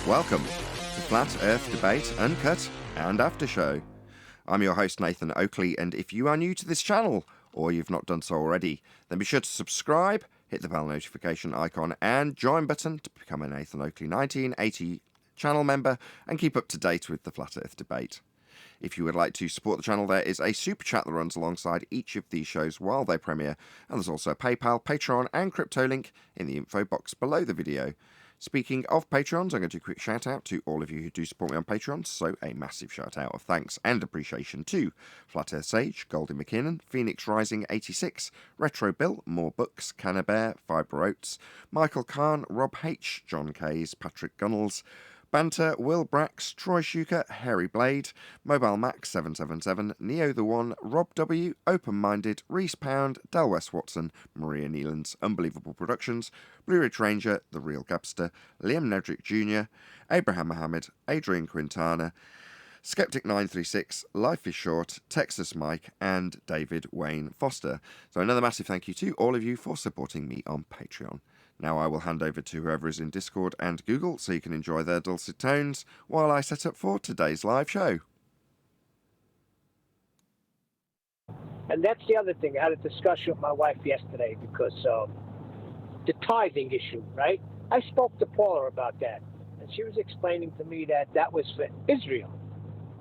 Welcome to Flat Earth Debate, Uncut and After Show. I'm your host Nathan Oakley, and if you are new to this channel, or you've not done so already, then be sure to subscribe, hit the bell notification icon and join button to become a Nathan Oakley 1980 channel member and keep up to date with the Flat Earth Debate. If you would like to support the channel, there is a super chat that runs alongside each of these shows while they premiere, and there's also a PayPal, Patreon and crypto link in the info box below the video. Speaking of Patrons, I'm going to do a quick shout out to all of you who do support me on Patreon, so a massive shout out of thanks and appreciation to Flat Earth Sage, Goldie McKinnon, Phoenix Rising 86, Retro Bill, More Books, Cannabear, Fibre Oats, Michael Kahn, Rob H, John Kays, Patrick Gunnels, Banter, Will Brax, Troy Shuker, Harry Blade, Mobile Max 777, Neo the One, Rob W, Open Minded, Reese Pound, Del West Watson, Maria Nealands, Unbelievable Productions, Blue Ridge Ranger, The Real Gabster, Liam Nedrick Jr., Abraham Mohammed, Adrian Quintana, Skeptic 936, Life is Short, Texas Mike, and David Wayne Foster. So another massive thank you to all of you for supporting me on Patreon. Now I will hand over to whoever is in Discord and Google so you can enjoy their dulcet tones while I set up for today's live show. And that's the other thing. I had a discussion with my wife yesterday because the tithing issue, right? I spoke to Paula about that, and she was explaining to me that that was for Israel.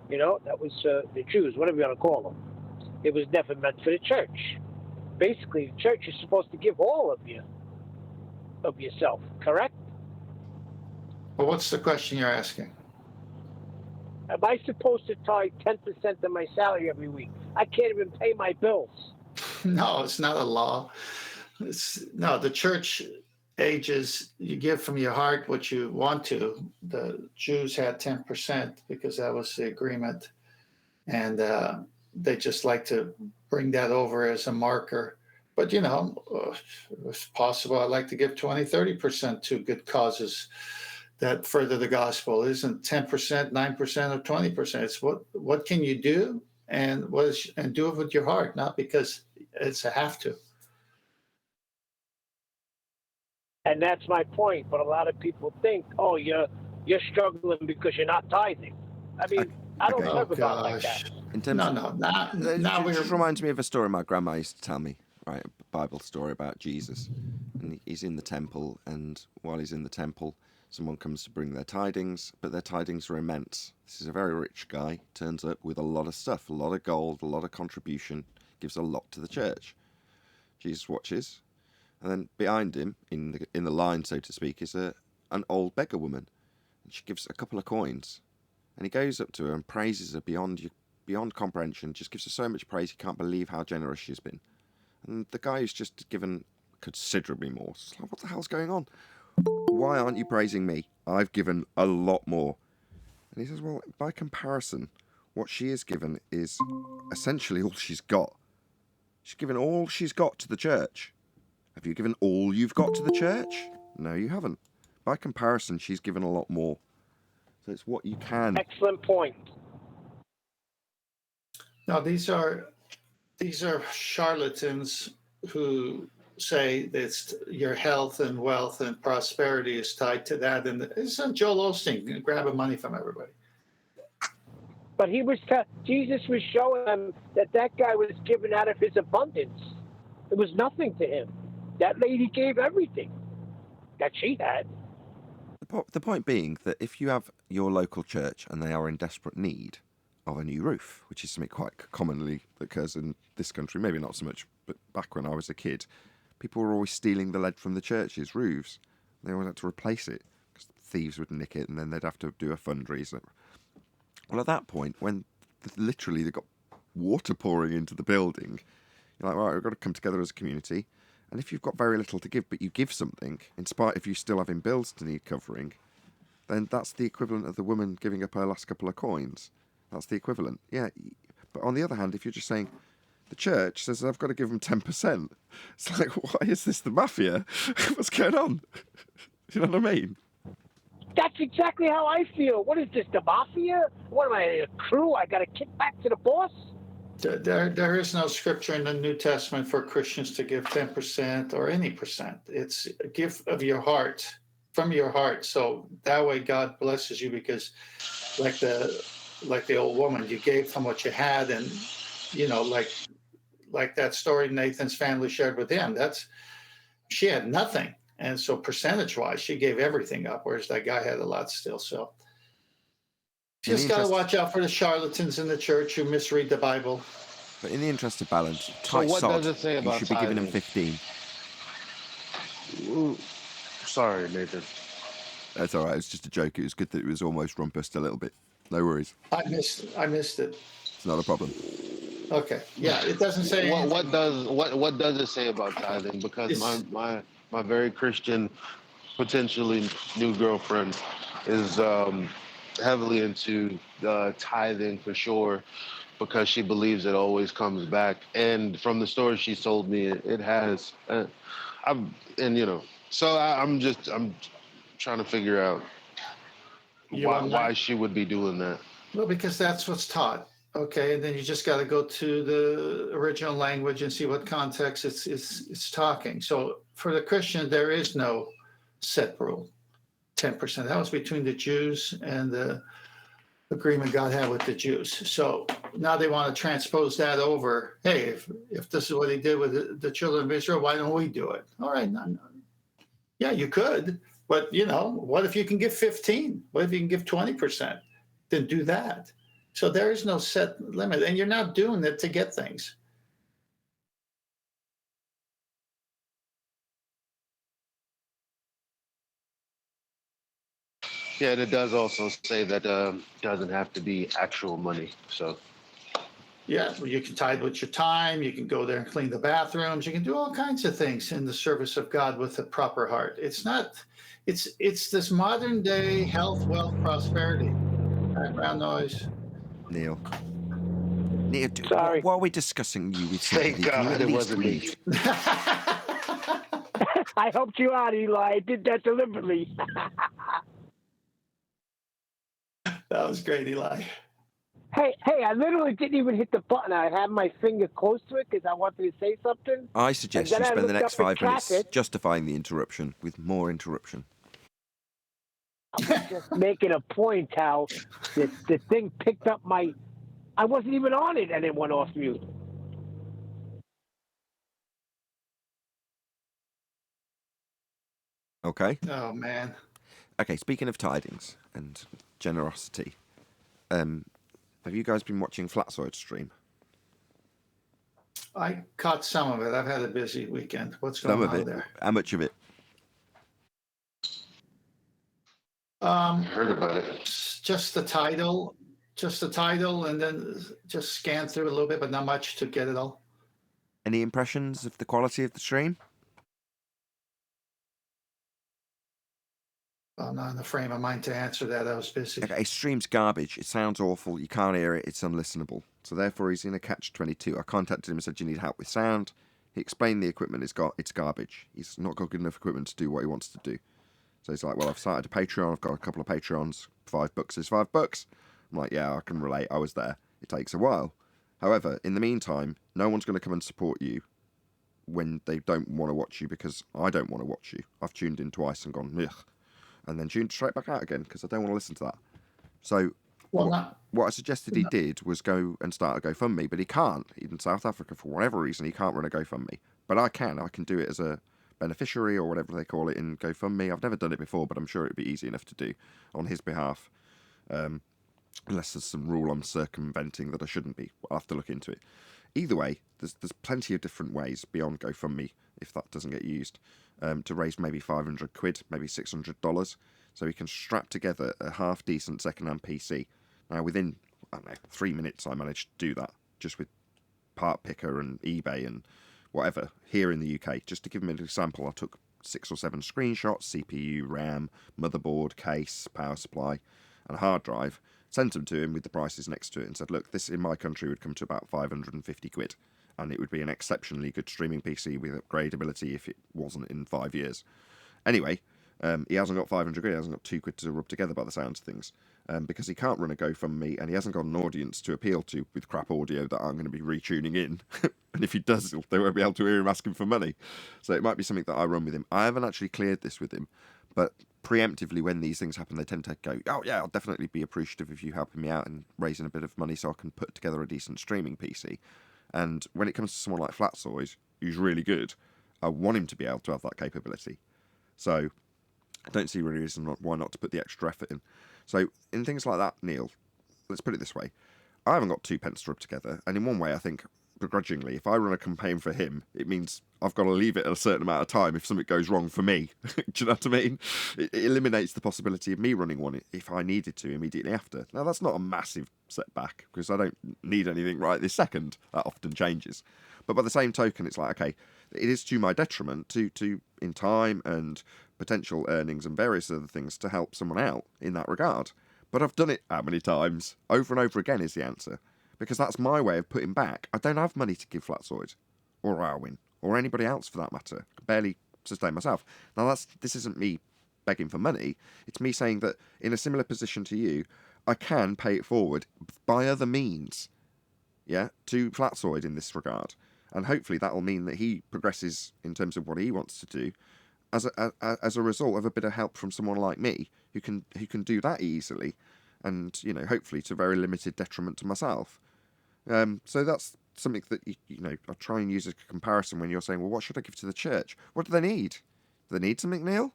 You know, that was the Jews, whatever you want to call them. It was never meant for the church. Basically, the church is supposed to give all of yourself, correct? Well, what's the question you're asking? Am I supposed to tithe 10% of my salary every week? I can't even pay my bills. No, it's not a law. No, the church ages, you give from your heart what you want to. The Jews had 10% because that was the agreement. And they just like to bring that over as a marker. But, you know, if possible, I'd like to give 20, 30% to good causes that further the gospel. It isn't 10%, 9%, or 20%. It's what can you do and do it with your heart, not because it's a have to. And that's my point. But a lot of people think, oh, you're struggling because you're not tithing. I mean, I don't talk about it like that. In terms Now it just reminds me of a story my grandma used to tell me. Right, a Bible story about Jesus. And he's in the temple, and while he's in the temple, someone comes to bring their tidings, but their tidings are immense. This is a very rich guy, turns up with a lot of stuff, a lot of gold, a lot of contribution, gives a lot to the church. Jesus watches, and then behind him, in the line, so to speak, is an old beggar woman. And she gives a couple of coins, and he goes up to her and praises her beyond comprehension, just gives her so much praise he can't believe how generous she's been. And the guy who's just given considerably more, it's like, what the hell's going on? Why aren't you praising me? I've given a lot more. And he says, well, by comparison, what she has given is essentially all she's got. She's given all she's got to the church. Have you given all you've got to the church? No, you haven't. By comparison, she's given a lot more. So it's what you can. Excellent point. Now, these are charlatans who say that your health and wealth and prosperity is tied to that. And it's Joel Osteen grabbing money from everybody. But Jesus was showing them that guy was giving out of his abundance. It was nothing to him. That lady gave everything that she had. The point being that if you have your local church and they are in desperate need of a new roof, which is something quite commonly that occurs in this country, maybe not so much, but back when I was a kid, people were always stealing the lead from the church's roofs. They always had to replace it because thieves would nick it and then they'd have to do a fundraiser. Well, at that point, when literally they got water pouring into the building, you're like, right, we've got to come together as a community. And if you've got very little to give, but you give something, in spite of you still having bills to need covering, then that's the equivalent of the woman giving up her last couple of coins. That's the equivalent. Yeah. But on the other hand, if you're just saying, the church says I've got to give them 10%, it's like, why is this the mafia? What's going on? You know what I mean? That's exactly how I feel. What is this, the mafia? What am I, a crew? I got to kick back to the boss? There is no scripture in the New Testament for Christians to give 10% or any percent. It's a gift of your heart. from your heart. So that way God blesses you, because like the old woman, you gave from what you had. And like that story Nathan's family shared with him, she had nothing. And so percentage wise, she gave everything up, whereas that guy had a lot still. So just got to watch out for the charlatans in the church who misread the Bible. But in the interest of balance, So tight what sod, does it say you about should be giving him tithing? 15. Ooh, sorry, Nathan. That's all right. It's just a joke. It was good that it was almost rumpus a little bit. No worries. I missed it. It's not a problem. Okay. Yeah, it doesn't say What does it say about tithing? Because my very Christian, potentially new girlfriend is heavily into tithing for sure, because she believes it always comes back. And from the story she told me, it has. I'm trying to figure out why she would be doing that. Well, because that's what's taught. Okay, and then you just got to go to the original language and see what context it's talking. So for the Christian, there is no set rule, 10%. That was between the Jews and the agreement God had with the Jews. So now they want to transpose that over. Hey, if this is what he did with the children of Israel, why don't we do it? All right, no. Yeah, you could, but what if you can give 15? What if you can give 20%? Then do that. So there is no set limit, and you're not doing it to get things. Yeah, and it does also say that doesn't have to be actual money. So yeah, well, you can tithe with your time. You can go there and clean the bathrooms. You can do all kinds of things in the service of God with a proper heart. It's not. It's this modern day health, wealth, prosperity. Background noise. Neil, Sorry. while we're discussing you with thank sympathy, can you God at it least wasn't me. read? I helped you out, Eli. I did that deliberately. That was great, Eli. Hey, I literally didn't even hit the button. I had my finger close to it because I wanted to say something. I suggest And you then I spend the looked next up at 5 minutes traffic. justifying the interruption with more interruption. I was just making a point how the thing picked up my... I wasn't even on it and it went off mute. Okay? Oh, man. Okay, speaking of tidings and generosity, have you guys been watching Flatside stream? I caught some of it. I've had a busy weekend. What's Some going of on it. there? How much of it? Heard about it. Just the title, and then just scan through a little bit, but not much to get it all. Any impressions of the quality of the stream? I'm not in the frame of mind to answer that. I was busy. Okay, his stream's garbage. It sounds awful. You can't hear it. It's unlistenable. So therefore, he's in a catch-22. I contacted him and said, you need help with sound. He explained the equipment is it's garbage. He's not got good enough equipment to do what he wants to do. So he's like, well, I've started a Patreon. I've got a couple of Patreons. $5 is $5. I'm like, yeah, I can relate. I was there. It takes a while. However, in the meantime, no one's going to come and support you when they don't want to watch you, because I don't want to watch you. I've tuned in twice and gone, ugh, and then tuned straight back out again because I don't want to listen to that. So what I suggested he did was go and start a GoFundMe, but he can't. In South Africa, for whatever reason, he can't run a GoFundMe. But I can. I can do it as a beneficiary or whatever they call it in GoFundMe. I've never done it before, but I'm sure it'd be easy enough to do on his behalf. Unless there's some rule I'm circumventing that I shouldn't be. I'll have to look into it. Either way, there's plenty of different ways beyond GoFundMe, if that doesn't get used, to raise maybe £500, maybe $600, so he can strap together a half-decent second-hand PC. Now, within, 3 minutes, I managed to do that, just with Part Picker and eBay and whatever, here in the UK. Just to give him an example, I took 6 or 7 screenshots, CPU, RAM, motherboard, case, power supply, and a hard drive, sent them to him with the prices next to it and said, look, this in my country would come to about £550, and it would be an exceptionally good streaming PC with upgradability if it wasn't in 5 years. Anyway, he hasn't got £500, he hasn't got £2 to rub together by the sounds of things, because he can't run a GoFundMe and he hasn't got an audience to appeal to with crap audio that I'm going to be retuning in. And if he does, they won't be able to hear him asking for money. So it might be something that I run with him. I haven't actually cleared this with him, But preemptively, when these things happen, they tend to go, oh yeah, I'll definitely be appreciative of you helping me out and raising a bit of money so I can put together a decent streaming PC. And when it comes to someone like Flatsoid, who's really good, I want him to be able to have that capability. So I don't see really reason why not to put the extra effort in. So in things like that, Neil, let's put it this way. I haven't got 2 pence to rub together, and in one way I think, begrudgingly, if I run a campaign for him, it means I've got to leave it at a certain amount of time if something goes wrong for me. Do you know what I mean? It eliminates the possibility of me running one if I needed to immediately after. Now, that's not a massive setback, because I don't need anything right this second. That often changes. But by the same token, it's like, okay, it is to my detriment to in time and potential earnings and various other things to help someone out in that regard. But I've done it how many times? Over and over again is the answer. Because that's my way of putting back. I don't have money to give Flatsoid, or Arwin, or anybody else for that matter. I barely sustain myself. Now, this isn't me begging for money. It's me saying that in a similar position to you, I can pay it forward by other means, yeah, to Flatsoid in this regard. And hopefully that will mean that he progresses in terms of what he wants to do as a result of a bit of help from someone like me who can do that easily, and hopefully to very limited detriment to myself. So that's something that I try and use as a comparison when you're saying, well, what should I give to the church? What do they need? Do they need something, Neil?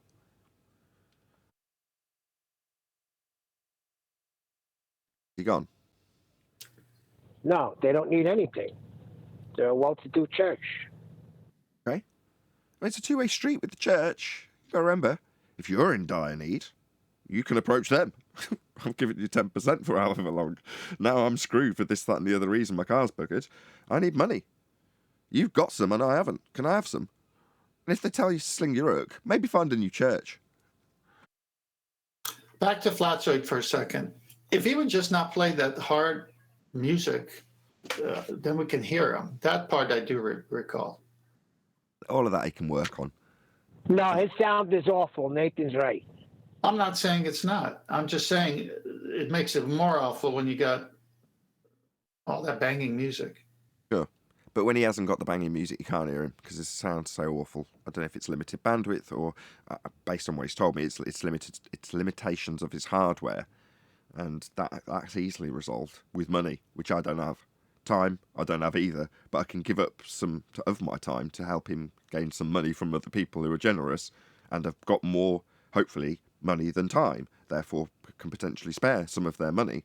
You gone? No, they don't need anything. They're a well-to-do church. Okay. Well, it's a two-way street with the church. You gotta remember, if you're in dire need, you can approach them. I'm giving you 10% for however long. Now I'm screwed for this, that, and the other reason my car's buggered. I need money. You've got some and I haven't. Can I have some? And if they tell you to sling your hook, maybe find a new church. Back to Flatsoid for a second. If he would just not play that hard music, then we can hear him. That part I do recall. All of that he can work on. No, his sound is awful. Nathan's right. I'm not saying it's not. I'm just saying it makes it more awful when you got all that banging music. Sure. But when he hasn't got the banging music, you can't hear him because it sounds so awful. I don't know if it's limited bandwidth or, based on what he's told me, it's limited. It's limitations of his hardware, and that's easily resolved with money, which I don't have. Time, I don't have either, but I can give up some of my time to help him gain some money from other people who are generous and have got more, hopefully, money than time, therefore can potentially spare some of their money.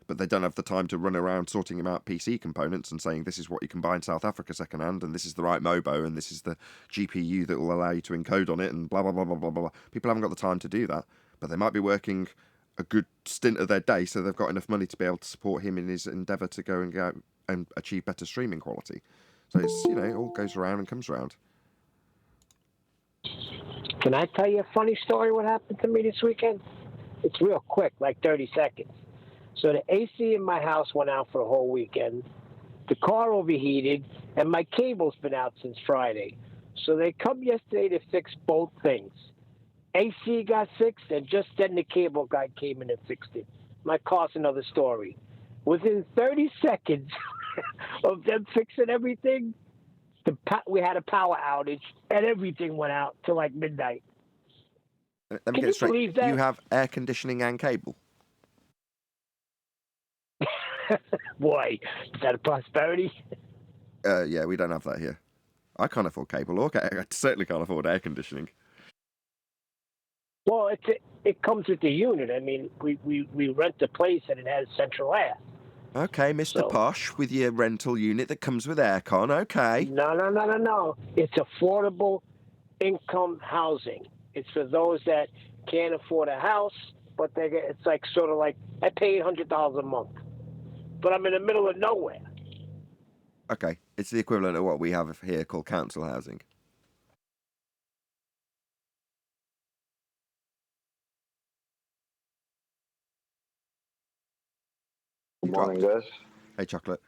But they don't have the time to run around sorting him out PC components and saying this is what you can buy in South Africa secondhand, and this is the right MOBO, and this is the GPU that will allow you to encode on it, and blah, blah, blah, blah, blah, blah. People haven't got the time to do that, but they might be working a good stint of their day, so they've got enough money to be able to support him in his endeavour to go and achieve better streaming quality. So it's, it all goes around and comes around. Can I tell you a funny story what happened to me this weekend? It's real quick, like 30 seconds. So the AC in my house went out for the whole weekend. The car overheated, and my cable's been out since Friday. So they come yesterday to fix both things. AC got fixed, and just then the cable guy came in and fixed it. My car's another story. Within 30 seconds of them fixing everything, we had a power outage, and everything went out till like midnight. Let me Can get you it straight. believe that? You have air conditioning and cable. Boy, is that a prosperity? Yeah, we don't have that here. I can't afford cable, or I certainly can't afford air conditioning. Well, it comes with the unit. I mean, we rent a place and it has central air. Okay, Mr. Posh, with your rental unit that comes with aircon, okay. No. It's affordable income housing. It's for those that can't afford a house, but it's like sort of like I pay $800 a month, but I'm in the middle of nowhere. Okay, it's the equivalent of what we have here called council housing. Good morning, guys. Hey, Chocolate.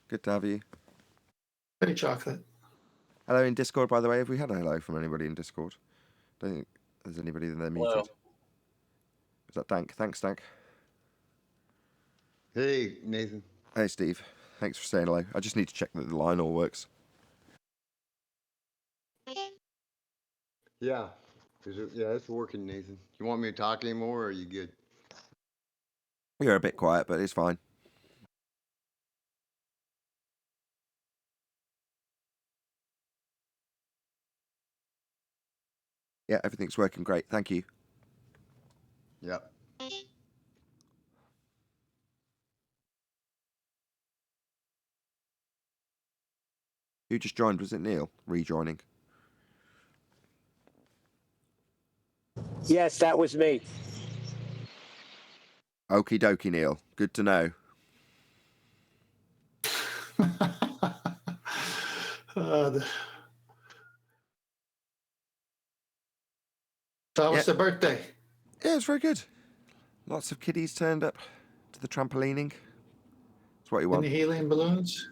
Good to have you. Hey, Chocolate. Hello in Discord, by the way. Have we had a hello from anybody in Discord? Don't think there's anybody in there muted. Hello. Is that Dank? Thanks, Dank. Hey, Nathan. Hey, Steve. Thanks for saying hello. I just need to check that the line all works. Yeah, Yeah, it's working, Nathan. You want me to talk anymore, or are you good? You're a bit quiet, but it's fine. Yeah, everything's working great. Thank you. Yep. Who just joined? Was it Neil rejoining? Yes, that was me. Okie dokie, Neil. Good to know. So how was the birthday? Yeah, it's very good. Lots of kiddies turned up to the trampolining. That's what you want. Any helium balloons?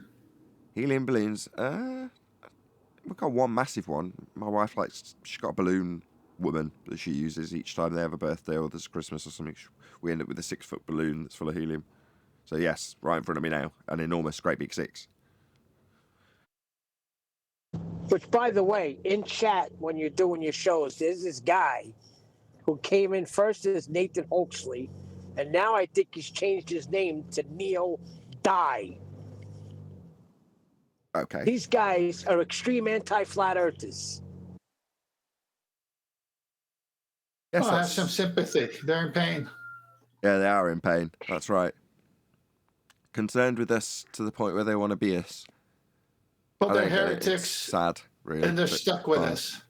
Helium balloons. We've got one massive one. My wife she's got a balloon woman that she uses each time they have a birthday or there's Christmas or something. We end up with a 6-foot balloon that's full of helium. So yes, right in front of me now, an enormous, great big 6. Which, by the way, in chat when you're doing your shows, there's this guy who came in first as Nathan Oakley, and now I think he's changed his name to Neil Dye. Okay. These guys are extreme anti-flat earthers. Yes, Oh, I have some sympathy. They're in pain. Yeah, they are in pain. That's right. Concerned with us to the point where they want to be us. Well, I they're don't get it. heretics. It's sad, really. And they're but stuck with fine. us.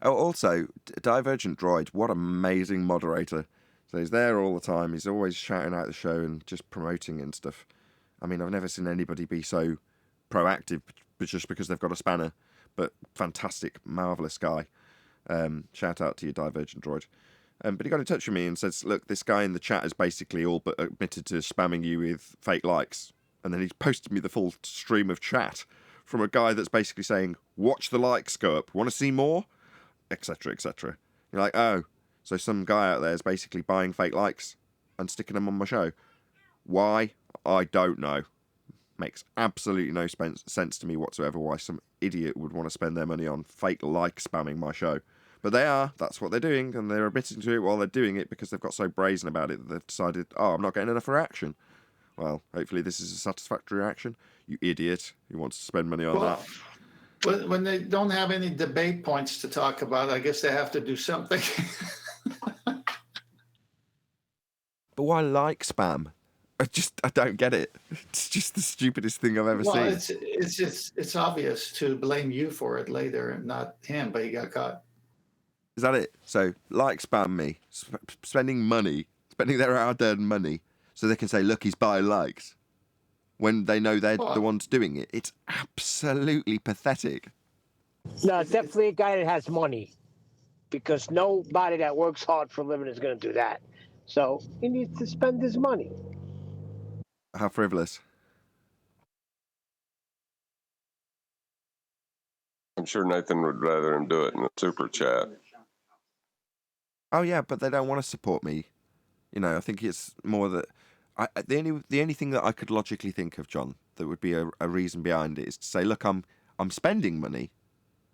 Oh, also, Divergent Droid, what an amazing moderator. So he's there all the time. He's always shouting out the show and just promoting it and stuff. I mean, I've never seen anybody be so proactive, but just because they've got a spanner. But fantastic, marvellous guy. Shout out to you, Divergent Droid. But he got in touch with me and says, look, this guy in the chat is basically all but admitted to spamming you with fake likes. And then he's posted me the full stream of chat from a guy that's basically saying, watch the likes go up. Want to see more? Etc, etc. You're like, oh, so some guy out there is basically buying fake likes and sticking them on my show. Why? I don't know. Makes absolutely no sense to me whatsoever why some idiot would want to spend their money on fake like spamming my show. But they are. That's what they're doing, and they're admitting to it while they're doing it because they've got so brazen about it that they've decided, oh, I'm not getting enough reaction. Well, hopefully this is a satisfactory reaction. You idiot who wants to spend money on that. When they don't have any debate points to talk about, I guess they have to do something. But why like spam? I don't get it. It's just the stupidest thing I've ever seen. It's obvious to blame you for it later and not him, but he got caught. Is that it? So, like spam me, spending their hard-earned money, so they can say, look, he's buying likes. When they know they're the ones doing it. It's absolutely pathetic. No, it's definitely a guy that has money, because nobody that works hard for a living is going to do that. So he needs to spend his money. How frivolous. I'm sure Nathan would rather him do it in the super chat. Oh yeah, but they don't want to support me. You know, I think it's more that the only thing that I could logically think of, John, that would be a reason behind it is to say, look, I'm spending money,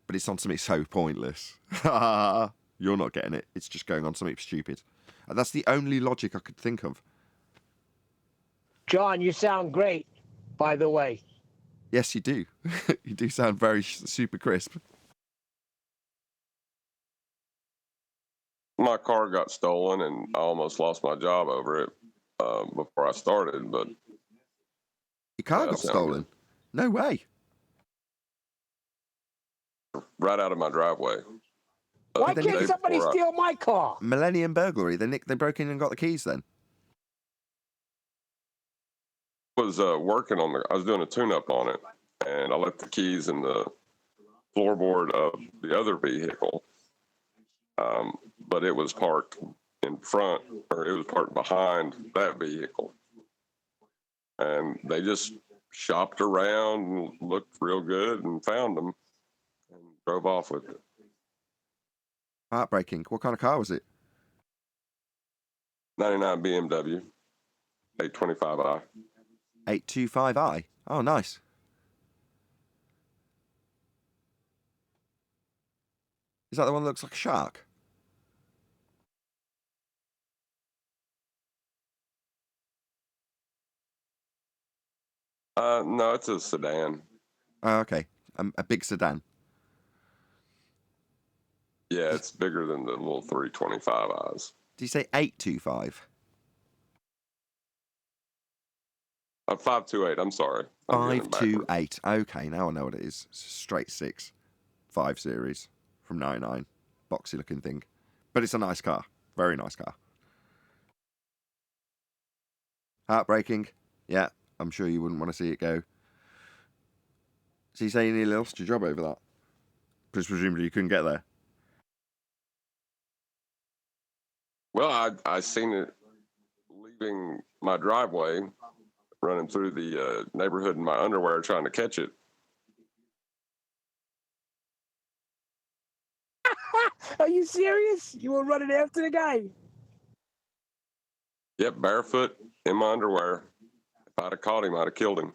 but it's on something so pointless. You're not getting it. It's just going on something stupid. And that's the only logic I could think of. John, you sound great, by the way. Yes, you do. You do sound very super crisp. My car got stolen and I almost lost my job over it before I started, but Your car got stolen? No way. Right out of my driveway. Why can't somebody steal my car? Millennium burglary. They broke in and got the keys then? I was working on I was doing a tune-up on it, and I left the keys in the floorboard of the other vehicle. But it was parked in front, or it was parked behind that vehicle. And they just shopped around and looked real good and found them and drove off with it. Heartbreaking. What kind of car was it? 99 BMW, 825i. 825i. Oh, nice. Is that the one that looks like a shark? No, it's a sedan. Oh, okay. A big sedan. Yeah, it's bigger than the little 325i's. Did you say 825? 528. I'm sorry. I'm getting it backwards. 528. Okay, now I know what it is. It's a straight 6. 5 Series from 99. Boxy looking thing. But it's a nice car. Very nice car. Heartbreaking. Yeah, I'm sure you wouldn't want to see it go. So you say you nearly lost your job over that? Because presumably you couldn't get there. Well, I seen it leaving my driveway, running through the neighborhood in my underwear trying to catch it. Are you serious? You were running after the guy? Yep, barefoot in my underwear. If I'd have caught him, I'd have killed him.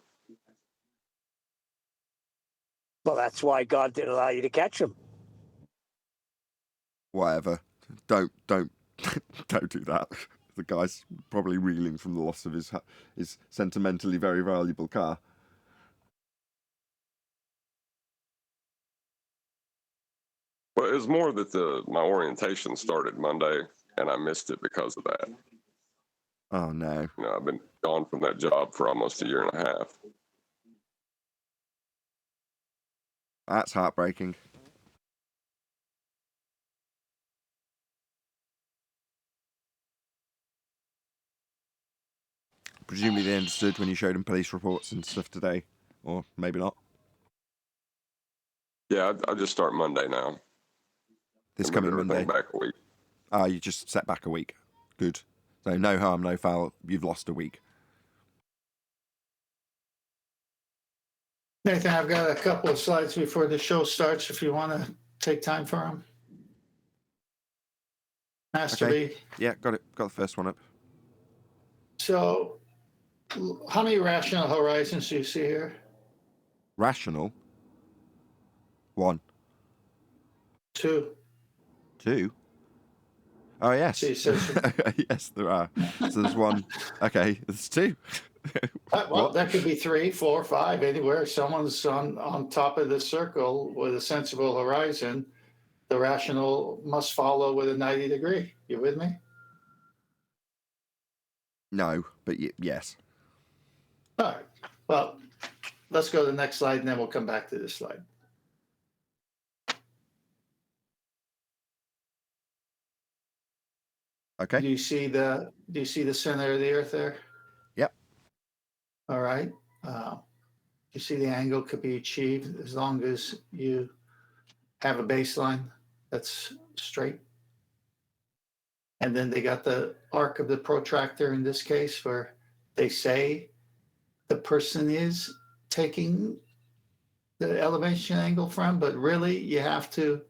Well, that's why God didn't allow you to catch him. Whatever. Don't don't do that. The guy's probably reeling from the loss of his sentimentally very valuable car. Well, it was more that my orientation started Monday, and I missed it because of that. Oh no. You know, I've been gone from that job for almost a year and a half. That's heartbreaking. Presumably they understood when you showed them police reports and stuff today. Or maybe not. Yeah, I just start Monday now. This Move coming everything Monday. back a week. Ah, you just set back a week. Good. So no harm, no foul. You've lost a week. Nathan, I've got a couple of slides before the show starts if you want to take time for them. Master Okay. B. Yeah, got it. Got the first one up. So, how many rational horizons do you see here? Rational. 1. 2. 2. Oh yes. See, it says, yes, there are. So there's 1. Okay, there's 2. well, What? that could be 3, 4, 5, anywhere. Someone's on top of the circle with a sensible horizon. The rational must follow with a 90 degree. You with me? No, but yes. All right. Well, let's go to the next slide and then we'll come back to this slide. Okay. Do you see the center of the earth there? Yep. All right. You see the angle could be achieved as long as you have a baseline that's straight. And then they got the arc of the protractor in this case where they say the person is taking the elevation angle from, but really you have to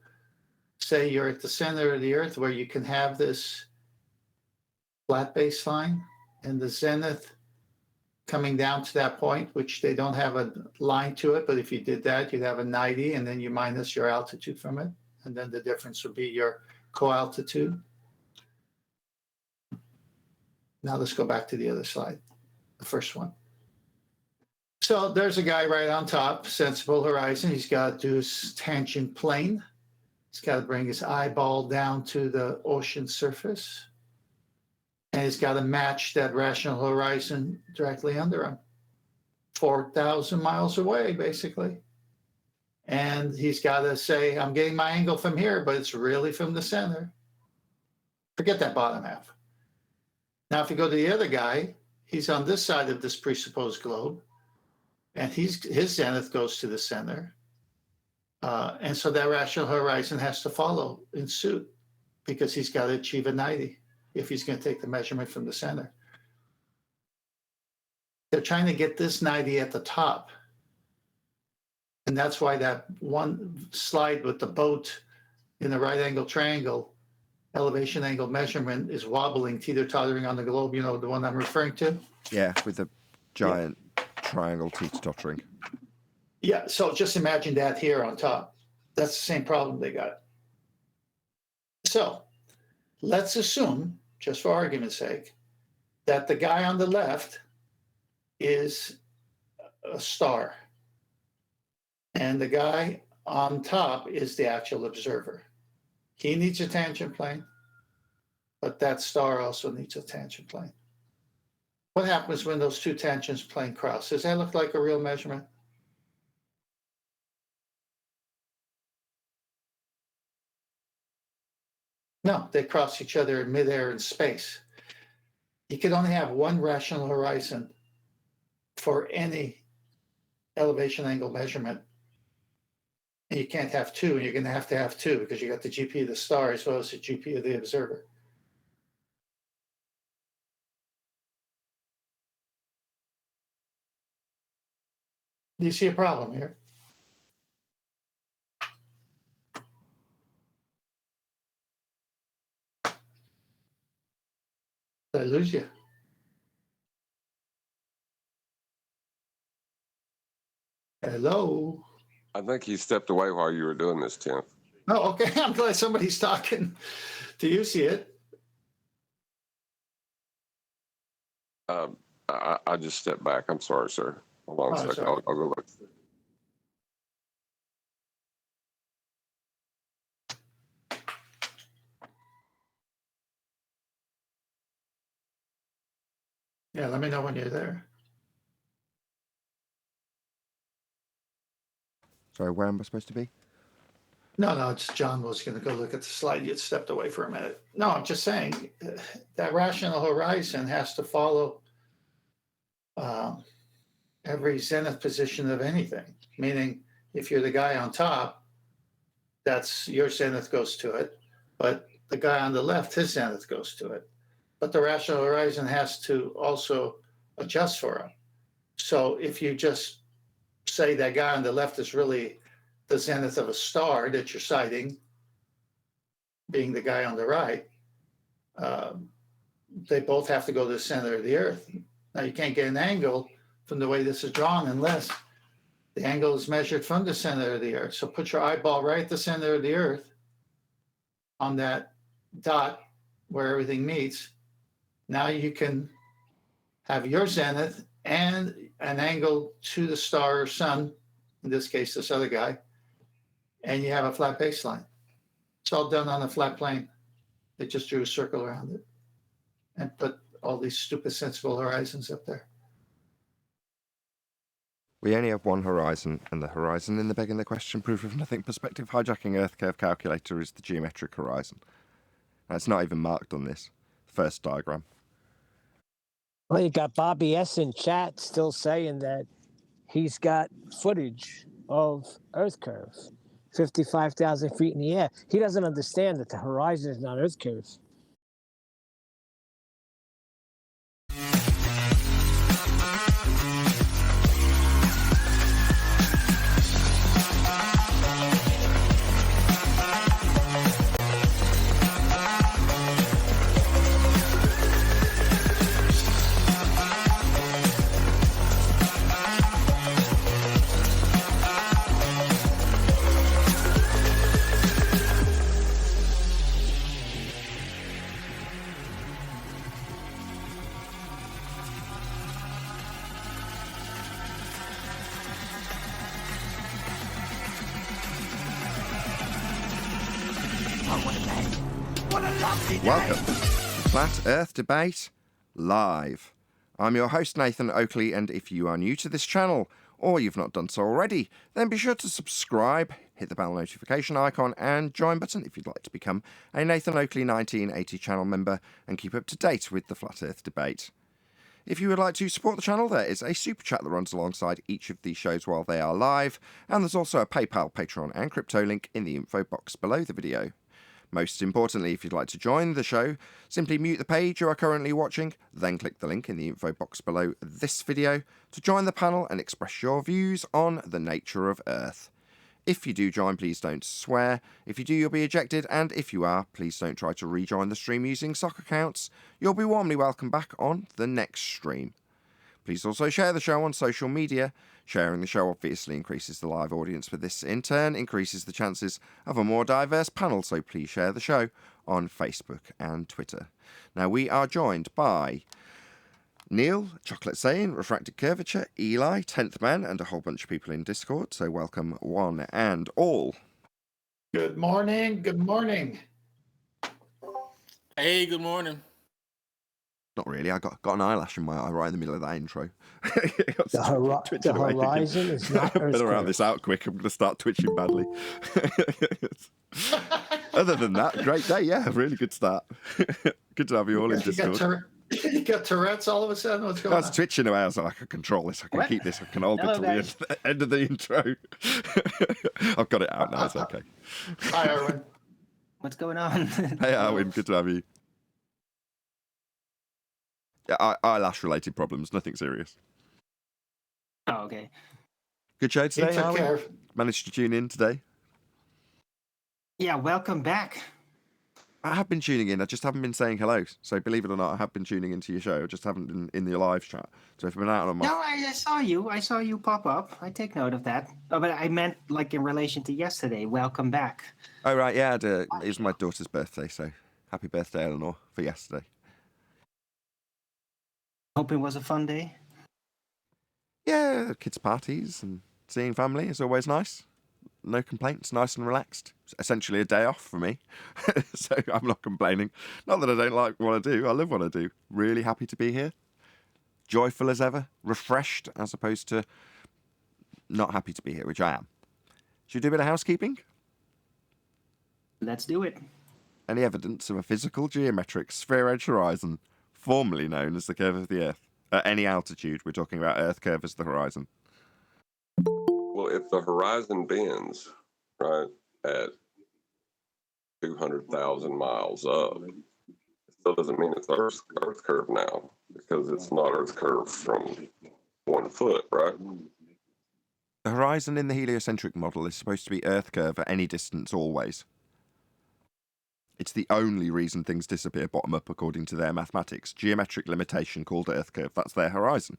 say you're at the center of the earth where you can have this flat baseline and the zenith coming down to that point, which they don't have a line to it, but if you did that, you'd have a 90 and then you minus your altitude from it. And then the difference would be your co-altitude. Now let's go back to the other slide, the first one. So there's a guy right on top, sensible horizon. He's got to do his tangent plane. He's got to bring his eyeball down to the ocean surface. And he's got to match that rational horizon directly under him, 4,000 miles away, basically. And he's got to say, I'm getting my angle from here, but it's really from the center. Forget that bottom half. Now, if you go to the other guy, he's on this side of this presupposed globe, and his zenith goes to the center. And so that rational horizon has to follow in suit because he's got to achieve a 90 if he's going to take the measurement from the center. They're trying to get this 90 at the top. And that's why that one slide with the boat in the right angle triangle, elevation angle measurement is wobbling, teeter-tottering on the globe, you know, the one I'm referring to? Yeah, with the giant triangle teeter-tottering. Yeah, so just imagine that here on top. That's the same problem they got. so let's assume, just for argument's sake, that the guy on the left is a star, and the guy on top is the actual observer. He needs a tangent plane, but that star also needs a tangent plane. What happens when those two tangent planes cross? Does that look like a real measurement? No, they cross each other in midair in space. You can only have one rational horizon for any elevation angle measurement. And you can't have two, and you're going to have two because you got the GP of the star as well as the GP of the observer. Do you see a problem here? Did I lose you? Hello? I think he stepped away while you were doing this, Tim. Oh, okay. I'm glad somebody's talking. Do you see it? I just stepped back. I'm sorry, sir. Hold on a second. Sorry. I'll go look. Yeah, let me know when you're there. Sorry, where am I supposed to be? No, it's John was going to go look at the slide. You had stepped away for a minute. No, I'm just saying that rational horizon has to follow every zenith position of anything. Meaning, if you're the guy on top, that's your zenith goes to it. But the guy on the left, his zenith goes to it. But the rational horizon has to also adjust for him. So if you just say that guy on the left is really the zenith of a star that you're sighting, being the guy on the right, they both have to go to the center of the earth. Now, you can't get an angle from the way this is drawn unless the angle is measured from the center of the earth. So put your eyeball right at the center of the earth on that dot where everything meets. Now you can have your zenith and an angle to the star or sun, in this case, this other guy, and you have a flat baseline. It's all done on a flat plane. They just drew a circle around it and put all these stupid sensible horizons up there. We only have one horizon, and the horizon in the begging the question proof of nothing perspective hijacking Earth curve calculator is the geometric horizon. And it's not even marked on this first diagram. Well, you got Bobby S in chat still saying that he's got footage of Earth curve, 55,000 feet in the air. He doesn't understand that the horizon is not Earth curve. Welcome to Flat Earth Debate Live. I'm your host, Nathan Oakley, and if you are new to this channel, or you've not done so already, then be sure to subscribe, hit the bell notification icon, and join button if you'd like to become a Nathan Oakley 1980 channel member and keep up to date with the Flat Earth Debate. If you would like to support the channel, there is a super chat that runs alongside each of these shows while they are live, and there's also a PayPal, Patreon, and crypto link in the info box below the video. Most importantly, if you'd like to join the show, simply mute the page you are currently watching, then click the link in the info box below this video to join the panel and express your views on the nature of Earth. If you do join, please don't swear. If you do, you'll be ejected, and if you are, please don't try to rejoin the stream using sock accounts. You'll be warmly welcome back on the next stream. Please also share the show on social media. Sharing the show obviously increases the live audience, but this in turn increases the chances of a more diverse panel, so please share the show on Facebook and Twitter. Now, we are joined by Neil, Chocolate Saying, Refracted Curvature, Eli, 10th Man, and a whole bunch of people in Discord. So welcome one and all. Good morning. Good morning. Hey, good morning. Not really. I got an eyelash in my eye right in the middle of that intro. The horizon is not Earth Better out curve. this out quick. I'm going to start twitching badly. Other than that, great day. Yeah, really good start. Good to have you all in Discord. You got Tourette's all of a sudden? What's going I on? was twitching away. I was like, I can control this. I can keep this. I can hold it till the end of the intro. I've got it out now. It's okay. Hi, Erwin. What's going on? Hey, Erwin. Good to have you. Yeah, eyelash-related problems. Nothing serious. Oh, okay. Good show He today, took care Erwin. of. Managed to tune in today. Yeah, welcome back. I have been tuning in. I just haven't been saying hello. So believe it or not, I have been tuning into your show. I just haven't been in the live chat. So if I've been out on my... No, I saw you. I saw you pop up. I take note of that. Oh, but I meant like in relation to yesterday. Welcome back. Oh, right. Yeah, it was my daughter's birthday. So happy birthday, Eleanor, for yesterday. Hope it was a fun day. Yeah, kids' parties and seeing family is always nice. No complaints, nice and relaxed. It's essentially a day off for me. So I'm not complaining. Not that I don't like what I do. I love what I do. Really happy to be here. Joyful as ever. Refreshed as opposed to not happy to be here, which I am. Should we do a bit of housekeeping? Let's do it. Any evidence of a physical geometric sphere-edge horizon, formerly known as the curve of the Earth? At any altitude, we're talking about Earth curve as the horizon. Well, if the horizon bends, right, at 200,000 miles up, it still doesn't mean it's Earth curve now, because it's not Earth curve from 1 foot, right? The horizon in the heliocentric model is supposed to be Earth curve at any distance always. It's the only reason things disappear bottom up according to their mathematics. Geometric limitation called Earth curve. That's their horizon.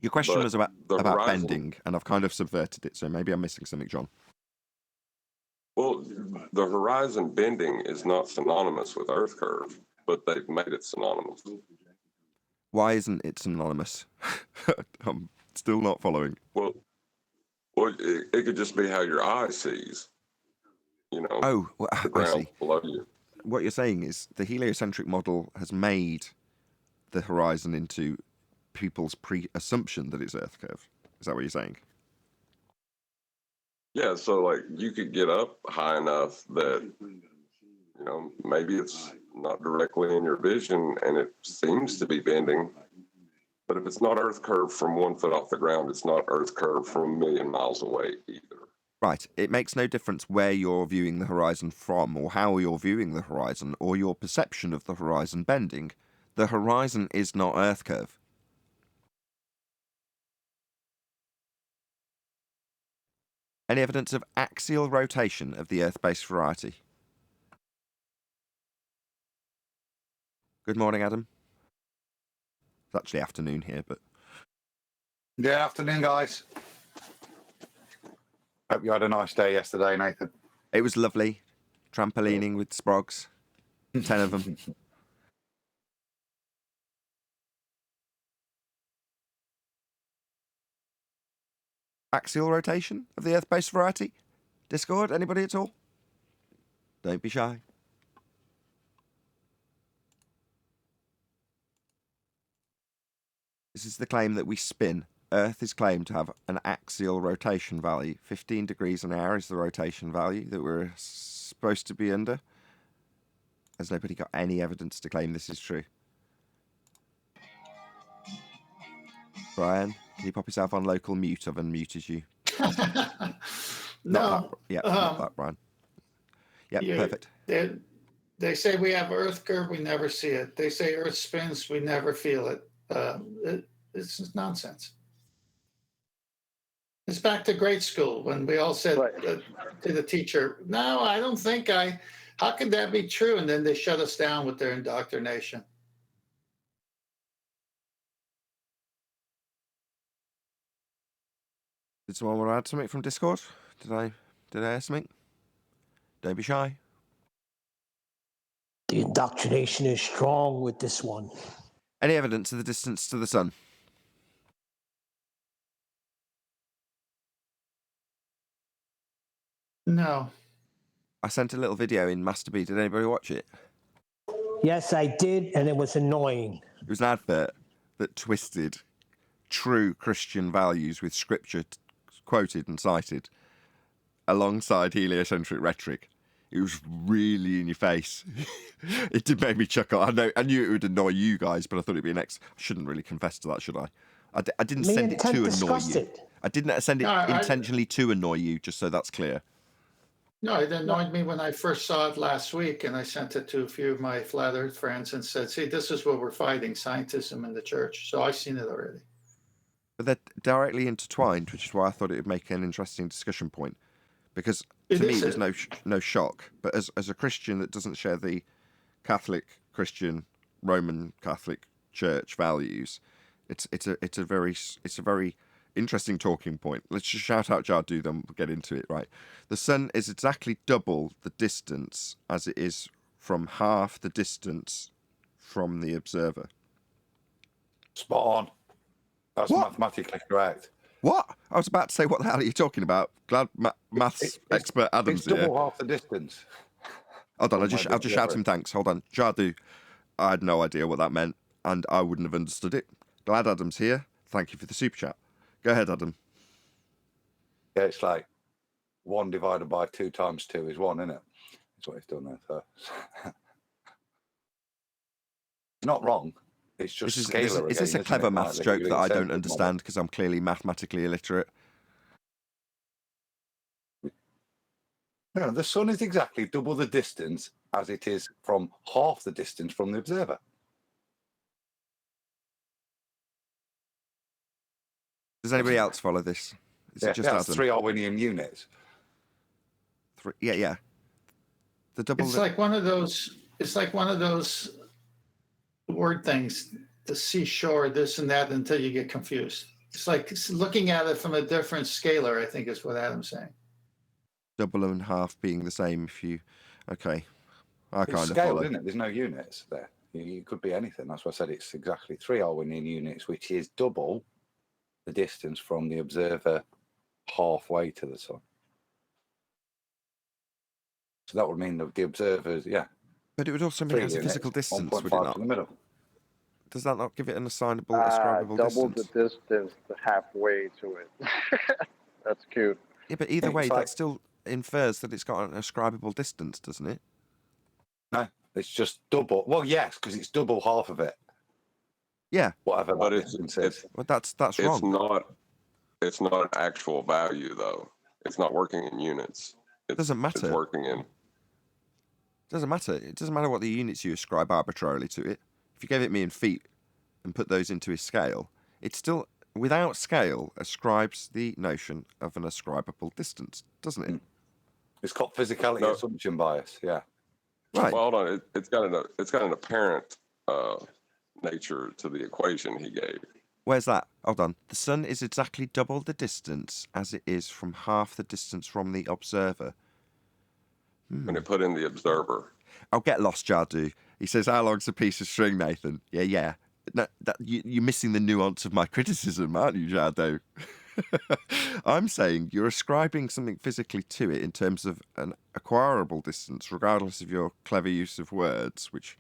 Your question But was about horizon, bending, and I've kind of subverted it, so maybe I'm missing something, John. well, the horizon bending is not synonymous with Earth curve, but they've made it synonymous. Why isn't it synonymous? I'm still not following. Well, it could just be how your eye sees, you know, Oh, well, the I ground see. below you. What you're saying is the heliocentric model has made the horizon into people's pre-assumption that it's Earth curve. Is that what you're saying? Yeah, so like you could get up high enough that, you know, maybe it's not directly in your vision and it seems to be bending. But if it's not Earth curve from 1 foot off the ground, it's not Earth curve from a million miles away either. Right. It makes no difference where you're viewing the horizon from, or how you're viewing the horizon, or your perception of the horizon bending. The horizon is not Earth curve. Any evidence of axial rotation of the Earth-based variety? Good morning, Adam. It's actually afternoon here, but... Good afternoon, guys. Hope you had a nice day yesterday, Nathan. It was lovely. Trampolining with sprogs. 10 of them. Axial rotation of the Earth-based variety? Discord? Anybody at all? Don't be shy. This is the claim that we spin. Earth is claimed to have an axial rotation value. 15 degrees an hour is the rotation value that we're supposed to be under. Has nobody got any evidence to claim this is true? Brian, can you pop yourself on local mute? I've unmuted you. No. Not that, Brian. Yep, Yeah, perfect. They say we have Earth curve, we never see it. They say Earth spins, we never feel it. It's just nonsense. It's back to grade school when we all said to the teacher, no, I don't think how could that be true? And then they shut us down with their indoctrination. Did someone want to add something from Discord? Did I Did I hear something? Don't be shy. The indoctrination is strong with this one. Any evidence of the distance to the sun? No. I sent a little video in Master B. Did anybody watch it? Yes, I did, and it was annoying. It was an advert that twisted true Christian values with scripture quoted and cited alongside heliocentric rhetoric. It was really in your face. It did make me chuckle. I knew it would annoy you guys, but I thought it'd be I shouldn't really confess to that, should I? I didn't send it to annoy you. I didn't send it intentionally to annoy you, just so that's clear. No, it annoyed me when I first saw it last week, and I sent it to a few of my flat earth friends and said, see, this is what we're fighting, scientism in the church. So I've seen it already. But they're directly intertwined, which is why I thought it would make an interesting discussion point. Because to me, there's no shock. But as a Christian that doesn't share the Catholic, Christian, Roman Catholic Church values, it's a very interesting talking point. Let's just shout out Jardu, then we'll get into it, right? The sun is exactly double the distance as it is from half the distance from the observer. Spot on. That's mathematically correct. What? I was about to say, what the hell are you talking about? Glad maths expert Adam's here. It's double half the distance. Hold on, I'll just shout him thanks. Hold on. Jardu, I had no idea what that meant, and I wouldn't have understood it. Glad Adam's here. Thank you for the super chat. Go ahead, Adam. Yeah, it's like 1 divided by 2 times 2 is 1, isn't it? That's what he's done there. So. Not wrong. It's just scalar. Is this a clever maths joke that I don't understand because I'm clearly mathematically illiterate? No, the sun is exactly double the distance as it is from half the distance from the observer. Does anybody else follow this? Is it just that's 3 Arwinian units. Yeah. The double. It's like one of those. It's like one of those word things. The seashore, this and that, until you get confused. It's like looking at it from a different scalar, I think is what Adam's saying. Double and half being the same if you... Okay. I kind of scale, follow. Isn't it? There's no units there. You could be anything. That's why I said it's exactly 3 Arwinian units, which is double the distance from the observer halfway to the sun. So that would mean that the observers, But it would also mean it has a physical distance, would it not? In the middle. Does that not give it an assignable, ascribable distance? Double the distance halfway to it. That's cute. Yeah, but either way, that still infers that it's got an ascribable distance, doesn't it? No, it's just double. Well, yes, because it's double half of it. Yeah. Whatever But that distance is. Well, that's wrong. It's not an actual value, though. It's not working in units. It doesn't matter. It's working in... Doesn't matter. It doesn't matter what the units you ascribe arbitrarily to it. If you gave it me in feet and put those into his scale, it still, without scale, ascribes the notion of an ascribable distance, doesn't it? It's called physicality assumption bias. Yeah. Right. Well, hold on. It's got an apparent nature to the equation he gave. Where's that? Hold on. The sun is exactly double the distance as it is from half the distance from the observer. When it put in the observer. I'll get lost, Jardu. He says, how long's a piece of string, Nathan? Yeah. No, you're missing the nuance of my criticism, aren't you, Jardu? I'm saying you're ascribing something physically to it in terms of an acquirable distance, regardless of your clever use of words, which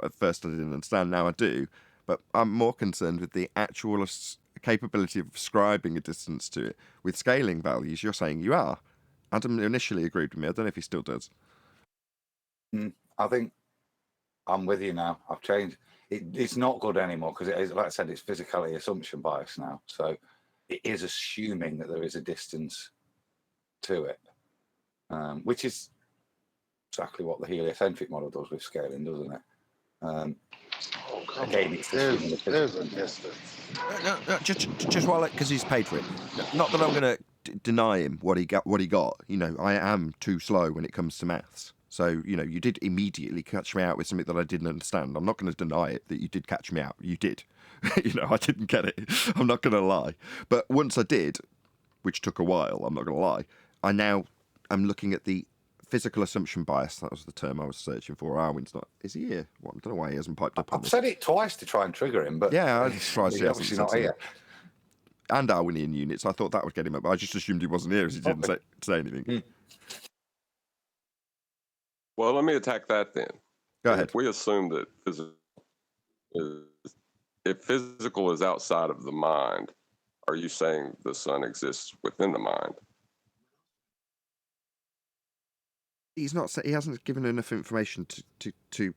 at first I didn't understand, now I do. But I'm more concerned with the actual capability of ascribing a distance to it. With scaling values, you're saying you are. Adam initially agreed with me. I don't know if he still does. I think I'm with you now. I've changed. It's not good anymore because it is, like I said, it's physicality assumption bias now. So it is assuming that there is a distance to it, which is exactly what the heliocentric model does with scaling, doesn't it? Again, it's there's a distance. No, just while, because he's paid for it. Not that I'm going to deny him what he got. You know, I am too slow when it comes to maths. So, you know, you did immediately catch me out with something that I didn't understand. I'm not going to deny it that you did catch me out. You did. You know, I didn't get it. I'm not going to lie. But once I did, which took a while, I'm not going to lie, I now I'm looking at the physical assumption bias. That was the term I was searching for. Arwin's not. Is he here? Well, I don't know why he hasn't piped up on I've this. said it twice to try and trigger him, but yeah, I'm surprised he hasn't obviously said not something. here. And Arwinian units. I thought that would get him up. I just assumed he wasn't here as he didn't say anything. Well, let me attack that then. Go ahead. If we assume that if physical is outside of the mind, are you saying the sun exists within the mind? He's not. He hasn't given enough information to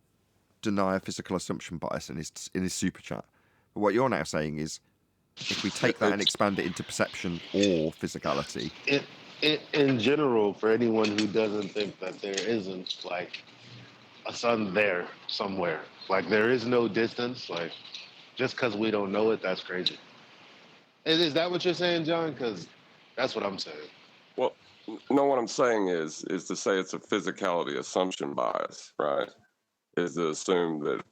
deny a physical assumption bias in his super chat. But what you're now saying is, if we take that and expand it into perception or physicality, in general, for anyone who doesn't think that there isn't like a sun there somewhere, like there is no distance, like just because we don't know it, that's crazy. Is that what you're saying, John? Because that's what I'm saying. Well, no, what I'm saying is to say it's a physicality assumption bias, right? Is to assume that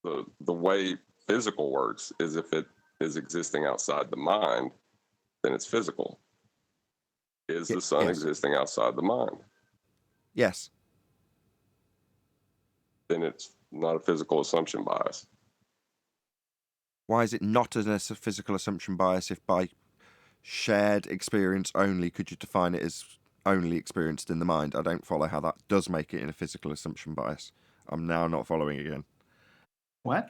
the way physical works is if it is existing outside the mind, then it's physical. Is the sun existing outside the mind? Yes. Then it's not a physical assumption bias. Why is it not a physical assumption bias if by shared experience only could you define it as only experienced in the mind? I don't follow how that does make it in a physical assumption bias. I'm now not following again. What?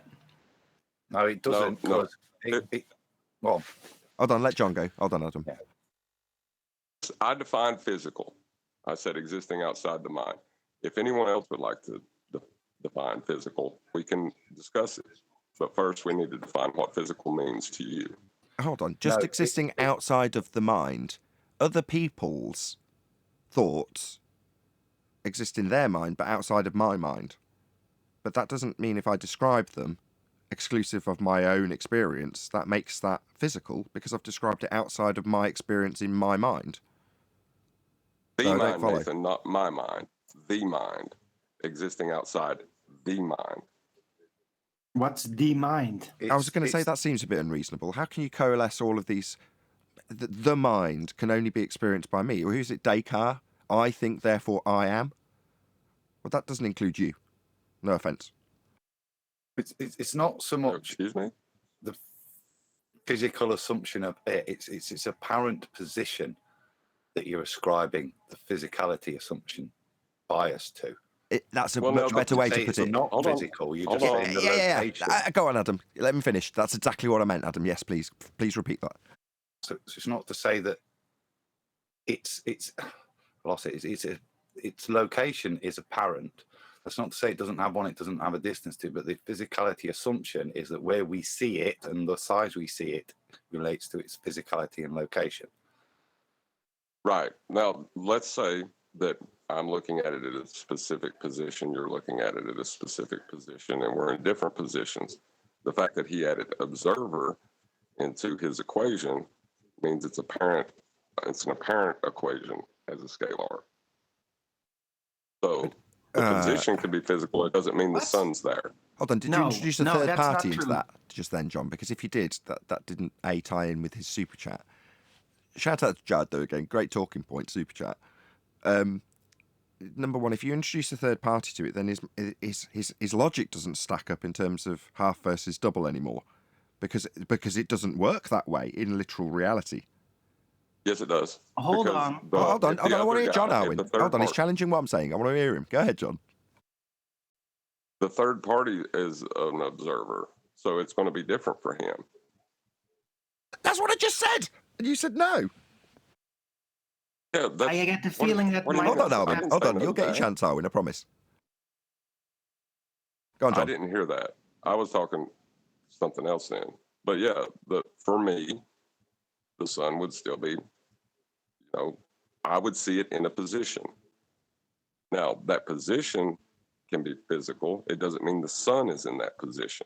No, it doesn't. No. Well, hold on, let John go. Hold on, Adam. Yeah. I defined physical. I said existing outside the mind. If anyone else would like to define physical, we can discuss it. But first, we need to define what physical means to you. Hold on. Just existing outside of the mind, other people's thoughts exist in their mind, but outside of my mind. But that doesn't mean if I describe them exclusive of my own experience, that makes that physical because I've described it outside of my experience in my mind. The mind, Nathan, not my mind. The mind. Existing outside the mind. What's the mind? I was going to say that seems a bit unreasonable. How can you coalesce all of these? The mind can only be experienced by me. Or who's it, Descartes? I think, therefore I am. Well, that doesn't include you. No offence. It's not so much. Excuse me. The physical assumption of it. It's apparent position that you're ascribing the physicality assumption bias to. That's a much better way to put it. It's not physical. You're just saying the location. Go on, Adam. Let me finish. That's exactly what I meant, Adam. Yes, please repeat that. So it's not to say that its location is apparent. That's not to say it doesn't have one. It doesn't have a distance to. But the physicality assumption is that where we see it and the size we see it relates to its physicality and location. Right. Now, let's say that I'm looking at it at a specific position, you're looking at it at a specific position, and we're in different positions. The fact that he added observer into his equation means it's an apparent equation as a scalar. So the position could be physical. It doesn't mean the sun's there. Hold on, did you introduce a third party into that just then, John? Because if you did, that didn't tie in with his super chat. Shout out to Jad, though, again. Great talking point, super chat. Number one, if you introduce a third party to it, then his logic doesn't stack up in terms of half versus double anymore, because it doesn't work that way in literal reality. Yes, it does. Hold on. Hold on. I want to hear John Arwin. Hold on, he's challenging what I'm saying. I want to hear him. Go ahead, John. The third party is an observer, so it's going to be different for him. That's what I just said, and you said no. Yeah, I get the feeling that. Hold on, Arwin. Hold on. You'll get your chance, Arwin. I promise. Go on, John. I didn't hear that. I was talking something else then. But yeah, for me, the sun would still be, I would see it in a position. Now, that position can be physical. It doesn't mean the sun is in that position.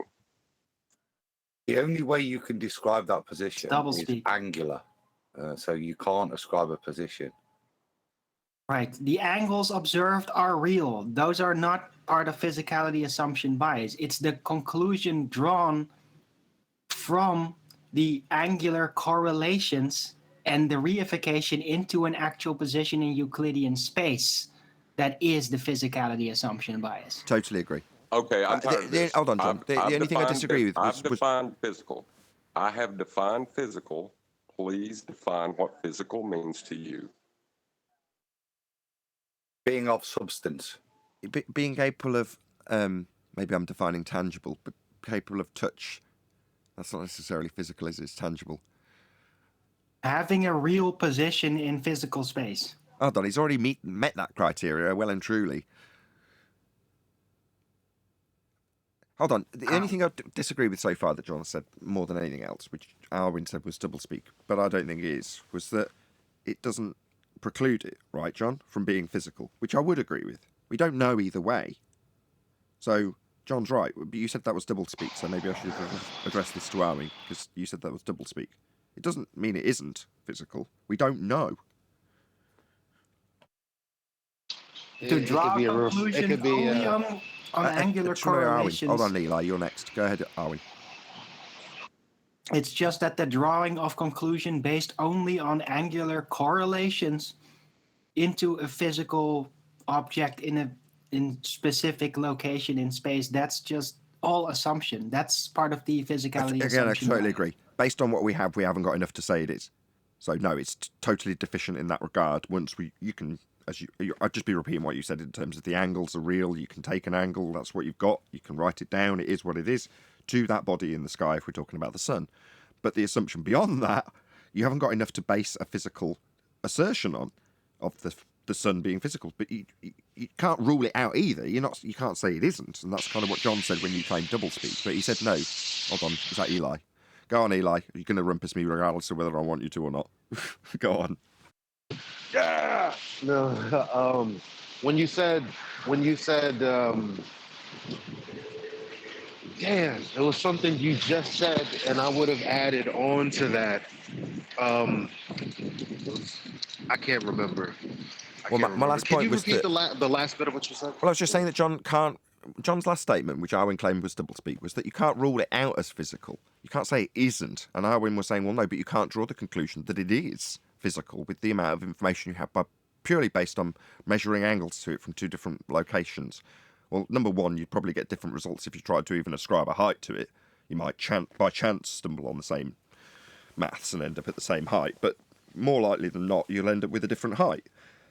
The only way you can describe that position is angular. So you can't ascribe a position. Right. The angles observed are real. Those are not part of physicality assumption bias. It's the conclusion drawn from the angular correlations and the reification into an actual position in Euclidean space that is the physicality assumption bias. Totally agree. Okay, I'm tired of this. Hold on, John. The only thing I disagree with was... I've defined physical. I have defined physical. Please define what physical means to you. Being of substance. Being capable of, maybe I'm defining tangible, but capable of touch. That's not necessarily physical, is it? It's tangible. Having a real position in physical space. Hold on, he's already met that criteria well and truly. Hold on. The only thing I disagree with so far that John said more than anything else, which Alwyn said was doublespeak, but I don't think it is, was that it doesn't preclude it, right, John, from being physical, which I would agree with. We don't know either way. So John's right, but you said that was doublespeak, so maybe I should address this to Alwyn, because you said that was doublespeak. It doesn't mean it isn't physical. We don't know. To draw a conclusion only on angular correlations. Hold on, Eli, you're next. Go ahead, Arwin. It's just that the drawing of conclusion based only on angular correlations into a physical object in specific location in space, that's just all assumption. That's part of the physicality assumption. Again, I totally agree. Based on what we have, we haven't got enough to say it is. So no, it's totally deficient in that regard. Once you can, I'd just be repeating what you said in terms of the angles are real. You can take an angle, that's what you've got. You can write it down. It is what it is to that body in the sky if we're talking about the sun. But the assumption beyond that, you haven't got enough to base a physical assertion on of the sun being physical. But you can't rule it out either. You can't say it isn't, and that's kind of what John said when you claimed doublespeak. But he said no. Hold on, is that Eli? Go on, Eli. You're going to rumpus me regardless of whether I want you to or not. Go on. Yeah. No. When you said, damn, it was something you just said, and I would have added on to that. I can't remember. My last point was the last bit of what you said? Well, I was just saying that John's last statement, which Arwin claimed was doublespeak, was that you can't rule it out as physical. You can't say it isn't. And Arwin was saying, well, no, but you can't draw the conclusion that it is physical with the amount of information you have purely based on measuring angles to it from two different locations. Well, number one, you'd probably get different results if you tried to even ascribe a height to it. You might by chance stumble on the same maths and end up at the same height, but more likely than not, you'll end up with a different height.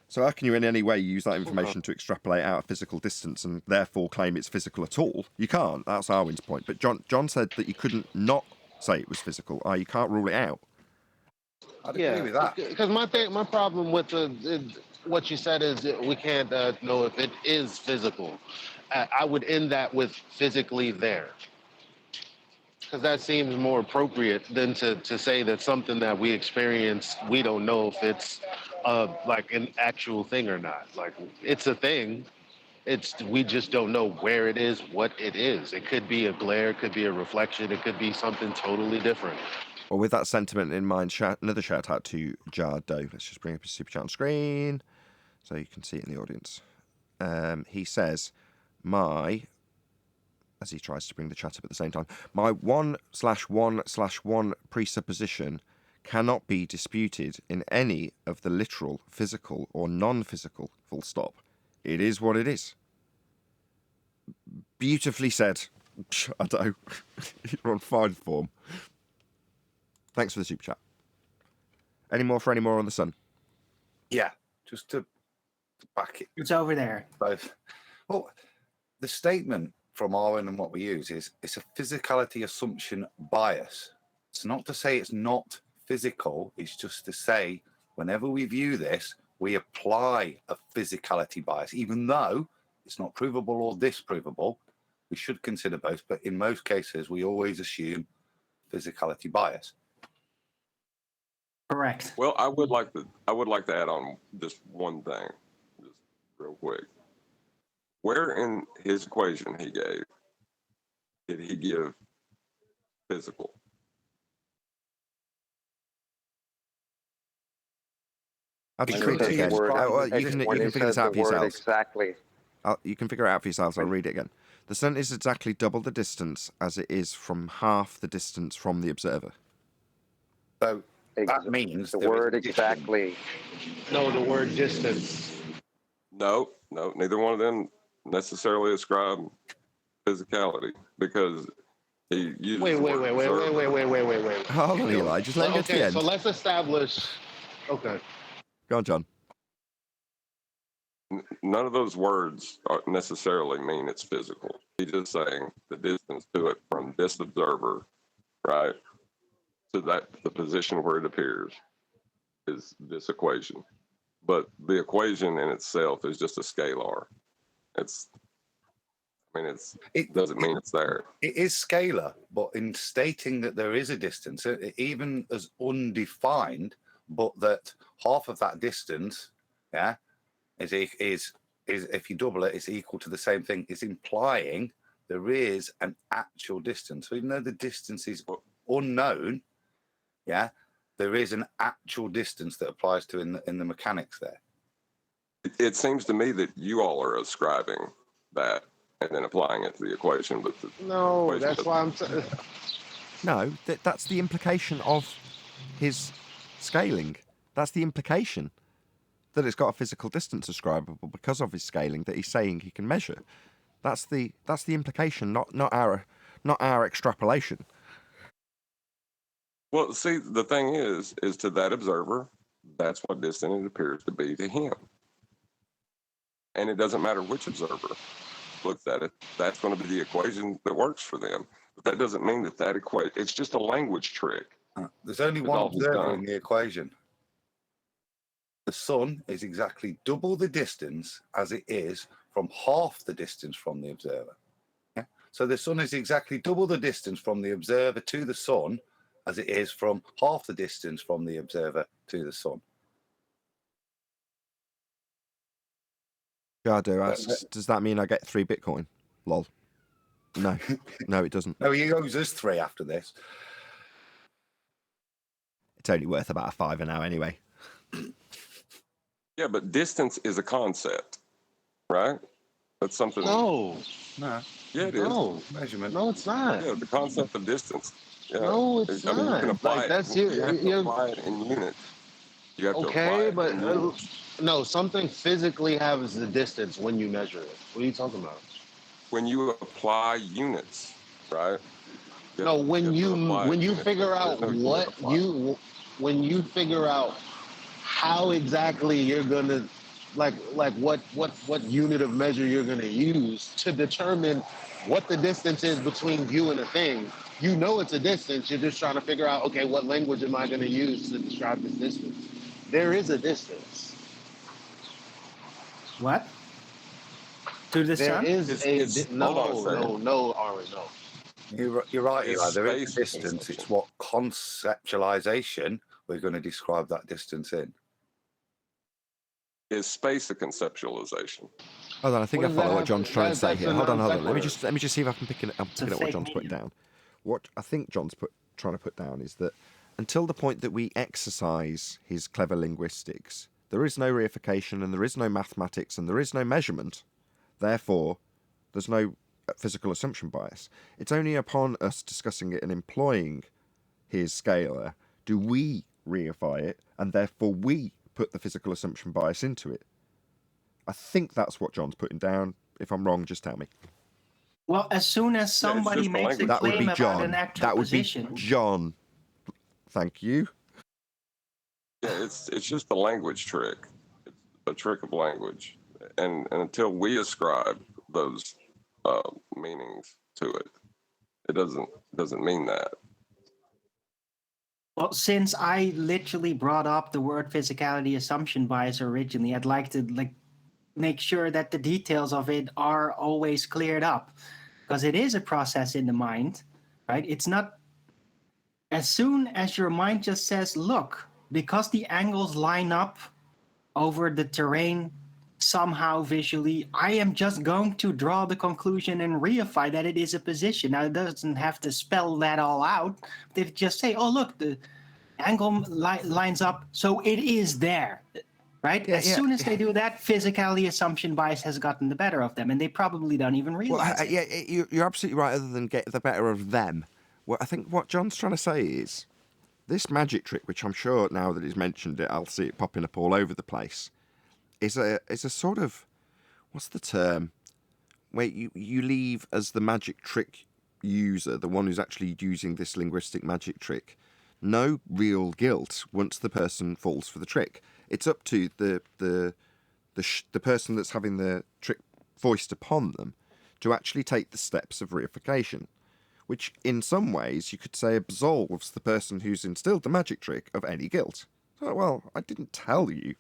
So how can you in any way use that information to extrapolate out a physical distance and therefore claim it's physical at all? You can't. That's Arwin's point. But John said that you couldn't not say it was physical. You can't rule it out. I'd agree with that. Because my problem with what you said is we can't know if it is physical. I would end that with physically there. Because that seems more appropriate than to say that something that we experience, we don't know if it's like an actual thing or not. Like, it's a thing. We just don't know where it is, what it is. It could be a glare, it could be a reflection, it could be something totally different. Well, with that sentiment in mind, another shout out to Jardo. Let's just bring up his super chat on screen so you can see it in the audience. He says, as he tries to bring the chat up at the same time, my 1/1/1 presupposition cannot be disputed in any of the literal, physical, or non-physical, full stop. It is what it is. Beautifully said, Jardo. You're on fine form. Thanks for the super chat. Any more on the sun? Yeah, just to back it. It's over there. Both. Well, the statement from Arwen and what we use is it's a physicality assumption bias. It's not to say it's not physical. It's just to say whenever we view this, we apply a physicality bias, even though it's not provable or disprovable. We should consider both, but in most cases, we always assume physicality bias. Correct. Well, I would like to add on just one thing, just real quick. Where in his equation he gave did he give physical? I'll just read it again. You can figure this out for yourselves. Exactly. You can figure it out for yourselves. I'll read it again. The sun is exactly double the distance as it is from half the distance from the observer. So That means the there is word a distance. exactly. No, the word distance. No, neither one of them necessarily ascribe physicality because he uses Wait. the word observer. Hold on, Eli. Just let him get to the Okay, end. so let's establish. Okay. Go on, John. None of those words necessarily mean it's physical. He's just saying the distance to it from this observer, right, to the position where it appears is this equation. But the equation in itself is just a scalar. It doesn't mean it's there. It is scalar, but in stating that there is a distance, even as undefined, but that half of that distance, is if you double it, it's equal to the same thing. It's implying there is an actual distance. So even though the distance is unknown, there is an actual distance that applies to in the mechanics there. It seems to me that you all are ascribing that and then applying it to the equation, but No, that's why I'm. No, that's the implication of his scaling. That's the implication that it's got a physical distance ascribable because of his scaling that he's saying he can measure. That's the implication, not our extrapolation. Well, see, the thing is to that observer, that's what distance it appears to be to him. And it doesn't matter which observer looks at it, that's going to be the equation that works for them. But that doesn't mean that equation, it's just a language trick. There's only one observer in the equation. The sun is exactly double the distance as it is from half the distance from the observer. So the sun is exactly double the distance from the observer to the sun as it is from half the distance from the observer to the sun. Gardo asks, does that mean I get 3 Bitcoin? Lol. No, it doesn't. No, he owes us 3 after this. It's only worth about a fiver now anyway. Yeah, but distance is a concept, right? That's something. No. Yeah, it is. No. Measurement. No, it's not. Yeah, the concept of distance. Yeah. No, it's I mean, not. you can apply Like, it. that's You have to apply it in units. You have to apply Okay, it but in units. no, something physically has the distance when you measure it. What are you talking about? When you apply units, right? No, when you figure out when you figure out how exactly you're gonna like what unit of measure you're gonna use to determine what the distance is between you and a thing. You know it's a distance. You're just trying to figure out, okay, what language am I going to use to describe this distance? There is a distance. What? To the sun? There is no, Aaron, no. You're right, Eli. It's There is a space distance. conception. It's what conceptualization we're going to describe that distance in. Is space a conceptualization? Hold on, I think What I does follow that what have John's to- trying to say that's here. a Hold on. Let me non-sequitur. just see if I'm picking up what fake John's putting medium. down. What I think John's trying to put down is that until the point that we exercise his clever linguistics, there is no reification and there is no mathematics and there is no measurement. Therefore, there's no physical assumption bias. It's only upon us discussing it and employing his scalar do we reify it, and therefore we put the physical assumption bias into it. I think that's what John's putting down. If I'm wrong, just tell me. Well, as soon as somebody just the makes a language. That would claim be about John. an actual That would position, be John. Thank you. Yeah, it's just a language trick. It's a trick of language, and until we ascribe those meanings to it, it doesn't mean that. well, since I literally brought up the word physicality assumption bias originally, I'd like to make sure that the details of it are always cleared up, because it is a process in the mind, right? It's not as soon as your mind just says, look, because the angles line up over the terrain somehow visually, I am just going to draw the conclusion and reify that it is a position. Now, it doesn't have to spell that all out. They just say, oh, look, the angle lines up, so it is there, right? Yeah, as soon as they do that, physicality assumption bias has gotten the better of them, and they probably don't even realize it. Yeah, you're absolutely right, other than get the better of them. Well, I think what John's trying to say is this magic trick, which I'm sure now that he's mentioned it, I'll see it popping up all over the place, is a sort of, what's the term? Where you leave as the magic trick user, the one who's actually using this linguistic magic trick, no real guilt once the person falls for the trick. It's up to the person that's having the trick foisted upon them to actually take the steps of reification, which in some ways you could say absolves the person who's instilled the magic trick of any guilt. Oh, well, I didn't tell you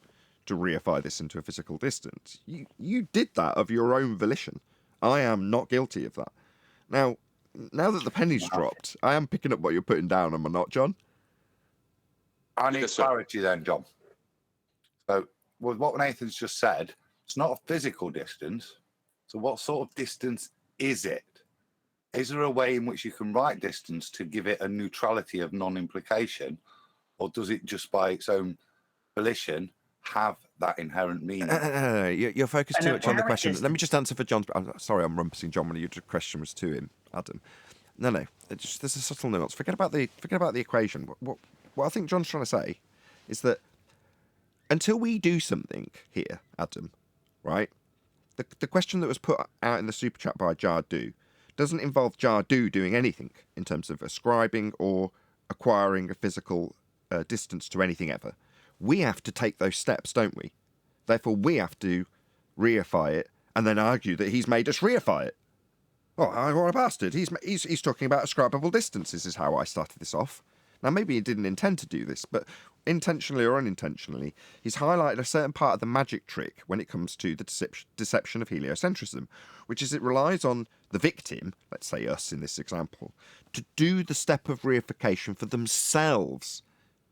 to reify this into a physical distance. You did that of your own volition. I am not guilty of that. Now that the penny's dropped, I am picking up what you're putting down, am I not, John? I need clarity then, John. So, with what Nathan's just said, it's not a physical distance. So what sort of distance is it? Is there a way in which you can write distance to give it a neutrality of non-implication? Or does it just by its own volition have that inherent meaning? You're focused too much on the question. Let me just answer for John. I'm sorry, I'm rumpusing John when your question was to him, Adam. No, there's a subtle nuance. Forget about the equation. What I think John's trying to say is that until we do something here, Adam, right? The question that was put out in the super chat by Jardu doesn't involve Jardu doing anything in terms of ascribing or acquiring a physical distance to anything ever. We have to take those steps, don't we? Therefore, we have to reify it and then argue that he's made us reify it. Oh, what a bastard. He's talking about ascribable distances is how I started this off. Now, maybe he didn't intend to do this, but intentionally or unintentionally, he's highlighted a certain part of the magic trick when it comes to the deception of heliocentrism, which is it relies on the victim, let's say us in this example, to do the step of reification for themselves.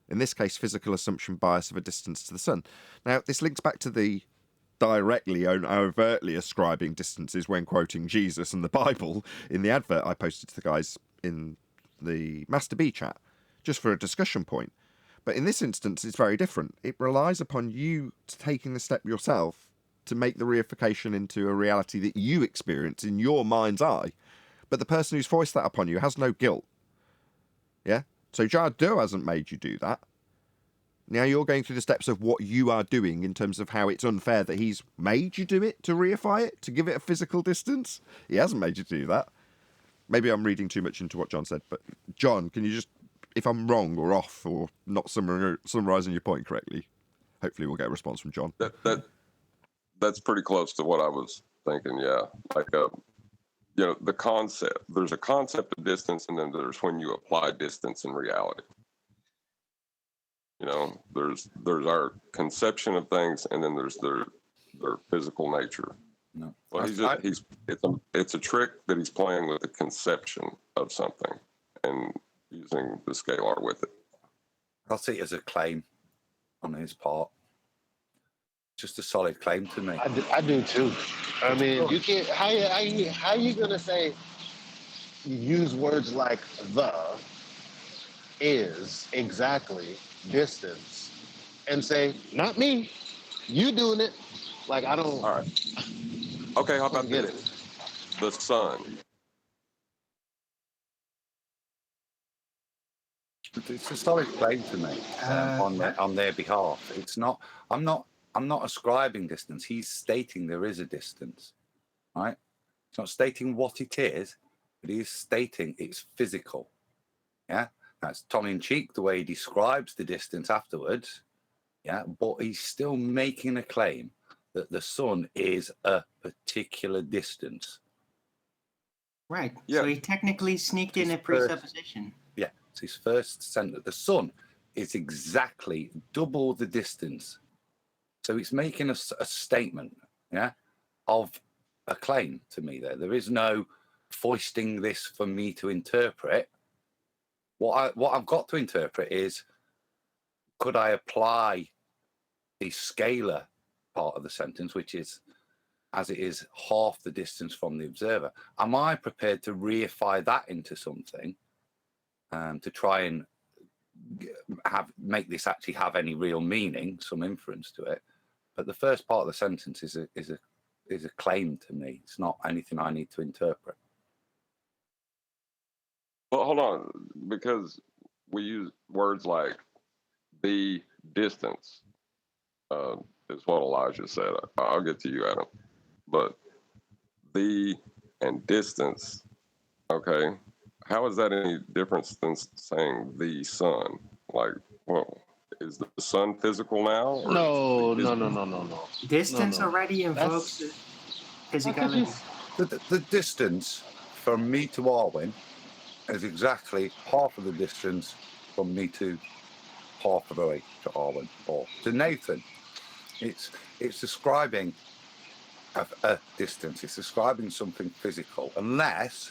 In this case, physical assumption bias of a distance to the sun. Now, this links back to the directly and overtly ascribing distances when quoting Jesus and the Bible in the advert I posted to the guys in the Master B chat, just for a discussion point. But in this instance, it's very different. It relies upon you taking the step yourself to make the reification into a reality that you experience in your mind's eye. But the person who's foisted that upon you has no guilt. Yeah? So Jardu hasn't made you do that. Now you're going through the steps of what you are doing in terms of how it's unfair that he's made you do it to reify it, to give it a physical distance. He hasn't made you do that. Maybe I'm reading too much into what John said, but John, can you just, if I'm wrong or off or not summarising your point correctly, hopefully we'll get a response from John. That's pretty close to what I was thinking, yeah. Like, the concept. There's a concept of distance, and then there's when you apply distance in reality. There's our conception of things, and then there's their physical nature. No. Well, it's a trick that he's playing with the conception of something and using the scalar with it. I'll see it as a claim on his part. Just a solid claim to me. I do too. I mean, you can't. How you gonna say? Use words like the, is, exactly, distance, and say not me, you doing it? Like I don't. All right. Okay. How about get this? it? The sun. It's a solid claim to me on their behalf. It's not. I'm not ascribing distance. He's stating there is a distance, right? It's not stating what it is, but he's stating it's physical. Yeah, that's tongue in cheek the way he describes the distance afterwards. Yeah, but he's still making a claim that the sun is a particular distance. Right. Yeah. So he technically sneaked in a presupposition. Yeah, it's his first sentence. The sun is exactly double the distance. So it's making a statement, yeah, of a claim to me there. There is no foisting this for me to interpret. What I've got to interpret is, could I apply the scalar part of the sentence, which is, as it is, half the distance from the observer? Am I prepared to reify that into something to try and make this actually have any real meaning, some inference to it? But the first part of the sentence is a claim to me. It's not anything I need to interpret. Well, hold on, because we use words like the distance, is what Elijah said. I'll get to you, Adam. But the and distance, okay, how is that any different than saying the sun? Like, well, is the sun physical now? Or No. Distance No. already invokes physicality. The distance from me to Arwen is exactly half of the distance from me to half of the way to Arwen or to Nathan. It's describing a distance. It's describing something physical, unless,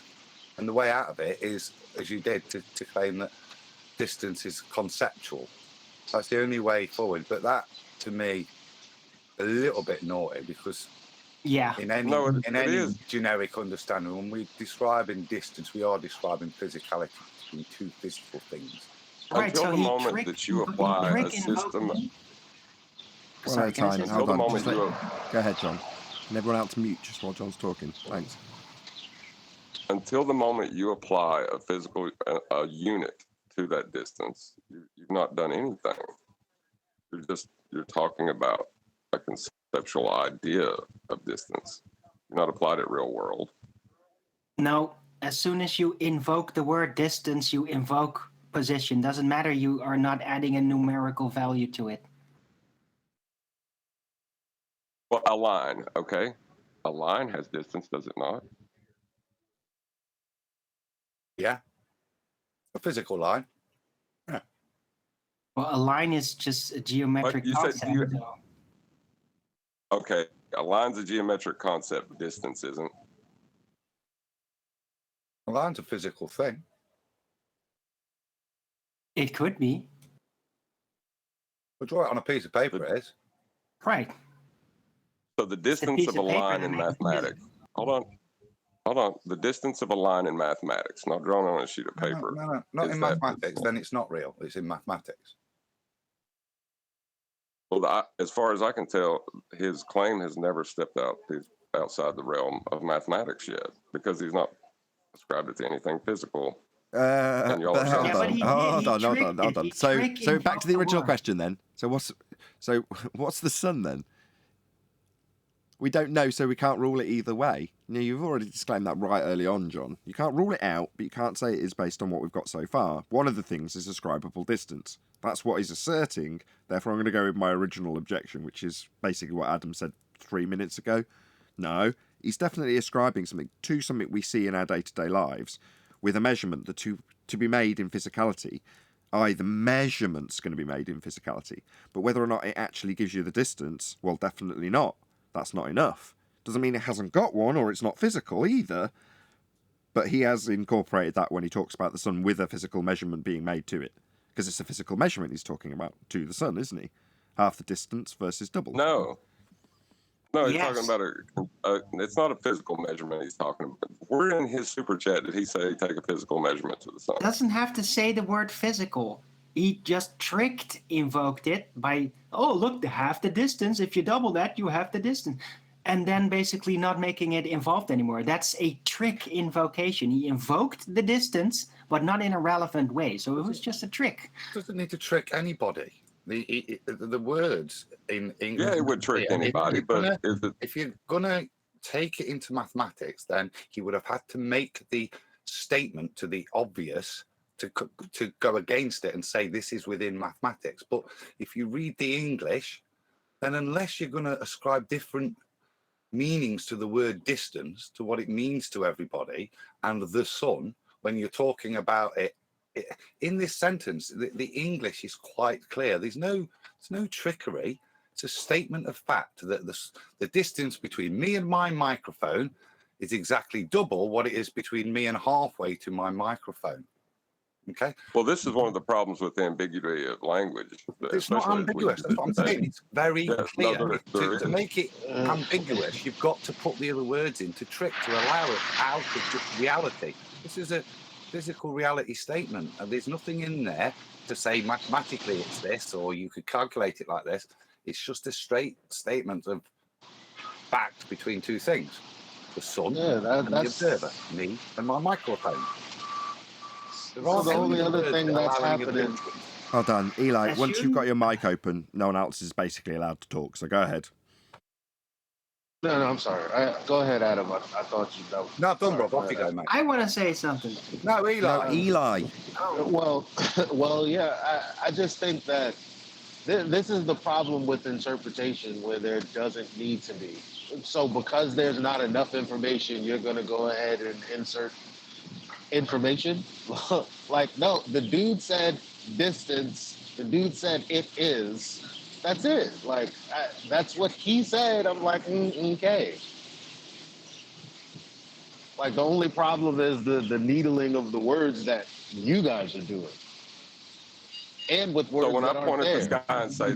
and the way out of it is, as you did, to claim that distance is conceptual. That's the only way forward. But that, to me, a little bit naughty, because in any generic understanding, when we're describing distance, we are describing physicality between two physical things. Right, until so the he moment tricked- that you he apply a tricked system. invoked- One Sorry, at a can I time. say Hold something? on. Until the moment Go ahead, John. Can everyone else mute just while John's talking? Thanks. Until the moment you apply a physical a unit to that distance, you've not done anything. You're talking about a conceptual idea of distance. You're not applied it real world. No, as soon as you invoke the word distance, you invoke position. Doesn't matter, you are not adding a numerical value to it. Well, a line, okay? A line has distance, does it not? Yeah. A physical line. Yeah. Well, a line is just a geometric You said, concept. okay, a line's a geometric concept, distance isn't. A line's a physical thing. It could be. We'll draw it on a piece of paper, it is. Right. So the distance of a line in mathematics. Hold on. The distance of a line in mathematics, not drawn on a sheet of paper. No, not in mathematics. Then it's not real. It's in mathematics. Well, as far as I can tell, his claim has never stepped outside the realm of mathematics yet, because he's not ascribed it to anything physical. And y'all Hold on. So back to the original question then. So what's the sun then? We don't know, so we can't rule it either way. You've already disclaimed that right early on, John. You can't rule it out, but you can't say it is based on what we've got so far. One of the things is ascribable distance. That's what he's asserting. Therefore, I'm going to go with my original objection, which is basically what Adam said 3 minutes ago. No, he's definitely ascribing something to something we see in our day-to-day lives with a measurement that to be made in physicality, i.e. the measurement's going to be made in physicality. But whether or not it actually gives you the distance, well, definitely not. That's not enough. Doesn't mean it hasn't got one or it's not physical either. But he has incorporated that when he talks about the sun with a physical measurement being made to it. Because it's a physical measurement he's talking about to the sun, isn't he? Half the distance versus double. No, he's talking about it's not a physical measurement he's talking about. Where in his super chat did he say take a physical measurement to the sun? Doesn't have to say the word physical. He just invoked it by, look, half the distance. If you double that, you have the distance. And then basically not making it involved anymore. That's a trick invocation. He invoked the distance, but not in a relevant way. So it was just a trick. Doesn't need to trick anybody. The words in English. Yeah, it would trick anybody. But if you're going to take it into mathematics, then he would have had to make the statement to the obvious to go against it and say this is within mathematics. But if you read the English, then unless you're going to ascribe different meanings to the word distance, to what it means to everybody, and the sun, when you're talking about it in this sentence, the English is quite clear. There's no trickery. It's a statement of fact that the distance between me and my microphone is exactly double what it is between me and halfway to my microphone. Okay. Well, this is one of the problems with the ambiguity of language. It's not ambiguous. That's what I'm saying. It's very clear. To make it ambiguous, you've got to put the other words in to allow it out of just reality. This is a physical reality statement, and there's nothing in there to say mathematically it's this, or you could calculate it like this. It's just a straight statement of fact between two things: the sun and the observer, me and my microphone. So the only other thing that's happening. Hold on, Eli. Once you've got Assume- your mic open, no one else is basically allowed to talk. So go ahead. No, I'm sorry. Go ahead, Adam. I thought you. That was, No, done, sorry, Rob. Off you go, mate. I want to say something. No, Eli. No, Eli. well, yeah. I just think that this is the problem with interpretation, where there doesn't need to be. So because there's not enough information, you're going to go ahead and insert information. Like, no, the dude said distance. The dude said it is. That's it. Like, that's what he said. I'm like, okay. Like, the only problem is the needling of the words that you guys are doing, and with words So when I that aren't point at the there. sky and say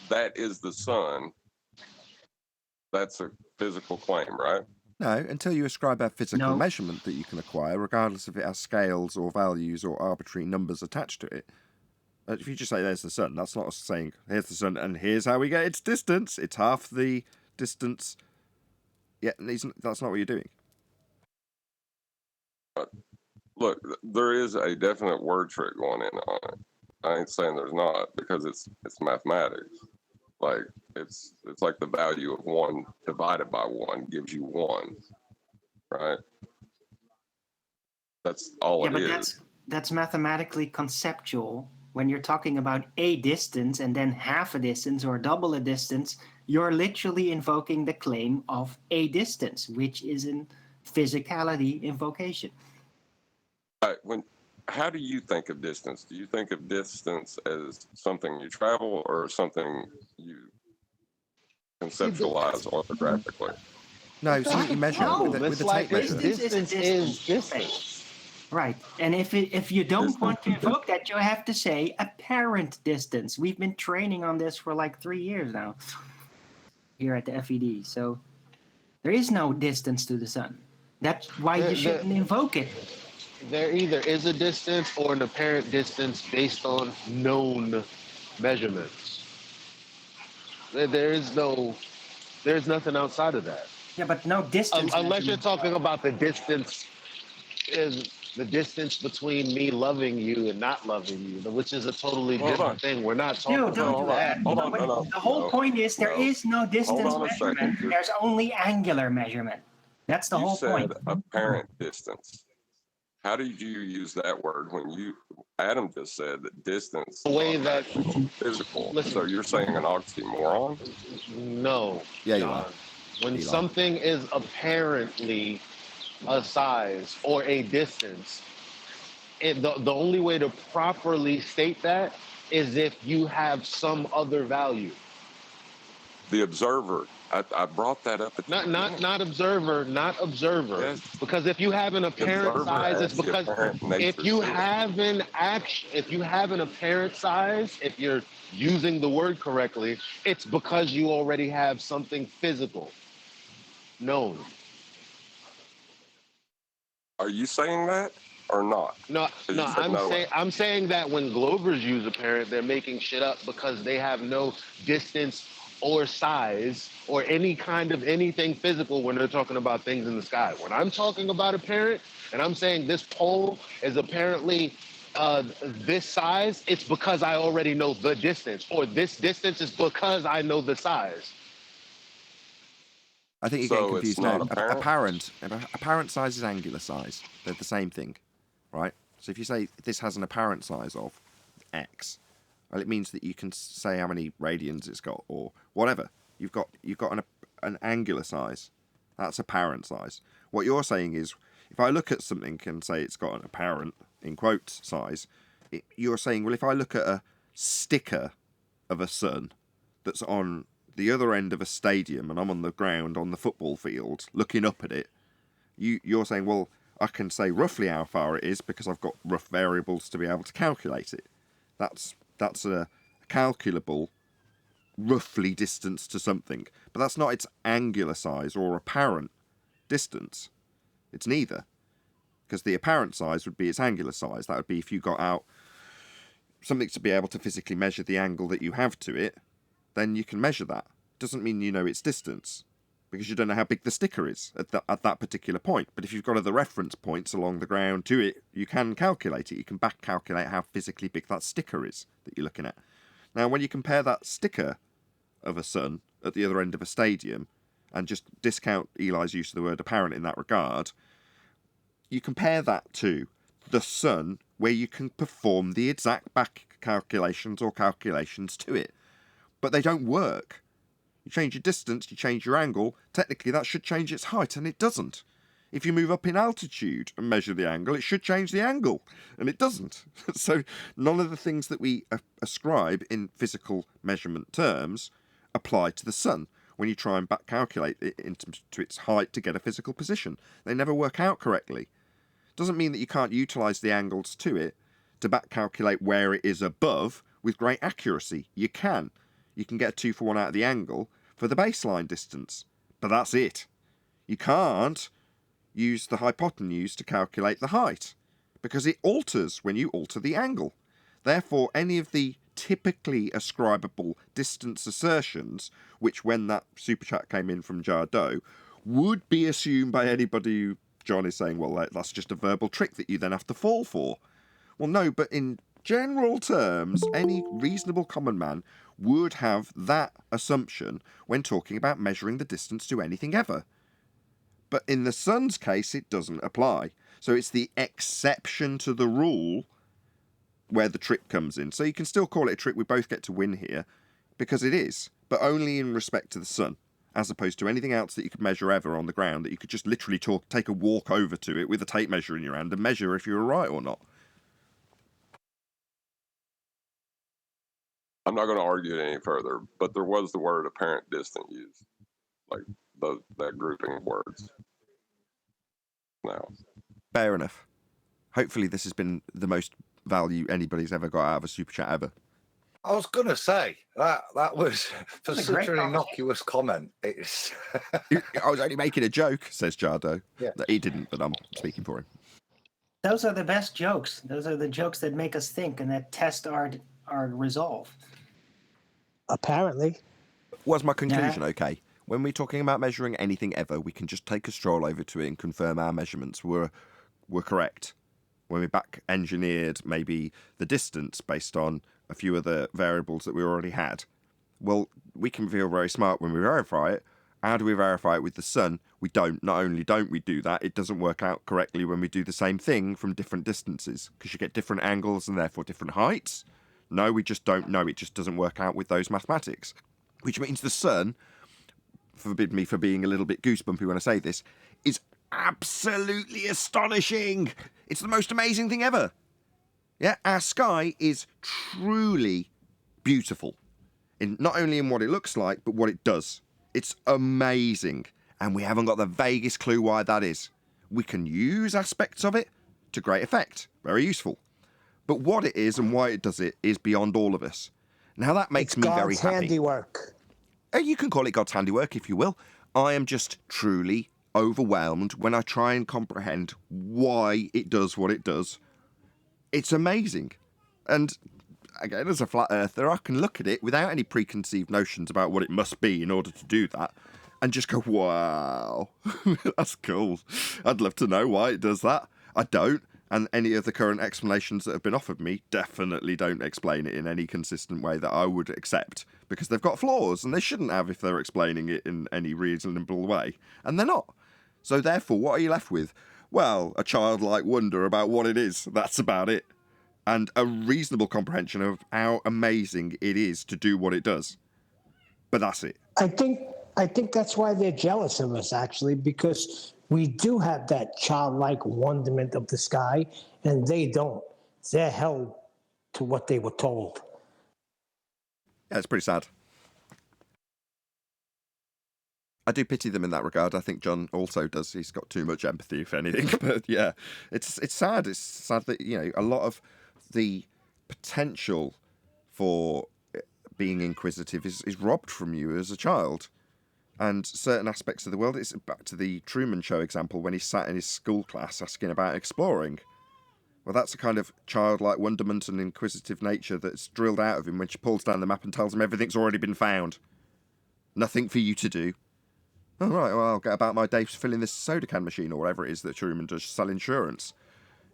that is the sun, that's a physical claim, right? No, until you ascribe a physical No. measurement that you can acquire, regardless if it has scales or values or arbitrary numbers attached to it. If you just say there's the sun, that's not saying here's the sun and here's how we get its distance. It's half the distance. Yeah, that's not what you're doing. Look, there is a definite word trick going in on it. I ain't saying there's not, because it's mathematics. Like it's like the value of 1 divided by 1 gives you 1, right? That's all Yeah, it but is. that's mathematically conceptual. When you're talking about a distance and then half a distance or double a distance, you're literally invoking the claim of a distance, which is in physicality invocation. How do you think of distance? Do you think of distance as something you travel or something you conceptualize orthographically? No, something you measure No, with a tape measure. Distance is distance. Right. And if you don't want to invoke that, you have to say apparent distance. We've been training on this for like 3 years now here at the FED. So there is no distance to the sun. That's why you shouldn't invoke it. There either is a distance or an apparent distance based on known measurements. There's nothing outside of that. Yeah, but no distance. Unless you're measurement. talking about the distance is the distance between me loving you and not loving you, which is a totally different thing. We're not talking No, about don't do that. Hold on, The whole point is there is no distance Hold on a second. measurement. There's only angular measurement. That's the You whole said point. apparent distance. How did you use that word when Adam just said that distance the way that physical? Listen. So you're saying an oxymoron? no. Yeah, you John. are. When Eli. something is apparently a size or a distance, the only way to properly state that is if you have some other value. The observer. I brought that up at Not observer. Yes. Because if you have an apparent observer size, it's has the because apparent nature if you to it. have an apparent size, if you're using the word correctly, it's because you already have something physical known. Are you saying that or not? No, You said I'm saying that when Glovers use apparent, they're making shit up because they have no distance or size or any kind of anything physical when they're talking about things in the sky. When I'm talking about apparent and I'm saying this pole is apparently this size, it's because I already know the distance, or this distance is because I know the size. I think you're So getting it's confused not now. apparent? Apparent size is angular size. They're the same thing, right? So if you say this has an apparent size of X, well, it means that you can say how many radians it's got or whatever. You've got an angular size. That's apparent size. What you're saying is, if I look at something and say it's got an apparent, in quotes, size, you're saying, well, if I look at a sticker of a sun that's on the other end of a stadium and I'm on the ground on the football field looking up at it, you're saying, well, I can say roughly how far it is because I've got rough variables to be able to calculate it. That's a calculable roughly distance to something, but that's not its angular size or apparent distance. It's neither, because the apparent size would be its angular size. That would be if you got out something to be able to physically measure the angle that you have to it, then you can measure that. Doesn't mean you know its distance. because you don't know how big the sticker is at that particular point. But if you've got other reference points along the ground to it, you can calculate it. You can back calculate how physically big that sticker is that you're looking at. Now, when you compare that sticker of a sun at the other end of a stadium, and just discount Eli's use of the word apparent in that regard, you compare that to the sun, where you can perform the exact back calculations or calculations to it. But they don't work. You change your distance, you change your angle, technically that should change its height, and it doesn't. If you move up in altitude and measure the angle, it should change the angle, and it doesn't. So none of the things that we ascribe in physical measurement terms apply to the sun when you try and back calculate it into its height to get a physical position. They never work out correctly. Doesn't mean that you can't utilise the angles to it to back calculate where it is above with great accuracy. You can. You can get a 2-for-1 out of the angle for the baseline distance, but that's it. You can't use the hypotenuse to calculate the height, because it alters when you alter the angle. Therefore, any of the typically ascribable distance assertions, which when that super chat came in from Jardot, would be assumed by anybody who John is saying, well, that's just a verbal trick that you then have to fall for. Well, no, but in general terms, any reasonable common man would have that assumption when talking about measuring the distance to anything ever. But in the sun's case, it doesn't apply. So it's the exception to the rule where the trick comes in. So you can still call it a trick. We both get to win here, because it is, but only in respect to the sun, as opposed to anything else that you could measure ever on the ground, that you could just literally take a walk over to it with a tape measure in your hand and measure if you were right or not. I'm not going to argue it any further, but there was the word apparent distant used, like that grouping of words. Now, fair enough. Hopefully this has been the most value anybody's ever got out of a super chat ever. I was going to say, that was, for such an innocuous comment, it's... I was only making a joke, says Jardot. Yeah. He didn't, but I'm speaking for him. Those are the best jokes. Those are the jokes that make us think and that test our resolve. Apparently. Was my conclusion okay? When we're talking about measuring anything ever, we can just take a stroll over to it and confirm our measurements were correct. When we back engineered maybe the distance based on a few of the variables that we already had, well, we can feel very smart when we verify it. How do we verify it with the sun? We don't. Not only don't we do that, it doesn't work out correctly when we do the same thing from different distances, because you get different angles and therefore different heights. No, we just don't know. It just doesn't work out with those mathematics. Which means the sun, forbid me for being a little bit goosebumpy when I say this, is absolutely astonishing. It's the most amazing thing ever. Yeah, our sky is truly beautiful. Not only in what it looks like, but what it does. It's amazing. And we haven't got the vaguest clue why that is. We can use aspects of it to great effect. Very useful. But what it is and why it does it is beyond all of us. Now that makes me very happy. God's handiwork. You can call it God's handiwork if you will. I am just truly overwhelmed when I try and comprehend why it does what it does. It's amazing. And again, as a flat earther, I can look at it without any preconceived notions about what it must be in order to do that and just go, wow, that's cool. I'd love to know why it does that. I don't. And any of the current explanations that have been offered me definitely don't explain it in any consistent way that I would accept, because they've got flaws, and they shouldn't have if they're explaining it in any reasonable way. And they're not. So therefore, what are you left with? Well, a childlike wonder about what it is. That's about it. And a reasonable comprehension of how amazing it is to do what it does. But that's it. I think that's why they're jealous of us, actually, because we do have that childlike wonderment of the sky, and they don't. They're held to what they were told. Yeah, it's pretty sad. I do pity them in that regard. I think John also does. He's got too much empathy, if anything. But yeah, it's sad. It's sad that, you know, a lot of the potential for being inquisitive is robbed from you as a child. And certain aspects of the world, it's back to the Truman Show example when he sat in his school class asking about exploring. Well, that's a kind of childlike wonderment and inquisitive nature that's drilled out of him when she pulls down the map and tells him everything's already been found. Nothing for you to do. Oh, right, well, I'll get about my day filling this soda can machine or whatever it is that Truman does sell insurance.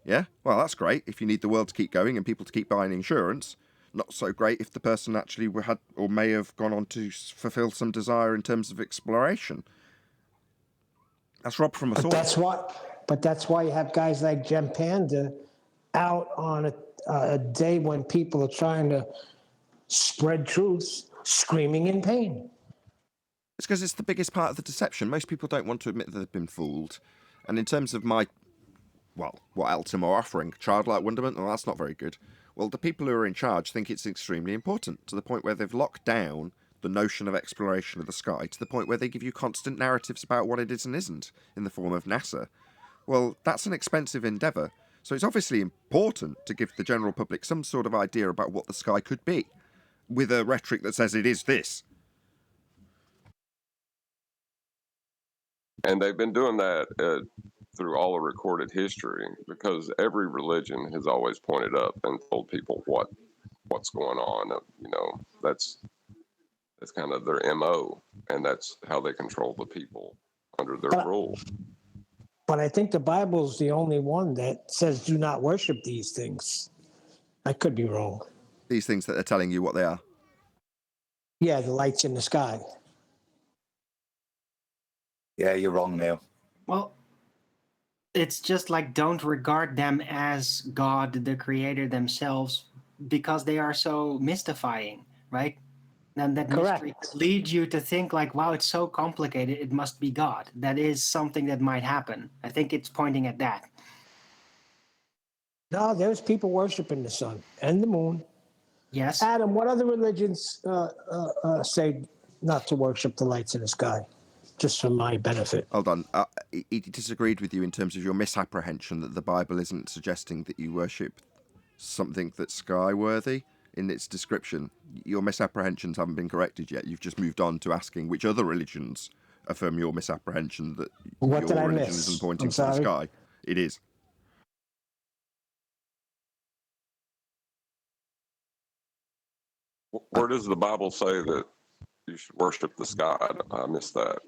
Yeah? Well, that's great if you need the world to keep going and people to keep buying insurance. Not so great if the person actually had or may have gone on to fulfill some desire in terms of exploration. That's robbed from us But all. that's why you have guys like Jem Panda out on a day when people are trying to spread truth, screaming in pain. It's because it's the biggest part of the deception. Most people don't want to admit that they've been fooled. And in terms of what else am I offering? Childlike wonderment? Well, that's not very good. Well, the people who are in charge think it's extremely important, to the point where they've locked down the notion of exploration of the sky, to the point where they give you constant narratives about what it is and isn't, in the form of NASA. Well, that's an expensive endeavour, so it's obviously important to give the general public some sort of idea about what the sky could be, with a rhetoric that says it is this. And they've been doing that through all of recorded history, because every religion has always pointed up and told people what's going on. That's kind of their MO, and that's how they control the people under their rule. But I think the Bible's the only one that says do not worship these things. I could be wrong. These things that are telling you what they are. Yeah, the lights in the sky. Yeah, you're wrong, Neil. Well, it's just like don't regard them as God, the creator themselves, because they are so mystifying, right? And that mystery leads you to think like, wow, it's so complicated, it must be God. That is something that might happen. I think it's pointing at that. No, there's people worshiping the sun and the moon. Yes. Adam, what other religions say not to worship the lights in the sky? Just for my benefit. Hold on. He disagreed with you in terms of your misapprehension that the Bible isn't suggesting that you worship something that's sky-worthy in its description. Your misapprehensions haven't been corrected yet. You've just moved on to asking which other religions affirm your misapprehension that your religion isn't pointing to the sky. It is. Where does the Bible say that you should worship the sky? I missed that.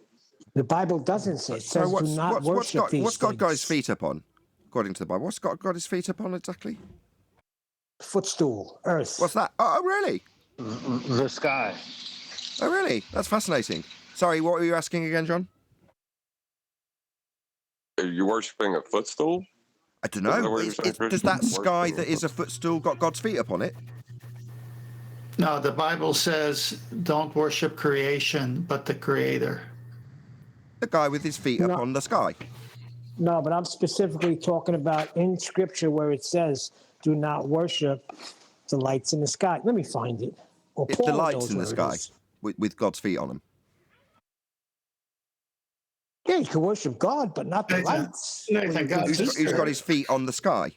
The Bible doesn't say. It says do not worship these things. What's God got his feet up on, according to the Bible? What's God got his feet up on exactly? Footstool, earth. What's that? Oh, really? The sky. Oh, really? That's fascinating. Sorry, what were you asking again, John? Are you worshipping a footstool? I don't know. Does that sky that is a footstool got God's feet up on it? No, the Bible says don't worship creation, but the Creator. The guy with his feet up on the sky. No, but I'm specifically talking about in Scripture where it says do not worship the lights in the sky. Let me find it. The lights in the sky with God's feet on them. Yeah, you can worship God, but not the lights. Who's got his feet on the sky?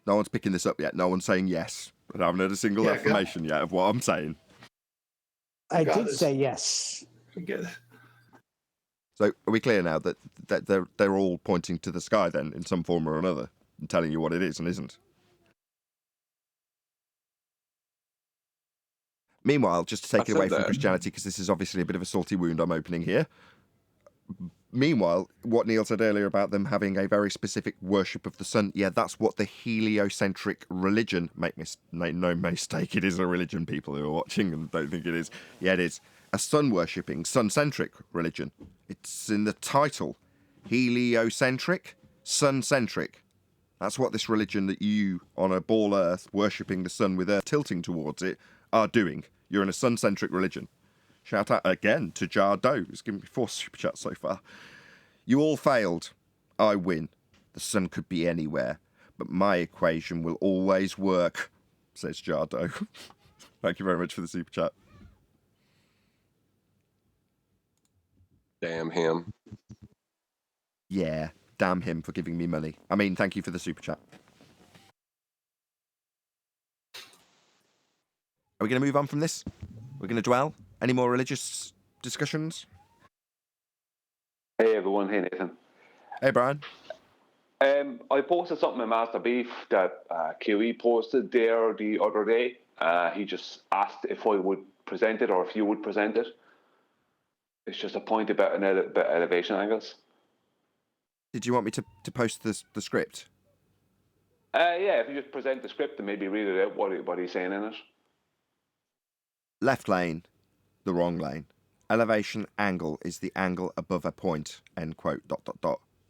No one's picking this up yet. No one's saying yes. I haven't heard a single affirmation yet of what I'm saying. I did say yes. So are we clear now that they're all pointing to the sky then in some form or another and telling you what it is and isn't? Meanwhile, just to take it away from Christianity, because this is obviously a bit of a salty wound I'm opening here. Meanwhile, what Neil said earlier about them having a very specific worship of the sun, yeah, that's what the heliocentric religion, make no mistake, it is a religion, people who are watching and don't think it is. Yeah, it is. A sun-worshipping, sun-centric religion. It's in the title. Heliocentric, sun-centric. That's what this religion that you, on a ball earth, worshipping the sun with earth tilting towards it, are doing. You're in a sun-centric religion. Shout out again to Jardo, who's given me 4 super chats so far. You all failed. I win. The sun could be anywhere, but my equation will always work, says Jardo. Thank you very much for the super chat. Damn him. Yeah, damn him for giving me money. I mean, thank you for the super chat. Are we going to move on from this? We're going to dwell? Any more religious discussions? Hey everyone, hey Nathan. Hey Brian. I posted something in Master Beef that Kiwi posted there the other day. He just asked if I would present it or if you would present it. It's just a point about about elevation angles. Did you want me to post the script? Yeah, if you just present the script and maybe read it out, what he's saying in it. Left lane, the wrong lane. Elevation angle is the angle above a point, end quote, ...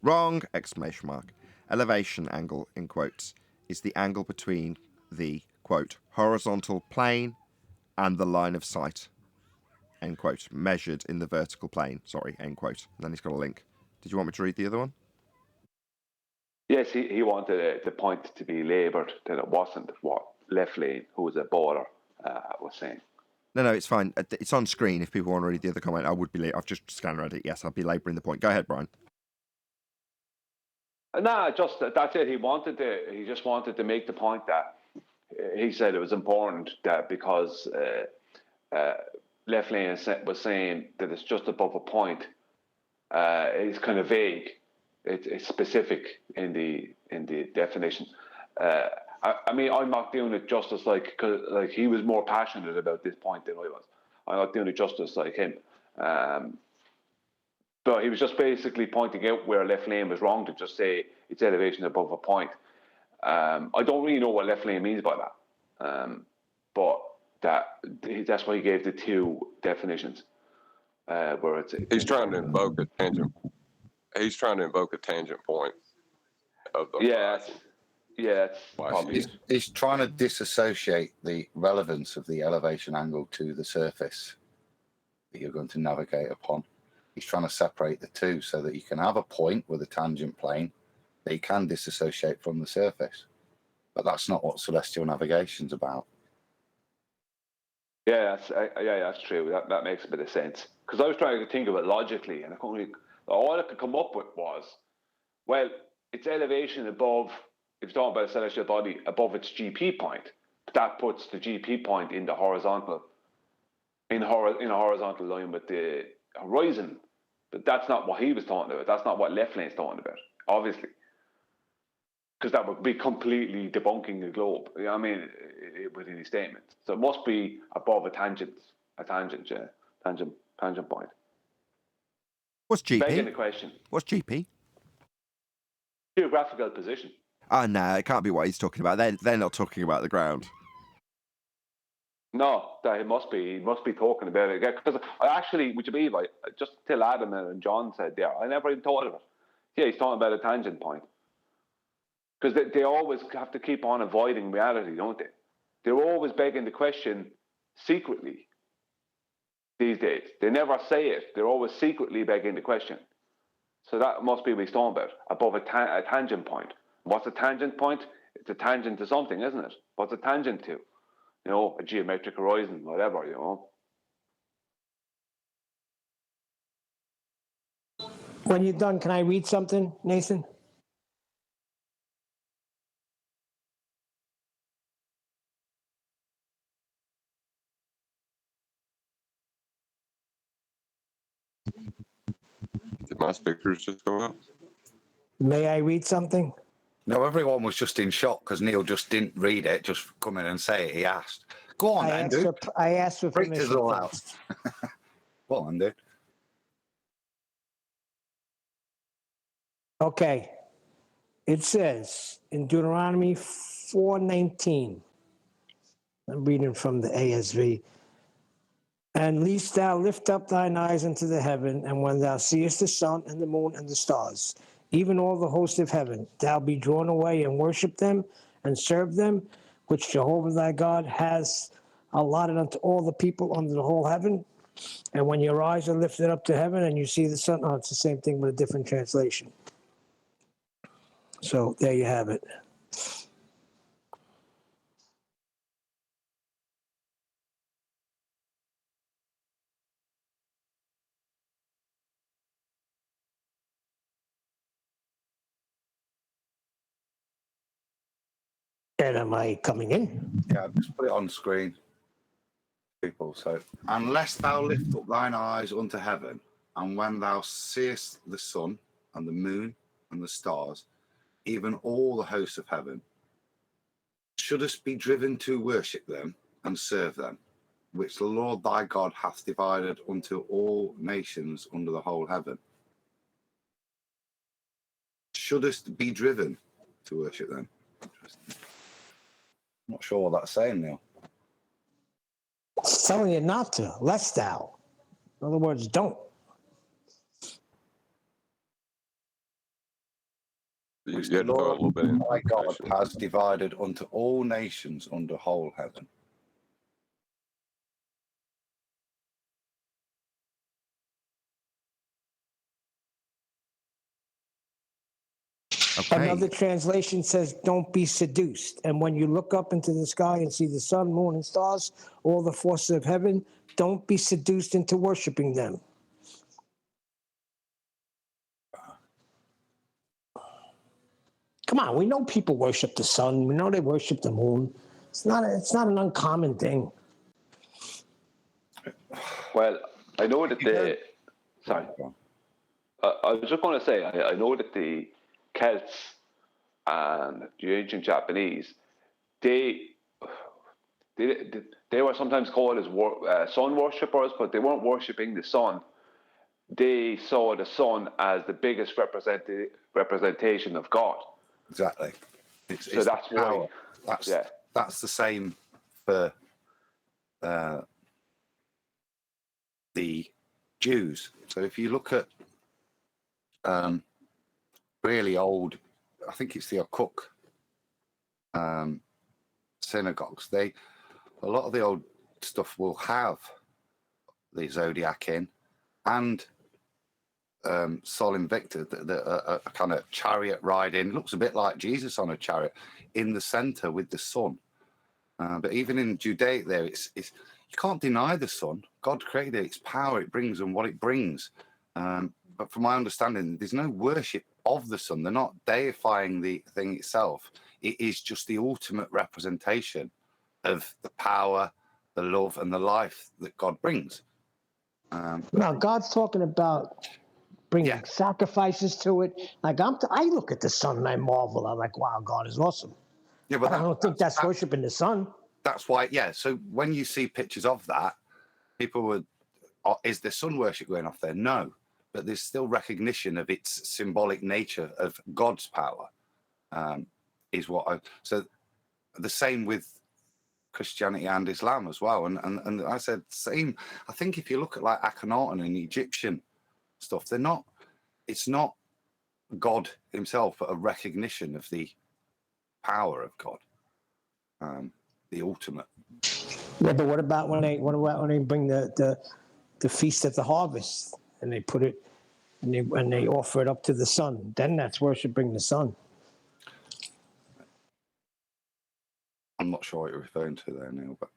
Wrong, exclamation mark. Elevation angle, in quotes, is the angle between the, quote, horizontal plane and the line of sight, end quote, measured in the vertical plane, sorry, end quote. And then he's got a link. Did you want me to read the other one? Yes, he wanted the point to be laboured, that it wasn't what left lane, who was a baller, was saying. No, it's fine. It's on screen. If people want to read the other comment, I would be. I've just scanned around it. Yes, I'll be labouring the point. Go ahead, Brian. No, just that's it. He just wanted to make the point that he said it was important that because left lane was saying that it's just above a point. It's kind of vague. It's specific in the definition. I mean, I'm not doing it justice because he was more passionate about this point than I was. I'm not doing it justice like him. But he was just basically pointing out where left lane was wrong to just say it's elevation above a point. I don't really know what left lane means by that. But that's why he gave the two definitions. Where he's trying to invoke a tangent. He's trying to invoke a tangent point of the He's trying to disassociate the relevance of the elevation angle to the surface that you're going to navigate upon. He's trying to separate the two so that you can have a point with a tangent plane that you can disassociate from the surface. But that's not what celestial navigation's about. Yeah, that's true. That makes a bit of sense. Because I was trying to think of it logically, and all I could come up with was, well, it's elevation above, if you're talking about a celestial body, above its GP point. But that puts the GP point in the horizontal, in a horizontal line with the horizon. But that's not what he was talking about. That's not what left lane's talking about, obviously. Because that would be completely debunking the globe. You know what I mean? Within his statement. So it must be above a tangent point. What's GP? Begging the question. What's GP? Geographical position. Oh, no, it can't be what he's talking about. They're not talking about the ground. No, that he must be talking about it. Because I actually, would you believe, just till Adam and John said there, I never even thought of it. Yeah, he's talking about a tangent point. Because they always have to keep on avoiding reality, don't they? They're always begging the question secretly these days. They never say it. They're always secretly begging the question. So that must be what he's talking about, above a tangent point. What's a tangent point? It's a tangent to something, isn't it? What's a tangent to? You know, a geometric horizon, whatever, you know. When you're done, can I read something, Nathan? Did my speakers just go out? May I read something? No, everyone was just in shock because Neil just didn't read it, just come in and say it. He asked. Go on, then, dude. I asked for permission first. Go on, dude. Okay. It says in Deuteronomy 4:19, I'm reading from the ASV, and lest thou lift up thine eyes unto the heaven, and when thou seest the sun and the moon and the stars, even all the host of heaven, thou be drawn away and worship them and serve them, which Jehovah thy God has allotted unto all the people under the whole heaven. And when your eyes are lifted up to heaven and you see the sun, it's the same thing with a different translation. So there you have it. And am I coming in? Yeah, just put it on screen, people. So, unless thou lift up thine eyes unto heaven, and when thou seest the sun and the moon and the stars, even all the hosts of heaven, shouldest be driven to worship them and serve them, which the Lord thy God hath divided unto all nations under the whole heaven, shouldest be driven to worship them. Interesting. I'm not sure what that's saying, Neil. It's telling you not to, lest thou. In other words, don't. You Which had the to throw a Lord little bit in. thy God has divided unto all nations under whole heaven. Okay. Another translation says, don't be seduced. And when you look up into the sky and see the sun, moon, and stars, all the forces of heaven, don't be seduced into worshiping them. Come on, we know people worship the sun. We know they worship the moon. It's not an uncommon thing. Well, I know that the... Sorry. I was just going to say, I know that the Celts and the ancient Japanese, they were sometimes called as sun worshippers, but they weren't worshipping the sun. They saw the sun as the biggest representation of God. Exactly. So that's why. That's the same for the Jews. So if you look at really old, I think it's the Uncut synagogues, a lot of the old stuff will have the zodiac in, and Sol Invicta, a kind of chariot riding, looks a bit like Jesus on a chariot in the center with the sun. But even in Judaic there, it's you can't deny the sun. God created it, its power it brings and what it brings. But from my understanding, there's no worship of the sun. They're not deifying the thing itself. It is just the ultimate representation of the power, the love, and the life that God brings. Now, God's talking about bringing sacrifices to it. Like I look at the sun and I marvel. I'm like, wow, God is awesome. Yeah, but I don't think that's worshiping the sun. That's why, so when you see pictures of that, people would, is there sun worship going off there? No, but there's still recognition of its symbolic nature of God's power. So the same with Christianity and Islam as well. And I said same. I think if you look at like Akhenaten and Egyptian stuff, it's not God himself, but a recognition of the power of God, the ultimate. Yeah, but what about when they bring the feast of the harvest and they put it and they offer it up to the sun? Then that's worshiping the sun. I'm not sure what you're referring to there, Neil, but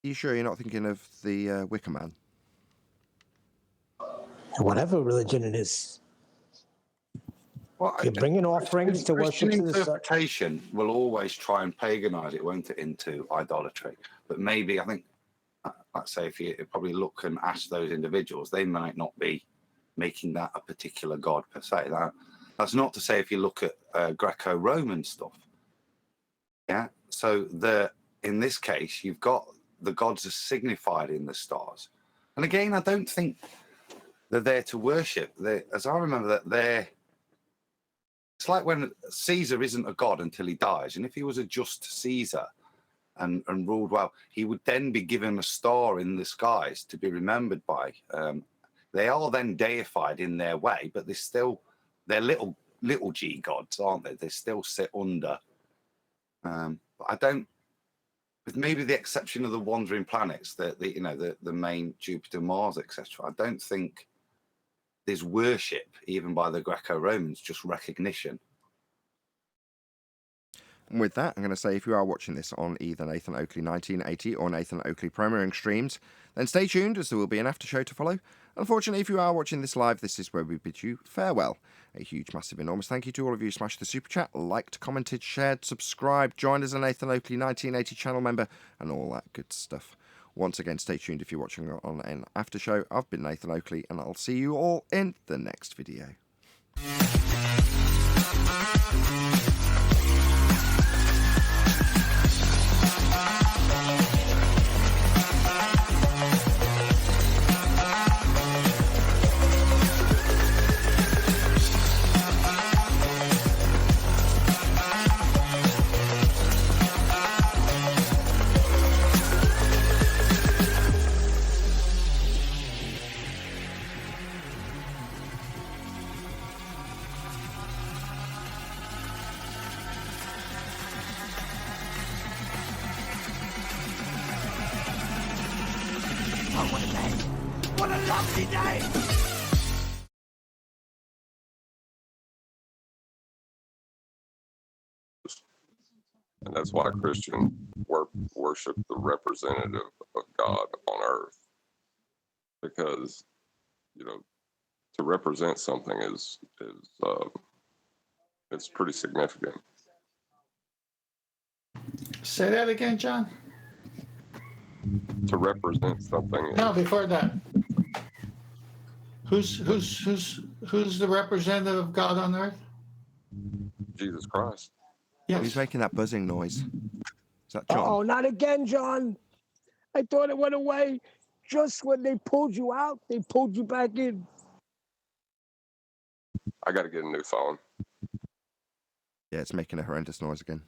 you sure you're not thinking of the Wicker Man? Whatever religion it is. Well, you're bringing offerings to worship to the sun. Interpretation will always try and paganize it, won't it, into idolatry? But maybe, I think, let's say if you probably look and ask those individuals, they might not be making that a particular god per se. That's not to say if you look at Greco-Roman stuff. Yeah. So in this case, you've got the gods are signified in the stars. And again, I don't think they're there to worship. As I remember it's like when Caesar isn't a god until he dies. And if he was a just Caesar and ruled well, he would then be given a star in the skies to be remembered by. They are then deified in their way, but they're little g gods, aren't they? They still sit under. But I don't, with maybe the exception of the wandering planets, the main Jupiter, Mars, etc. I don't think there's worship even by the Greco-Romans, just recognition. And with that, I'm going to say if you are watching this on either Nathan Oakley 1980 or Nathan Oakley premiering streams, then stay tuned as there will be an after show to follow. Unfortunately, if you are watching this live, this is where we bid you farewell. A huge, massive, enormous thank you to all of you who smashed the super chat, liked, commented, shared, subscribed, joined as a Nathan Oakley 1980 channel member, and all that good stuff. Once again, stay tuned if you're watching on an after show. I've been Nathan Oakley, and I'll see you all in the next video. along with me. What a lovely day! And that's why Christians worship the representative of God on earth. Because, you know, to represent something is it's pretty significant. Say that again, John. To represent something. No, before that. Who's the representative of God on earth? Jesus Christ. Yes. Who's making that buzzing noise? Is that John? Oh, not again, John. I thought it went away. Just when they pulled you out, they pulled you back in. I got to get a new phone. Yeah, it's making a horrendous noise again.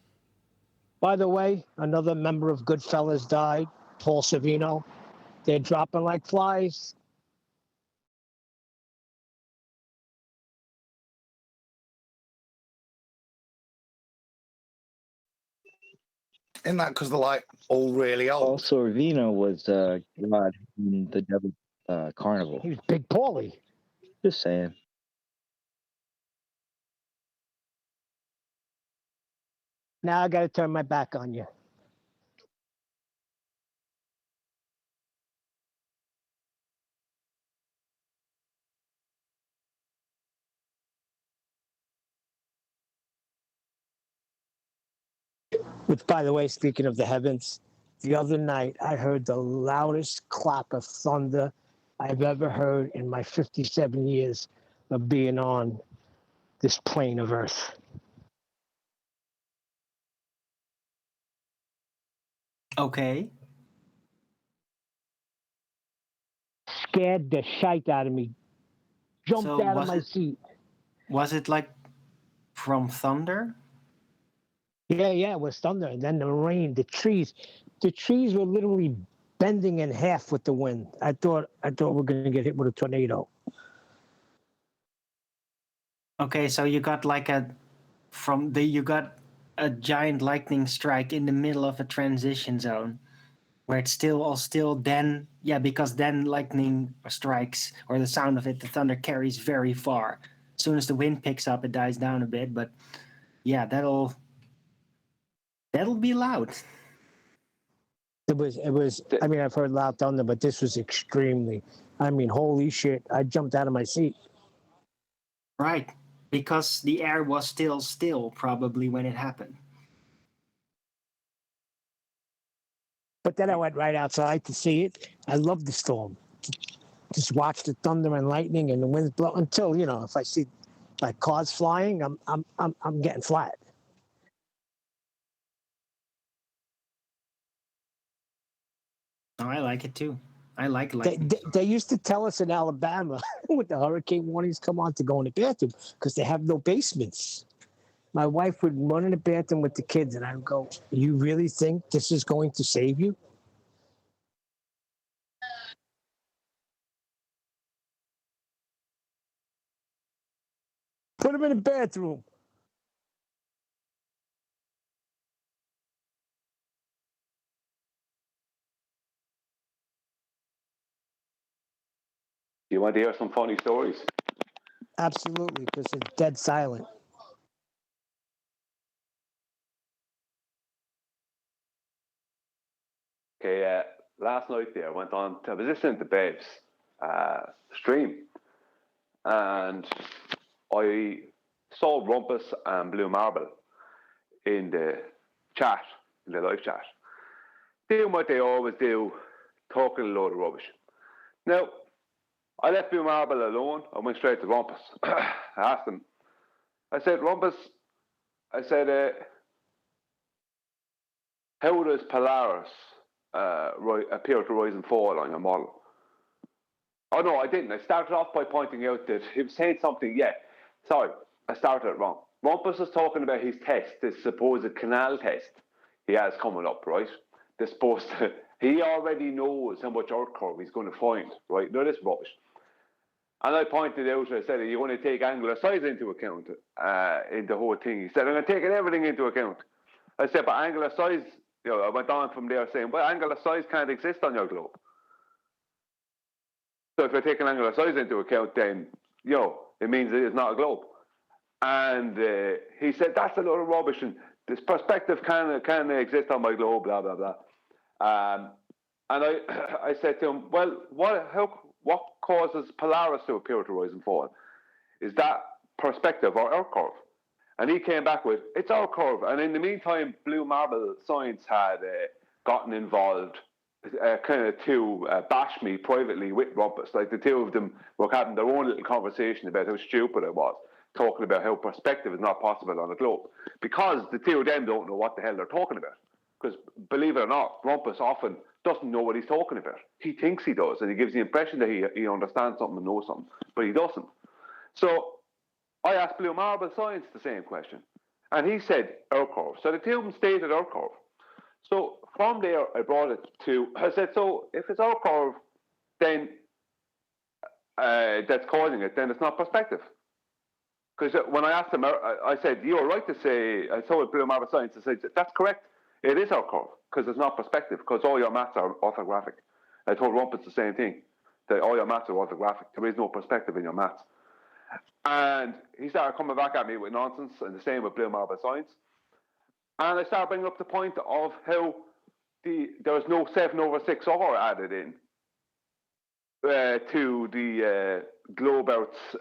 By the way, another member of Goodfellas died, Paul Savino. They're dropping like flies. Isn't that because they're like all really old? Paul Sorvino was God in the Devil Carnival. He was Big Paulie. Just saying. Now I got to turn my back on you. Which, by the way, speaking of the heavens, the other night I heard the loudest clap of thunder I've ever heard in my 57 years of being on this plane of Earth. Okay. Scared the shite out of me. Jumped So out of my seat. Was it like from thunder? Yeah, it was thunder. And then the rain, the trees were literally bending in half with the wind. I thought we were going to get hit with a tornado. Okay, so you got like you got a giant lightning strike in the middle of a transition zone where it's still then, yeah, because then lightning strikes, or the sound of it, the thunder carries very far. As soon as the wind picks up, it dies down a bit, but yeah, that'll be loud. It was, I mean, I've heard loud thunder, but this was extremely, I mean, holy shit. I jumped out of my seat. Right, because the air was still probably when it happened. But then I went right outside to see it. I love the storm. Just watch the thunder and lightning and the winds blow until, you know, if I see like cars flying, I'm getting flat. Oh, I like it too. I like lightning. They used to tell us in Alabama when the hurricane warnings come on to go in the bathroom because they have no basements. My wife would run in the bathroom with the kids, and I would go, "You really think this is going to save you?" Put them in the bathroom. You want to hear some funny stories? Absolutely, because it's dead silent. Okay, last night there, I went on to, I was listening to Babes stream, and I saw Rumpus and Blue Marble in the chat, in the live chat, doing what they always do, talking a load of rubbish. Now, I left Blue Marble alone. I went straight to Rumpus. I asked him, I said, Rumpus, I said, how does Polaris appear to rise and fall on your model? Oh, no, I didn't. I started off by pointing out that he was saying something. Yeah, sorry, I started it wrong. Rumpus was talking about his test, this supposed canal test he has coming up, right? They're supposed to, he already knows how much Earth curve he's going to find, right? No, this rubbish. And I pointed out, I said, are you going to take angular size into account in the whole thing? He said, I'm going to take everything into account. I said, but angular size, you know, I went on from there saying, well, angular size can't exist on your globe. So if I take an angular size into account, then, it means it is not a globe. And he said, that's a lot of rubbish, and this perspective can exist on my globe, blah, blah, blah. And I said to him, well, what causes Polaris to appear to rise and fall? Is that perspective or Earth curve? And he came back with, it's Earth curve. And in the meantime, Blue Marble Science had gotten involved to bash me privately with Rumpus. Like the two of them were having their own little conversation about how stupid I was, talking about how perspective is not possible on a globe. Because the two of them don't know what the hell they're talking about. Because believe it or not, Rumpus often doesn't know what he's talking about. He thinks he does, and he gives the impression that he understands something and knows something, but he doesn't. So I asked Blue Marble Science the same question, and he said Earth curve. So the two of them stated Earth curve. So from there, I brought it to, I said, so if it's Earth curve, then that's causing it, then it's not perspective. Because when I asked him, I said, you're right to say, I told Blue Marble Science, I said, that's correct. It is Earth curve, because it's not perspective, because all your maths are orthographic. I told Rumpus the same thing, that all your maths are orthographic. There is no perspective in your maths. And he started coming back at me with nonsense, and the same with Blue Marble Science. And I started bringing up the point of how there's no 7/6R added in to the globe Earth's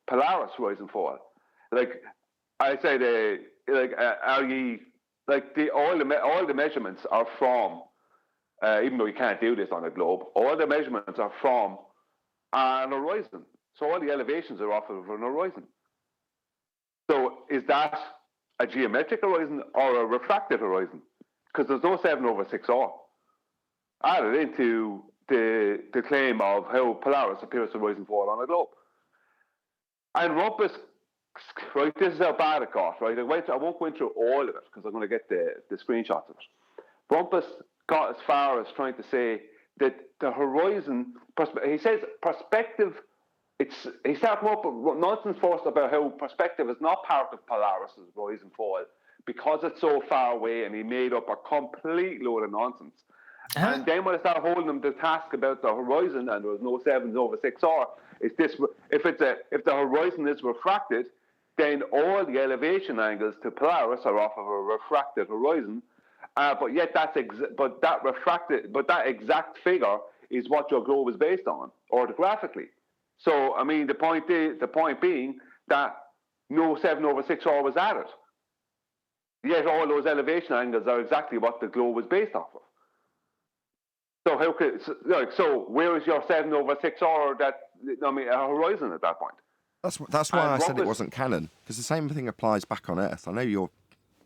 Polaris rise and fall. Like I said, are ye like all the measurements are from, even though you can't do this on a globe, all the measurements are from an horizon. So all the elevations are off of an horizon. So is that a geometric horizon or a refracted horizon? Because there's no 7/6R added into the claim of how Polaris appears to rise and fall on a globe. And Rumpus, right, this is how bad it got, right? I won't go into all of it because I'm going to get the screenshots of it. Rumpus got as far as trying to say that the horizon, he says perspective, he started up with nonsense first about how perspective is not part of Polaris's rise and fall because it's so far away, and he made up a complete load of nonsense. And then when I started holding him to task about the horizon, and there was no 7/6R, if the horizon is refracted, then all the elevation angles to Polaris are off of a refracted horizon. But yet that exact figure is what your globe is based on, orthographically. So I mean, the point being that no 7/6R was added. Yet all those elevation angles are exactly what the globe was based off of. So where is your 7/6R a horizon at that point? That's why I said it wasn't canon, because the same thing applies back on Earth. I know you're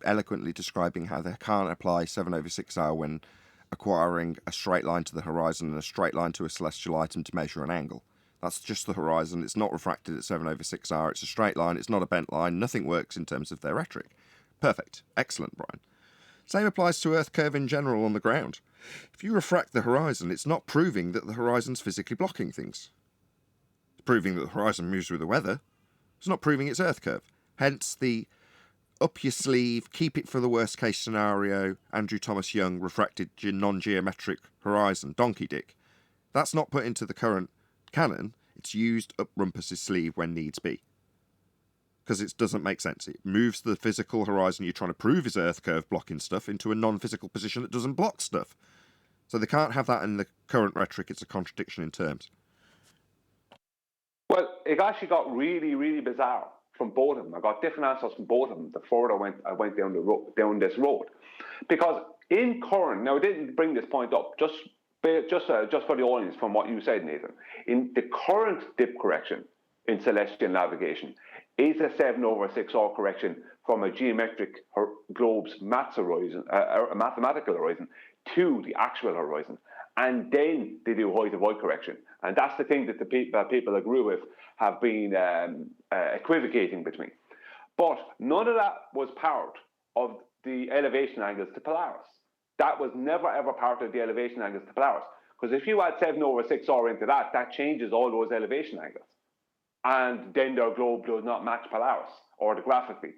eloquently describing how they can't apply 7/6R when acquiring a straight line to the horizon and a straight line to a celestial item to measure an angle. That's just the horizon. It's not refracted at 7/6R. It's a straight line. It's not a bent line. Nothing works in terms of their rhetoric. Perfect. Excellent, Brian. Same applies to Earth curve in general on the ground. If you refract the horizon, it's not proving that the horizon's physically blocking things. It's proving that the horizon moves with the weather. It's not proving it's Earth curve. Hence the up your sleeve, keep it for the worst case scenario, Andrew Thomas Young refracted non-geometric horizon, donkey dick. That's not put into the current canon. It's used up Rumpus's sleeve when needs be. Because it doesn't make sense. It moves the physical horizon you're trying to prove is Earth curve blocking stuff into a non-physical position that doesn't block stuff. So they can't have that in the current rhetoric. It's a contradiction in terms. Well, it actually got really, really bizarre from both of them. I got different answers from both of them the further I went down this road. Because in current, now I didn't bring this point up, just for the audience from what you said, Nathan. In the current dip correction in celestial navigation is a 7/6R correction from a geometric globe's mathematical horizon to the actual horizon. And then they do height of eye correction. And that's the thing that the people I grew with have been equivocating between. But none of that was part of the elevation angles to Polaris. That was never ever part of the elevation angles to Polaris. Because if you add 7/6R into that changes all those elevation angles. And then their globe does not match Polaris orthographically.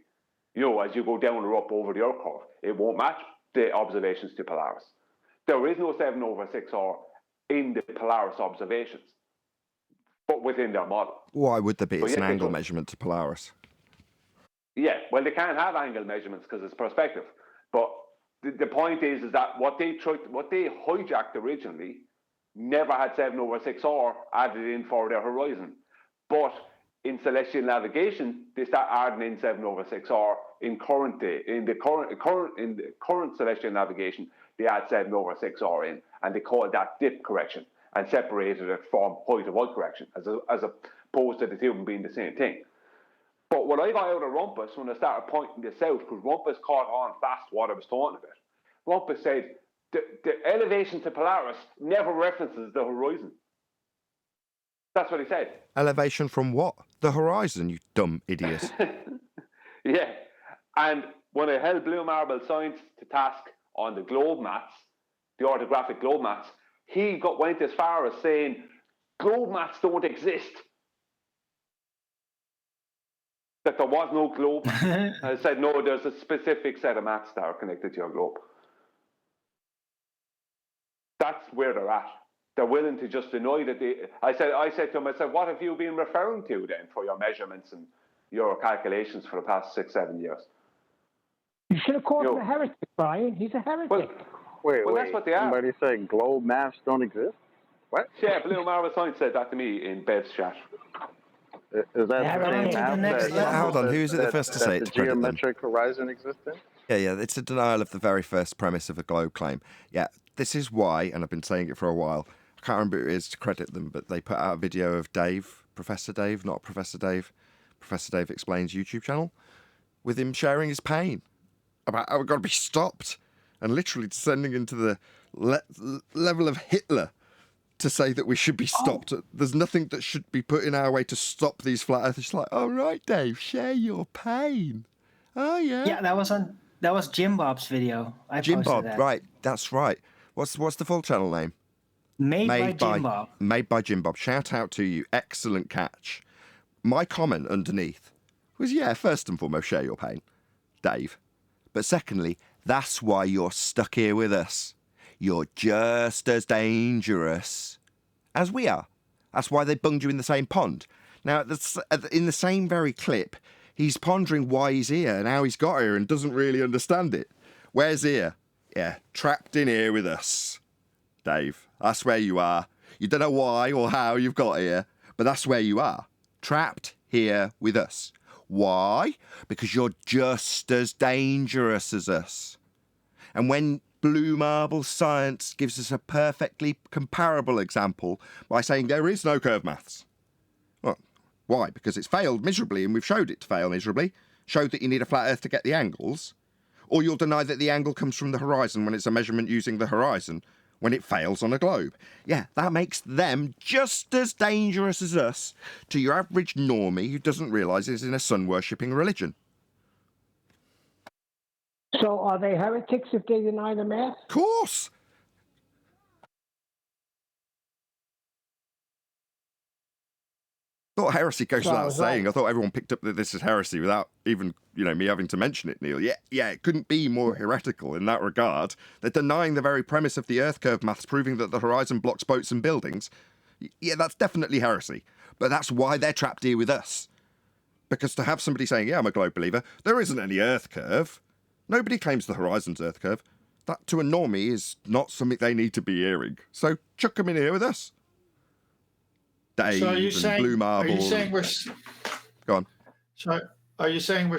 As you go down or up over the Earth curve, it won't match the observations to Polaris. There is no 7/6R in the Polaris observations, but within their model. Why would there be? So It's an yet they angle took- measurement to Polaris. Yeah, well, they can't have angle measurements because it's perspective. But the point is that what they hijacked originally never had 7/6R added in for their horizon. But in celestial navigation, they start adding in 7/6R in the current celestial navigation. They add 7/6R in, and they call that dip correction, and separated it from height of height correction, as opposed to the two being the same thing. But what I got out of Rumpus when I started pointing this out, because Rumpus caught on fast what I was talking about, Rumpus said the elevation to Polaris never references the horizon. That's what he said. Elevation from what? The horizon, you dumb idiot. Yeah. And when I held Blue Marble Science to task on the globe maths, the orthographic globe maths, he went as far as saying globe maths don't exist. That there was no globe. I said, no, there's a specific set of maths that are connected to your globe. That's where they're at. They're willing to just deny that I said to him, what have you been referring to then for your measurements and your calculations for the past 6-7 years? You should have called him a heretic, Brian. He's a heretic. Wait, that's what they are. Somebody said globe maths don't exist? What? Yeah, Blue Marble Science said that to me in Bev's chat. Is that the same math Hold on, who is it the first to say it? The geometric horizon existed? Yeah, it's a denial of the very first premise of a globe claim. Yeah, this is why, and I've been saying it for a while, I can't remember who it is to credit them, but they put out a video of Dave, Professor Dave, not Professor Dave, Professor Dave Explains YouTube channel, with him sharing his pain about how we've got to be stopped, and literally descending into the level of Hitler to say that we should be stopped. There's nothing that should be put in our way to stop these flat earthers. It's like, oh, right, Dave, share your pain. Oh, yeah. Yeah, that was Jim Bob's video. Jim posted Bob, that. right, that's right. What's the full channel name? Made by Jim Bob. Made by Jim Bob. Shout out to you. Excellent catch. My comment underneath was, yeah, first and foremost, share your pain, Dave. But secondly, that's why you're stuck here with us. You're just as dangerous as we are. That's why they bunged you in the same pond. Now, in the same very clip, he's pondering why he's here and how he's got here and doesn't really understand it. Where's here? Yeah, trapped in here with us. Dave, that's where you are. You don't know why or how you've got here, but that's where you are. Trapped here with us. Why? Because you're just as dangerous as us. And when Blue Marble Science gives us a perfectly comparable example by saying there is no curve maths. Well, why? Because it's failed miserably, and we've showed it to fail miserably. Showed that you need a flat earth to get the angles. Or you'll deny that the angle comes from the horizon when it's a measurement using the horizon, when it fails on a globe. Yeah, that makes them just as dangerous as us to your average normie who doesn't realise it's in a sun-worshipping religion. So are they heretics if they deny the math? Of course! I thought heresy goes without saying. I thought everyone picked up that this is heresy without even, me having to mention it, Neil. Yeah, it couldn't be more heretical in that regard. They're denying the very premise of the Earth curve maths, proving that the horizon blocks boats and buildings. Yeah, that's definitely heresy. But that's why they're trapped here with us. Because to have somebody saying, yeah, I'm a globe believer, there isn't any Earth curve. Nobody claims the horizon's Earth curve. That, to a normie, is not something they need to be hearing. So chuck them in here with us. Dave and Blue Marble. Are you saying we're... Go on. So are you saying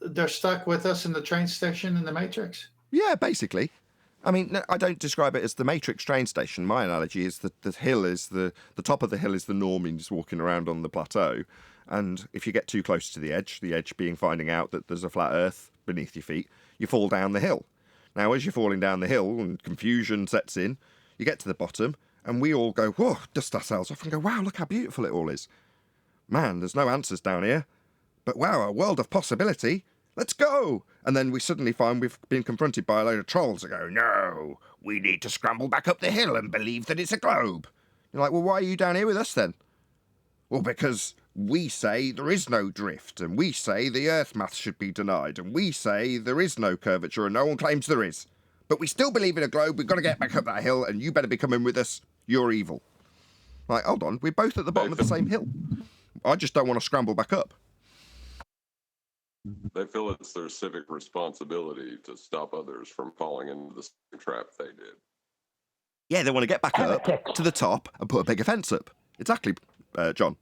they're stuck with us in the train station in the Matrix? Yeah, basically. I mean, I don't describe it as the Matrix train station. My analogy is that the hill is the top of the hill is the normies walking around on the plateau. And if you get too close to the edge being finding out that there's a flat earth beneath your feet, you fall down the hill. Now, as you're falling down the hill and confusion sets in, you get to the bottom and we all go, whoa, dust ourselves off and go, wow, look how beautiful it all is. Man, there's no answers down here. But wow, a world of possibility. Let's go. And then we suddenly find we've been confronted by a load of trolls that go, no, we need to scramble back up the hill and believe that it's a globe. You're like, well, why are you down here with us then? Well, because we say there is no drift, and we say the earth maths should be denied, and we say there is no curvature, and no one claims there is. But we still believe in a globe. We've got to get back up that hill, and you better be coming with us You're evil. Like, hold on, we're both at the bottom of the same hill. I just don't want to scramble back up. They feel it's their civic responsibility to stop others from falling into the same trap they did. Yeah, they want to get back up to the top and put a bigger fence up. Exactly, John.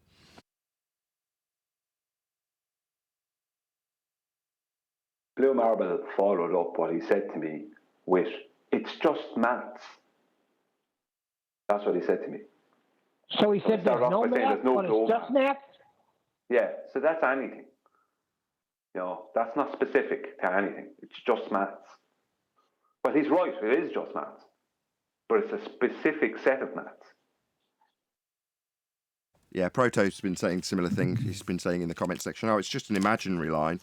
Blue Marble followed up what he said to me with, "It's just maths." That's what he said to me. So he said there's no saying math, but it's just math? Yeah, so that's anything. You know, that's not specific to anything. It's just maths. But he's right, it is just maths. But it's a specific set of maths. Yeah, Proto's been saying similar things. He's been saying in the comment section, oh, it's just an imaginary line.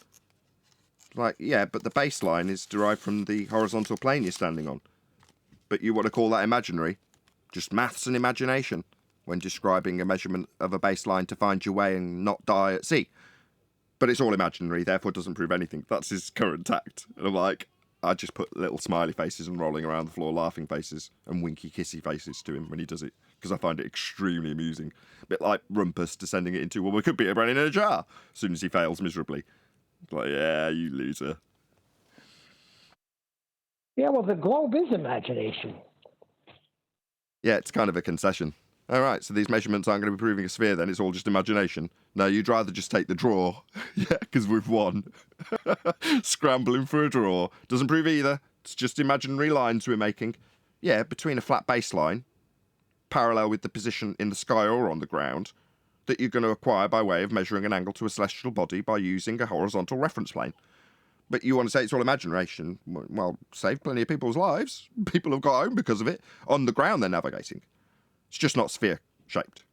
Like, yeah, but the baseline is derived from the horizontal plane you're standing on. But you want to call that imaginary? Just maths and imagination when describing a measurement of a baseline to find your way and not die at sea. But it's all imaginary, therefore doesn't prove anything. That's his current tact. And I'm like, I just put little smiley faces and rolling around the floor laughing faces and winky kissy faces to him when he does it, because I find it extremely amusing. A bit like Rumpus descending it into, well, we could be a brain in a jar, as soon as he fails miserably. Like, yeah, you loser. Yeah, well, the globe is imagination. Yeah, it's kind of a concession. All right, so these measurements aren't going to be proving a sphere then, it's all just imagination. No, you'd rather just take the draw. Yeah, because we've won. Scrambling for a draw. Doesn't prove either. It's just imaginary lines we're making. Yeah, between a flat baseline, parallel with the position in the sky or on the ground, that you're going to acquire by way of measuring an angle to a celestial body by using a horizontal reference plane. But you want to say it's all imagination? Well, saved plenty of people's lives. People have got home because of it. On the ground they're navigating. It's just not sphere-shaped.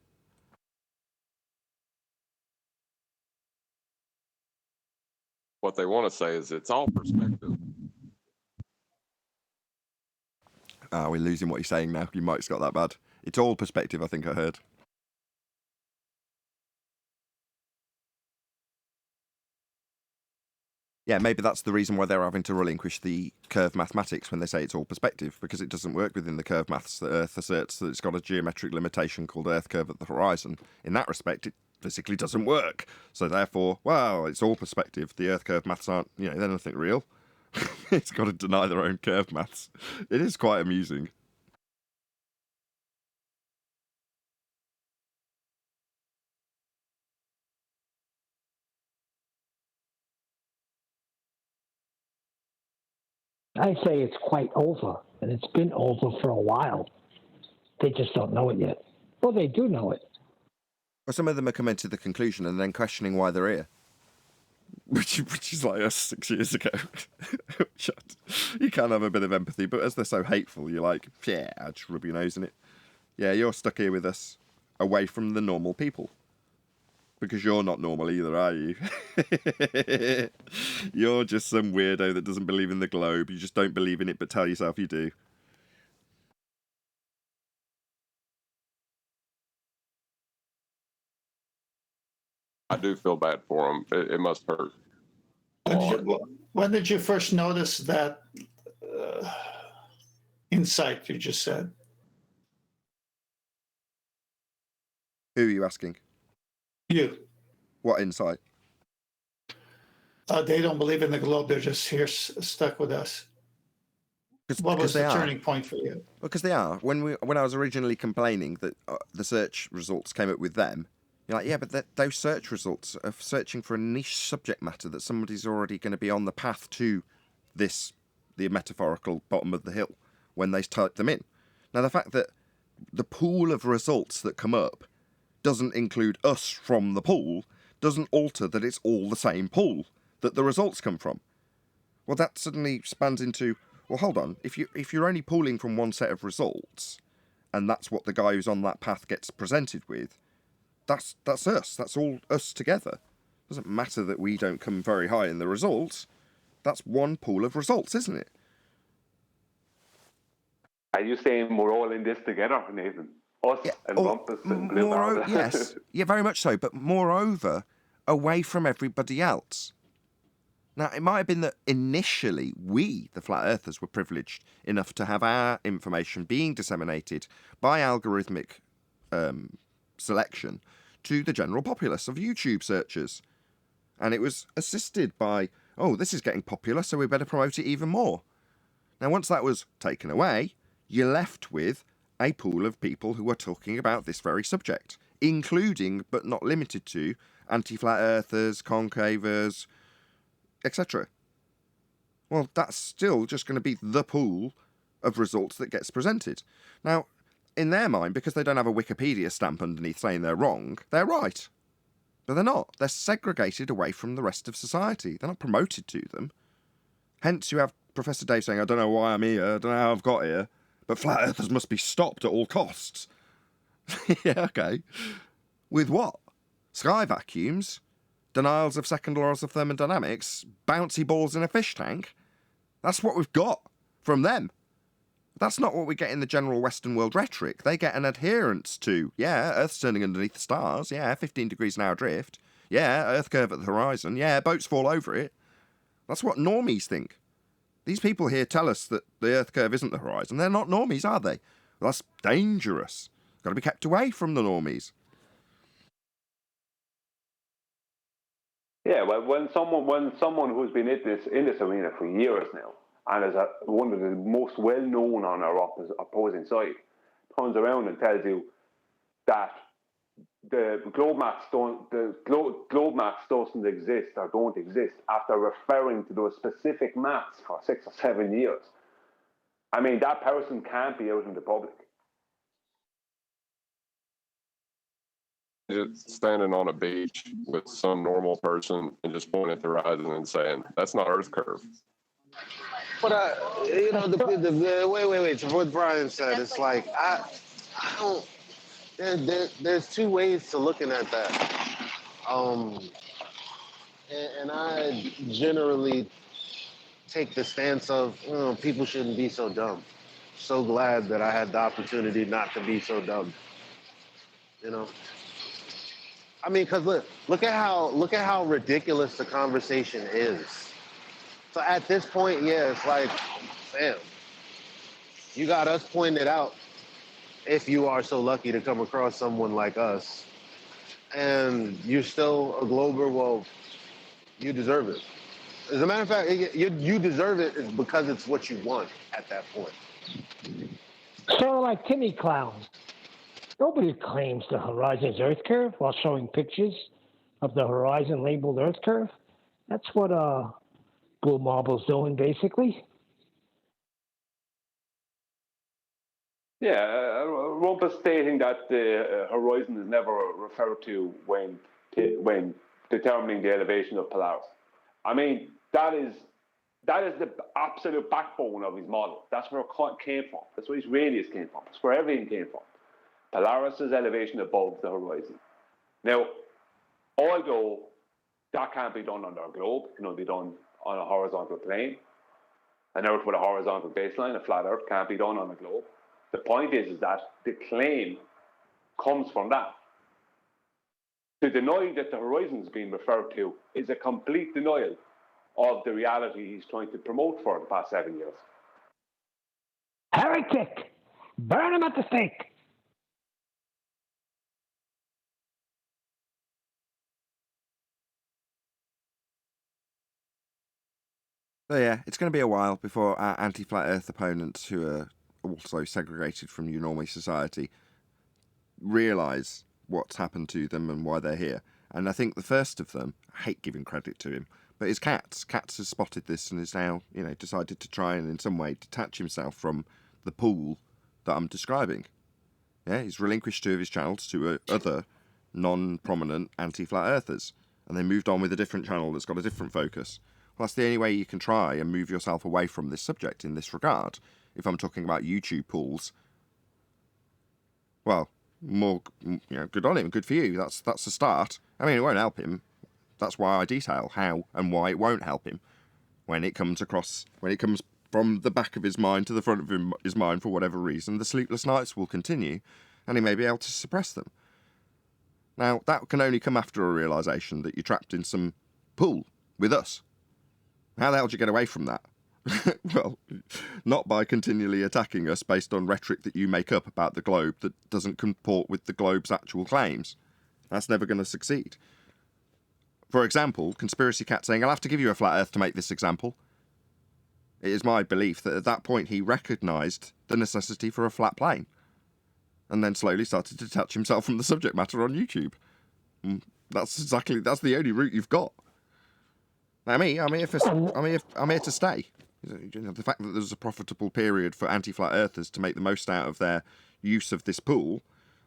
What they want to say is it's all perspective. We're losing what he's saying now. Your mic's got that bad. It's all perspective, I think I heard. Yeah, maybe that's the reason why they're having to relinquish the curve mathematics when they say it's all perspective, because it doesn't work within the curve maths that Earth asserts that it's got a geometric limitation called Earth curve at the horizon. In that respect, it physically doesn't work. So therefore, well, it's all perspective. The Earth curve maths aren't, they're nothing real. It's got to deny their own curve maths. It is quite amusing. I say it's quite over, and it's been over for a while. They just don't know it yet. Well, they do know it. Well, some of them are coming to the conclusion and then questioning why they're here. Which is like us 6 years ago. You can have a bit of empathy, but as they're so hateful, you're like, yeah, I'll just rub your nose in it. Yeah, you're stuck here with us, away from the normal people. Because you're not normal either, are you? You're just some weirdo that doesn't believe in the globe. You just don't believe in it, but tell yourself you do. I do feel bad for them. It must hurt. When did you first notice that insight you just said? Who are you asking? You. What insight? They don't believe in the globe. They're just here stuck with us. What was the turning point for you? Because they are. When I was originally complaining that the search results came up with them, you're like, yeah, but those search results are searching for a niche subject matter that somebody's already going to be on the path to the metaphorical bottom of the hill when they type them in. Now, the fact that the pool of results that come up doesn't include us from the pool doesn't alter that it's all the same pool that the results come from. Well, that suddenly spans into, well, hold on, if you're only pooling from one set of results, and that's what the guy who's on that path gets presented with, that's us. That's all us together. It doesn't matter that we don't come very high in the results. That's one pool of results, isn't it? Are you saying we're all in this together, Nathan? Us and Rumpus and Blue Marble? Yes, yeah, very much so. But moreover, away from everybody else. Now, it might have been that initially we, the flat earthers, were privileged enough to have our information being disseminated by algorithmic selection to the general populace of YouTube searchers. And it was assisted by, oh, this is getting popular, so we better promote it even more. Now, once that was taken away, you're left with a pool of people who are talking about this very subject, including, but not limited to, anti-flat earthers, concavers, etc. Well, that's still just going to be the pool of results that gets presented. Now, in their mind, because they don't have a Wikipedia stamp underneath saying they're wrong, they're right. But they're not. They're segregated away from the rest of society. They're not promoted to them. Hence, you have Professor Dave saying, I don't know why I'm here, I don't know how I've got here, but flat earthers must be stopped at all costs. Yeah, okay. With what? Sky vacuums? Denials of second laws of thermodynamics? Bouncy balls in a fish tank? That's what we've got from them. That's not what we get in the general Western world rhetoric. They get an adherence to, yeah, Earth's turning underneath the stars, yeah, 15 degrees an hour drift, yeah, Earth curve at the horizon, yeah, boats fall over it. That's what normies think. These people here tell us that the Earth curve isn't the horizon. They're not normies, are they? Well, that's dangerous. Got to be kept away from the normies. Yeah, well, when someone who's been in this arena for years now and is one of the most well known on our opposing side turns around and tells you that the globe maps doesn't exist or don't exist after referring to those specific maps for 6 or 7 years, I mean, that person can't be out in the public. Just standing on a beach with some normal person and just pointing at the horizon and saying, that's not Earth curve. But you know, wait. So what Brian said, it's like I don't. There's two ways to looking at that, and I generally take the stance of people shouldn't be so dumb. So glad that I had the opportunity not to be so dumb. You know. I mean, because look at how ridiculous the conversation is. So at this point, yeah, it's like, fam, you got us pointed out if you are so lucky to come across someone like us, and you're still a glober, well, you deserve it. As a matter of fact, you deserve it because it's what you want at that point. Sort of like Timmy Clown. Nobody claims the horizon's Earth curve while showing pictures of the horizon labeled Earth curve. That's what Blue Marble's doing, basically. Yeah, Rumpus stating that the horizon is never referred to when determining the elevation of Polaris. I mean, that is the absolute backbone of his model. That's where it came from. That's where his radius came from. That's where everything came from. Polaris' elevation above the horizon. Now, although that can't be done on our globe, it can only be done on a horizontal plane. An Earth with a horizontal baseline, a flat Earth, can't be done on a globe. The point is that the claim comes from that. To deny that the horizon is being referred to is a complete denial of the reality he's trying to promote for the past 7 years. Heretic! Burn him at the stake! So yeah, it's going to be a while before our anti-flat Earth opponents, who are also segregated from new normie society, realise what's happened to them and why they're here. And I think the first of them, I hate giving credit to him, but is Katz. Katz has spotted this and is now, decided to try and in some way detach himself from the pool that I'm describing. Yeah, he's relinquished 2 of his channels to other non-prominent anti-flat earthers, and they moved on with a different channel that's got a different focus. Well, that's the only way you can try and move yourself away from this subject in this regard. If I'm talking about YouTube pools, well, more, good on him, good for you. That's a start. I mean, it won't help him. That's why I detail how and why it won't help him when it comes from the back of his mind to the front of his mind for whatever reason. The sleepless nights will continue, and he may be able to suppress them. Now, that can only come after a realisation that you're trapped in some pool with us. How the hell do you get away from that? Well, not by continually attacking us based on rhetoric that you make up about the globe that doesn't comport with the globe's actual claims. That's never going to succeed. For example, Conspiracy Cat saying, I'll have to give you a flat earth to make this example. It is my belief that at that point he recognised the necessity for a flat plane, and then slowly started to detach himself from the subject matter on YouTube. That's the only route you've got. Now I'm here to stay. The fact that there's a profitable period for anti-flat earthers to make the most out of their use of this pool,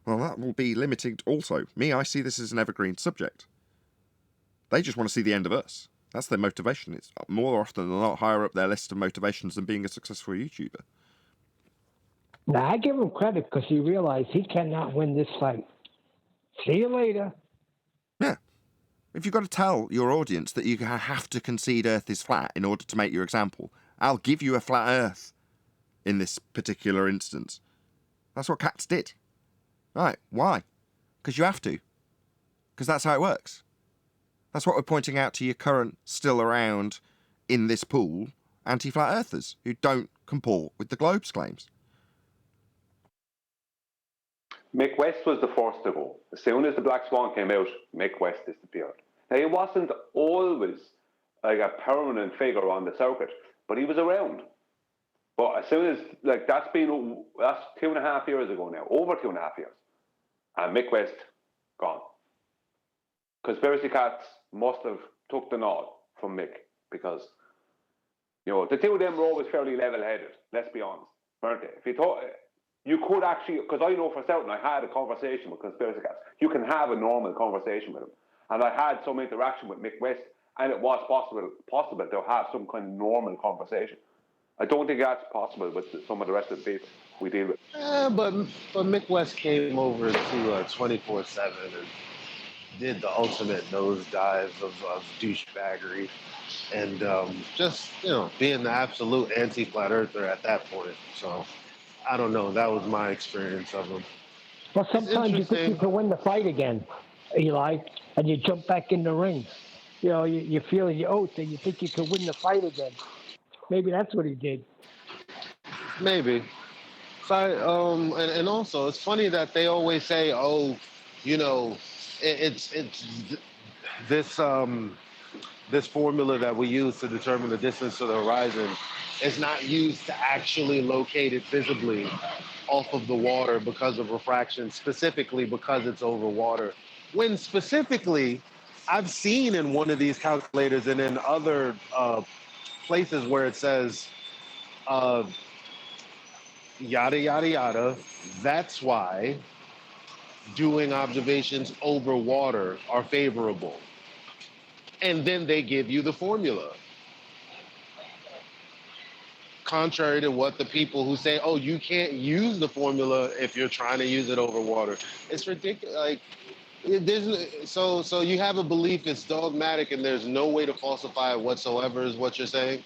well, that will be limited also. I see this as an evergreen subject. They just want to see the end of us. That's their motivation. It's more often than not higher up their list of motivations than being a successful YouTuber. Now, I give him credit because he realized he cannot win this fight. See you later. Yeah. If you've got to tell your audience that you have to concede Earth is flat in order to make your example, I'll give you a flat Earth in this particular instance. That's what cats did. Right, why? Because you have to. Because that's how it works. That's what we're pointing out to your current, still around, in this pool, anti-flat earthers who don't comport with the globe's claims. Mick West was the first to go. As soon as the Black Swan came out, Mick West disappeared. Now, he wasn't always like a permanent figure on the circuit, but he was around. But as soon as, that's 2.5 years ago now, over 2.5 years, and Mick West, gone. Conspiracy Cats must have took the nod from Mick because, the two of them were always fairly level-headed, let's be honest, weren't they? If you thought, you could actually, because I know for certain I had a conversation with Conspiracy Cats. You can have a normal conversation with them. And I had some interaction with Mick West, and it was possible to have some kind of normal conversation. I don't think that's possible with some of the rest of the people we deal with. But Mick West came over to 24/7 and did the ultimate nosedive of douchebaggery, and just being the absolute anti-flat earther at that point. So I don't know. That was my experience of him. Well, sometimes you think you can win the fight again, Eli, and you jump back in the ring. You feel your oath and you think you can win the fight again. Maybe that's what he did. Maybe. So and also it's funny that they always say, it's this formula that we use to determine the distance to the horizon is not used to actually locate it visibly off of the water because of refraction, specifically because it's over water. When specifically, I've seen in one of these calculators and in other places where it says yada, yada, yada, that's why doing observations over water are favorable. And then they give you the formula. Contrary to what the people who say, you can't use the formula if you're trying to use it over water. It's ridiculous. So you have a belief it's dogmatic and there's no way to falsify it whatsoever is what you're saying?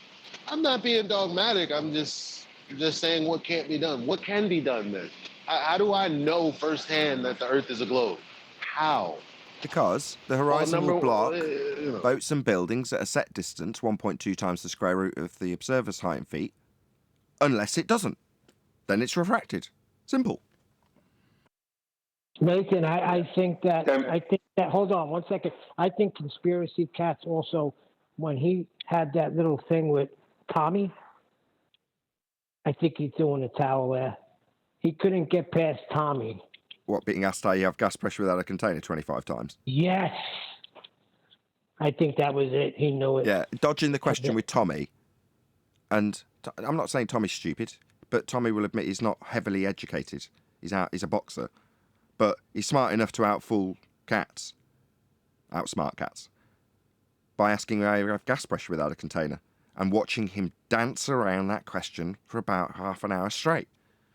I'm not being dogmatic. I'm just saying what can't be done. What can be done then? How do I know firsthand that the Earth is a globe? How? Because the horizon will block boats and buildings at a set distance, 1.2 times the square root of the observer's height in feet, unless it doesn't. Then it's refracted. Simple. Nathan, I think that hold on 1 second. I think Conspiracy Cats also, when he had that little thing with Tommy, I think he's doing a towel there. He couldn't get past Tommy. What, being asked how you have gas pressure without a container 25 times? Yes. I think that was it. He knew it. Yeah, dodging the question with Tommy. And I'm not saying Tommy's stupid, but Tommy will admit he's not heavily educated. He's a boxer. But he's smart enough to outsmart cats, by asking how you have gas pressure without a container and watching him dance around that question for about half an hour straight,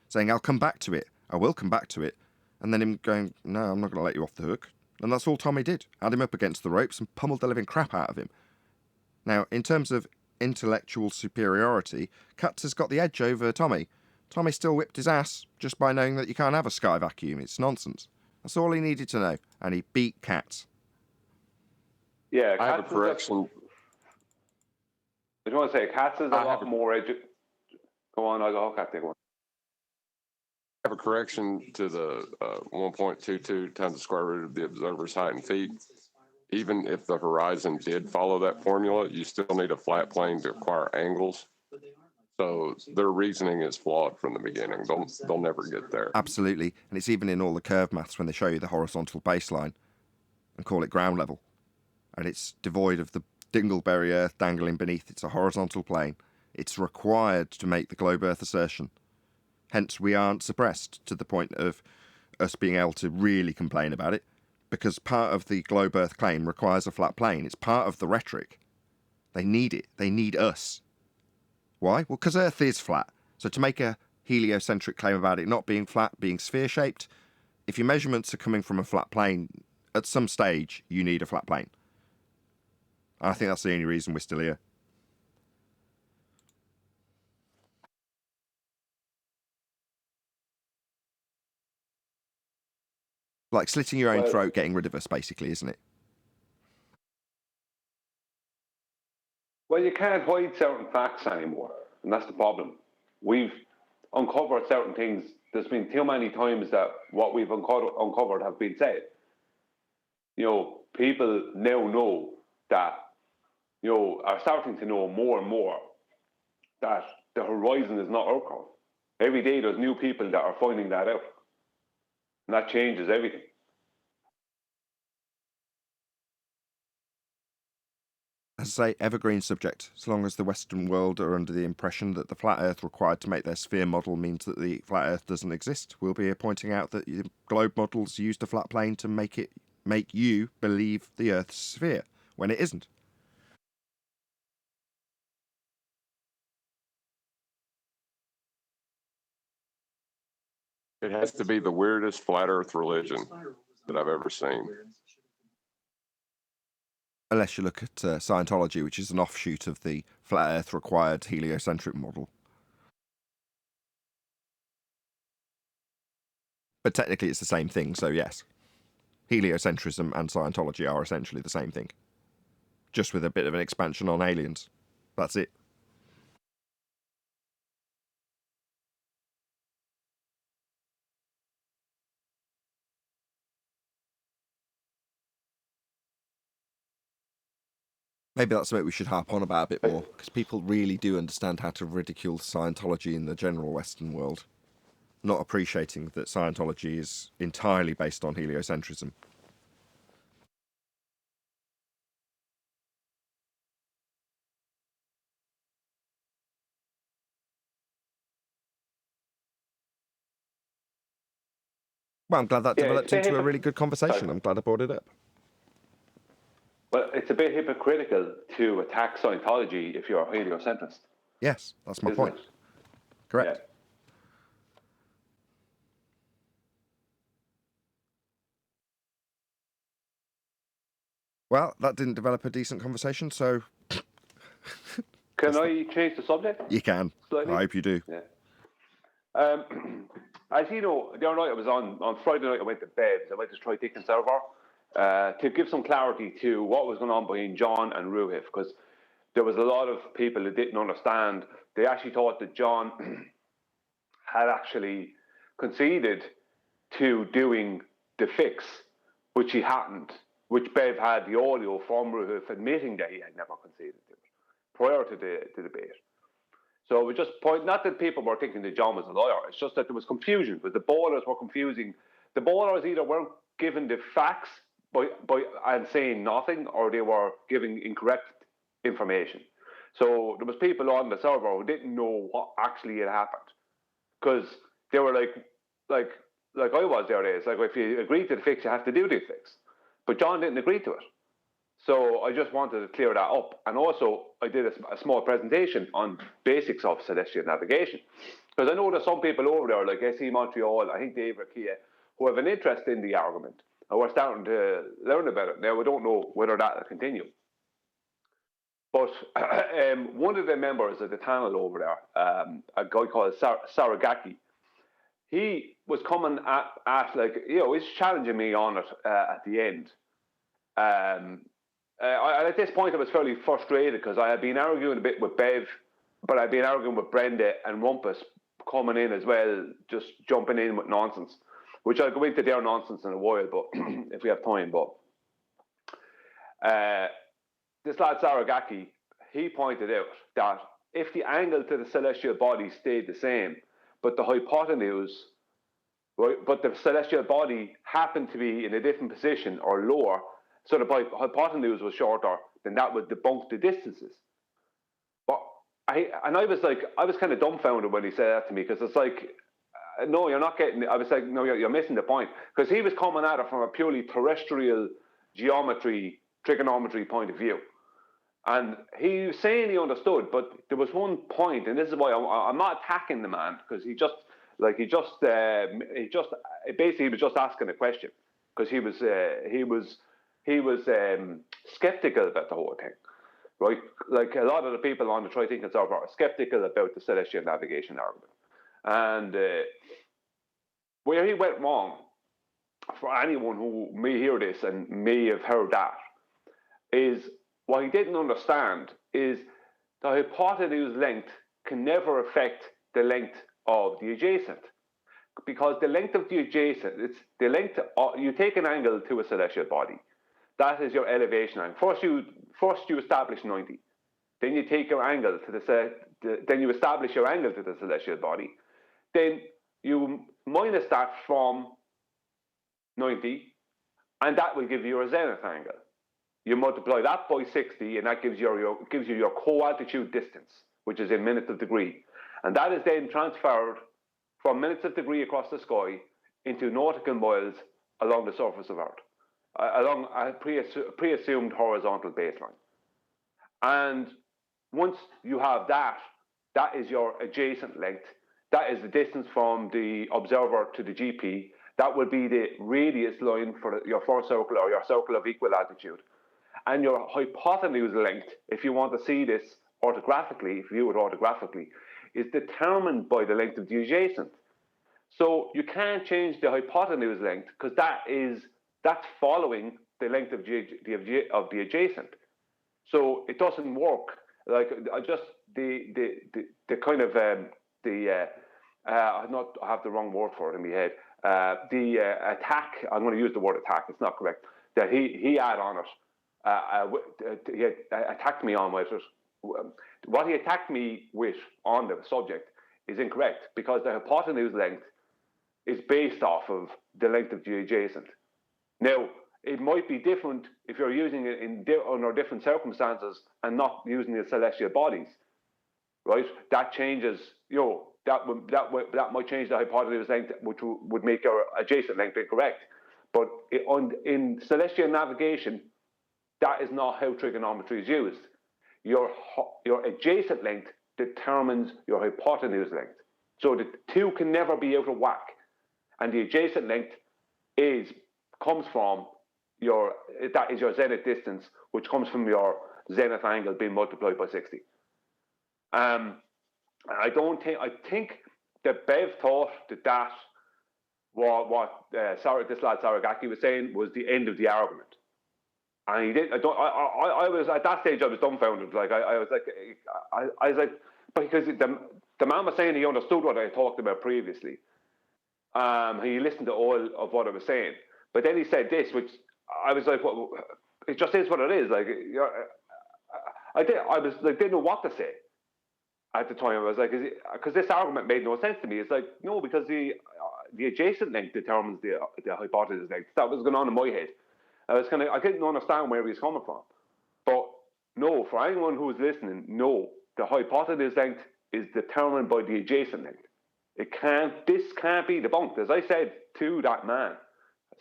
saying, I'll come back to it. I will come back to it. And then him going, no, I'm not going to let you off the hook. And that's all Tommy did. Had him up against the ropes and pummeled the living crap out of him. Now, in terms of intellectual superiority, Katz has got the edge over Tommy. Tommy still whipped his ass just by knowing that you can't have a sky vacuum. It's nonsense. That's all he needed to know. And he beat Katz. Yeah, I have a correction. I just want to say, Katz is a I lot more Go on, I'll go. Kat, take one. have a correction to the 1.22 times the square root of the observer's height in feet. Even if the horizon did follow that formula, you still need a flat plane to acquire angles. So their reasoning is flawed from the beginning. They'll never get there. Absolutely. And it's even in all the curve maths when they show you the horizontal baseline and call it ground level. And it's devoid of the dingleberry earth dangling beneath. It's a horizontal plane. It's required to make the globe earth assertion. Hence, we aren't suppressed to the point of us being able to really complain about it, because part of the globe earth claim requires a flat plane. It's part of the rhetoric. They need it. They need us. Why? Well, because Earth is flat. So to make a heliocentric claim about it not being flat, being sphere-shaped, if your measurements are coming from a flat plane, at some stage, you need a flat plane. I think that's the only reason we're still here. Like slitting your own throat, getting rid of us, basically, isn't it? Well, you can't hide certain facts anymore, and that's the problem. We've uncovered certain things. There's been too many times that what we've uncovered have been said. You know, people now know that, you know, are starting to know more and more that the horizon is not our curve. Every day there's new people that are finding that out. And that changes everything. As I say, evergreen subject. So long as the Western world are under the impression that the flat Earth required to make their sphere model means that the flat Earth doesn't exist, we'll be here pointing out that the globe models used a flat plane to make you believe the Earth's sphere when it isn't. It has to be the weirdest flat Earth religion that I've ever seen. Unless you look at Scientology, which is an offshoot of the flat Earth required heliocentric model. But technically it's the same thing, so yes. Heliocentrism and Scientology are essentially the same thing. Just with a bit of an expansion on aliens. That's it. Maybe that's something we should harp on about a bit more, because people really do understand how to ridicule Scientology in the general Western world, not appreciating that Scientology is entirely based on heliocentrism. Well, I'm glad that developed into a really good conversation. I'm glad I brought it up. Well, it's a bit hypocritical to attack Scientology if you're a heliocentrist. Yes, that's my point. Correct. Yeah. Well, that didn't develop a decent conversation, so... Can I change the subject? You can. Slightly? I hope you do. Yeah. As you know, the other night I was on Friday night, I went to bed. I went to Tithing server to give some clarity to what was going on between John and Ruhif, because there was a lot of people that didn't understand. They actually thought that John had actually conceded to doing the fix, which he hadn't, which Bev had the audio from Ruhif admitting that he had never conceded to it prior to the debate. So we just point, not that people were thinking that John was a liar, it's just that there was confusion, because the ballers were confusing. The ballers either weren't given the facts and saying nothing, or they were giving incorrect information. So there was people on the server who didn't know what actually had happened, because they were like I was there. It's like, if you agree to the fix, you have to do the fix. But John didn't agree to it. So I just wanted to clear that up. And also, I did a small presentation on basics of celestial navigation. Because I know there's some people over there, like SE Montreal, I think Dave Kia, who have an interest in the argument. And we're starting to learn about it. Now, we don't know whether that will continue. But one of the members of the panel over there, a guy called Saragaki, he was coming at like, you know, he's challenging me on it at the end. At this point, I was fairly frustrated because I had been arguing a bit with Bev, but I'd been arguing with Brenda and Rumpus coming in as well, just jumping in with nonsense, which I'll go into their nonsense in a while, but if we have time. But this lad Saragaki, he pointed out that if the angle to the celestial body stayed the same, but the hypotenuse, right, but the celestial body happened to be in a different position or lower, so the hypotenuse was shorter, then that would debunk the distances. But I was kind of dumbfounded when he said that to me, because it's like, no, you're not getting. I was like, no, you're missing the point, because he was coming at it from a purely terrestrial geometry, trigonometry point of view, and he was saying he understood, but there was one point, and this is why I'm not attacking the man, because he basically was just asking a question, because he was skeptical about the whole thing, right? Like a lot of the people on the Tithing server are skeptical about the celestial navigation argument. And where he went wrong, for anyone who may hear this and may have heard that, is what he didn't understand is the hypotenuse length can never affect the length of the adjacent. Because the length of the adjacent, it's the length of, you take an angle to a celestial body. That is your elevation angle. First you establish 90. Then you take your angle to then you establish your angle to the celestial body. Then you minus that from 90, and that will give you your zenith angle. You multiply that by 60, and that gives you your co-altitude distance, which is in minutes of degree. And that is then transferred from minutes of degree across the sky into nautical miles along the surface of Earth, along a pre-assumed horizontal baseline. And once you have that, that is your adjacent length. That is the distance from the observer to the GP. That would be the radius line for your first circle, or your circle of equal altitude. And your hypotenuse length, if you want to see this orthographically, if you view it orthographically, is determined by the length of the adjacent. So you can't change the hypotenuse length, because that's following the length of the adjacent. So it doesn't work. Like I have the wrong word for it in my head. The attack, I'm going to use the word attack, it's not correct, that he had on it. He attacked me on with it. What he attacked me with on the subject is incorrect, because the hypotenuse length is based off of the length of the adjacent. Now, it might be different if you're using it under different circumstances and not using the celestial bodies, right? That changes, that might change the hypotenuse length, which would make your adjacent length incorrect. But in celestial navigation, that is not how trigonometry is used. Your adjacent length determines your hypotenuse length. So the two can never be out of whack. And the adjacent length comes from that is your zenith distance, which comes from your zenith angle being multiplied by 60. I think that Bev thought that what this lad Saragaki was saying was the end of the argument. And he did. I was at that stage. I was dumbfounded. Like I was like, because the man was saying he understood what I talked about previously. He listened to all of what I was saying, but then he said this, which I was like, well, it just is what it is. Like, didn't know what to say at the time. I was like, because this argument made no sense to me. It's like, no, because the adjacent length determines the hypotenuse length. That was going on in my head. I couldn't understand where he was coming from. But no, for anyone who's listening, no, the hypotenuse length is determined by the adjacent length. This can't be debunked. As I said to that man,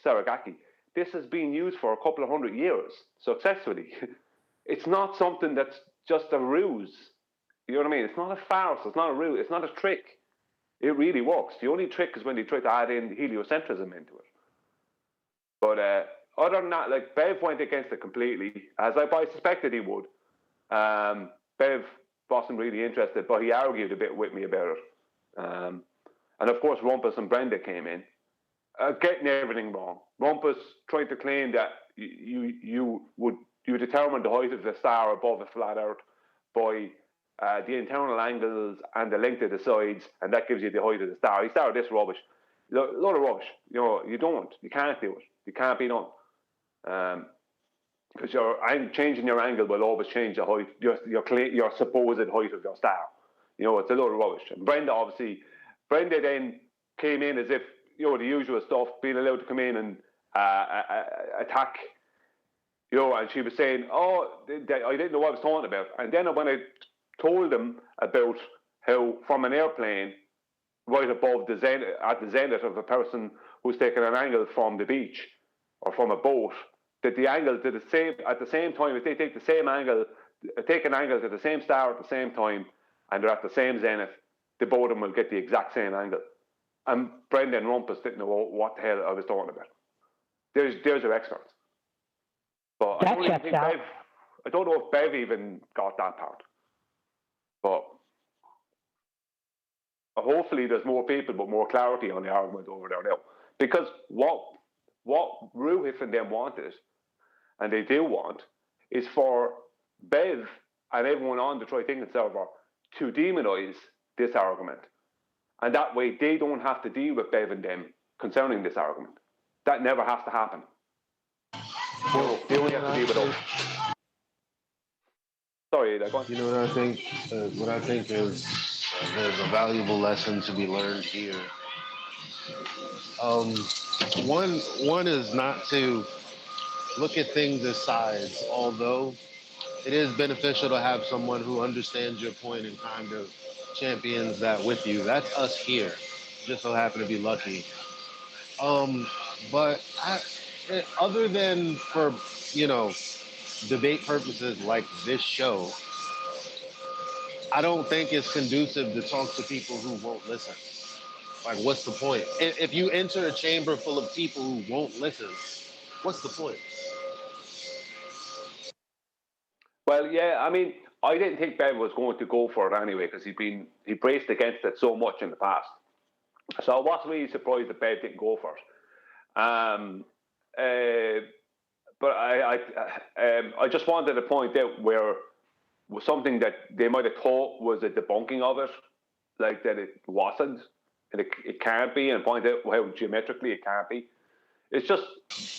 Saragaki, this has been used for a couple of 100 years successfully. It's not something that's just a ruse. You know what I mean? It's not a farce. It's not a ruse. It's not a trick. It really works. The only trick is when they try to add in heliocentrism into it. But other than that, like, Bev went against it completely, as I suspected he would. Bev wasn't really interested, but he argued a bit with me about it. And of course, Rumpus and Brenda came in, getting everything wrong. Rumpus tried to claim that you would you determine the height of the star above a flat Earth by the internal angles and the length of the sides, and that gives you the height of the star. He started this rubbish. A lot of rubbish. You can't do it. It can't be done. Because changing your angle will always change the height, your supposed height of your star. It's a load of rubbish. And Brenda then came in as if, the usual stuff, being allowed to come in and attack, and she was saying, I didn't know what I was talking about. And then when I told them about how from an airplane, right above at the zenith of a person who's taking an angle from the beach or from a boat, that the angle at the same time, if they take the same angle, take an angle to the same star at the same time, and they're at the same zenith, the both of them will get the exact same angle. And Brendan Rumpus didn't know what the hell I was talking about. There's your experts. But I don't know if Bev even got that part. But hopefully there's more people but more clarity on the argument over there now. Because what Ruhif and them wanted, and they do want, is for Bev and everyone on the Tithing server to demonise this argument. And that way they don't have to deal with Bev and them concerning this argument. That never has to happen. They only have to deal with us. Sorry, go on. You know what I think? What I think is there's a valuable lesson to be learned here. One is not to look at things as sides, although it is beneficial to have someone who understands your point and kind of champions that with you. That's us here. Just so happen to be lucky. But other than for, debate purposes like this show, I don't think it's conducive to talk to people who won't listen. Like, what's the point? If you enter a chamber full of people who won't listen, what's the point? Well, yeah, I mean, I didn't think Ben was going to go for it anyway because he braced against it so much in the past. So I wasn't really surprised that Ben didn't go for it. But I just wanted to point out where was something that they might have thought was a debunking of it, like that it wasn't, and it can't be, and point out how geometrically it can't be. It's just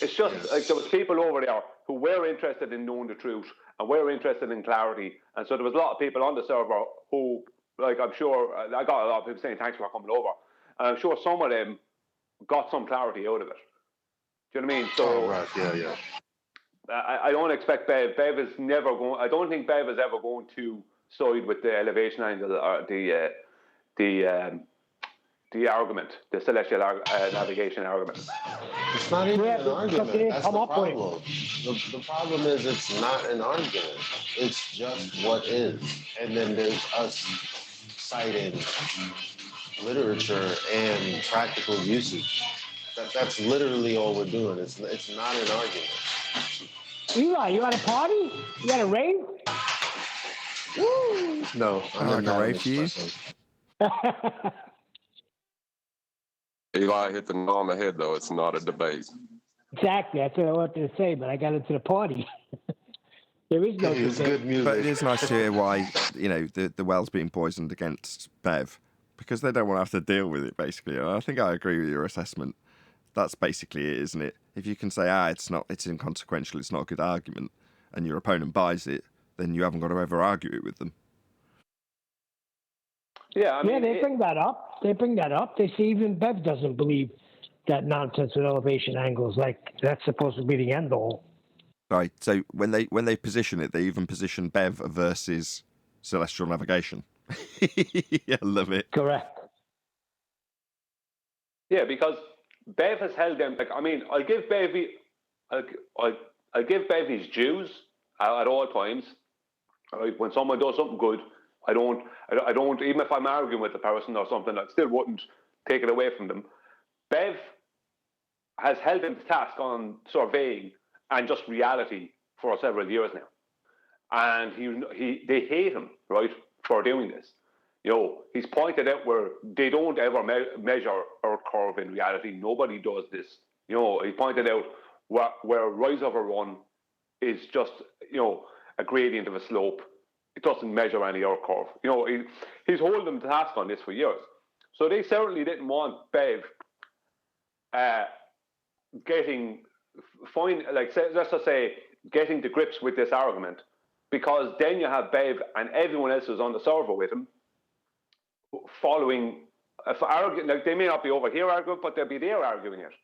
yes. Like there was people over there who were interested in knowing the truth and were interested in clarity, and so there was a lot of people on the server who, like, I'm sure I got a lot of people saying thanks for coming over, and I'm sure some of them got some clarity out of it. Do you know what I mean? So, right, yeah. I don't expect Bev. Bev is never going. I don't think Bev is ever going to side with the elevation angle or the argument, the celestial navigation argument. It's not even an argument. That's the problem. The problem is it's not an argument. It's just what is. And then there's us citing literature and practical usage. That's literally all we're doing. It's not an argument. Eli, you at a party? You at a rave? Woo! No, I'm not rave for you. Eli hit the nail on the head, though. It's not a debate. Exactly. That's what I wanted to say, but I got into the party. There is no debate. Good music. But it is nice to hear why, the well's being poisoned against Bev, because they don't want to have to deal with it, basically. And I think I agree with your assessment. That's basically it, isn't it? If you can say, it's inconsequential, it's not a good argument, and your opponent buys it, then you haven't got to ever argue it with them. Yeah, I mean, they bring that up. They say even Bev doesn't believe that nonsense with elevation angles. Like, that's supposed to be the end all. Right. So when they position it, they even position Bev versus celestial navigation. I love it. Correct. Yeah, because Bev has held them. Like, I mean, I'll give Bev his dues at all times. Right? When someone does something good, I don't, even if I'm arguing with the person or something, I still wouldn't take it away from them. Bev has held them to task on surveying and just reality for several years now. And they hate him, right, for doing this. He's pointed out where they don't ever measure Earth curve in reality. Nobody does this. He pointed out where Rise Over Run is just, a gradient of a slope. It doesn't measure any error curve. He's holding them to task on this for years. So they certainly didn't want Bev getting to grips with this argument, because then you have Bev and everyone else who's on the server with him following, like they may not be over here arguing, but they'll be there arguing it.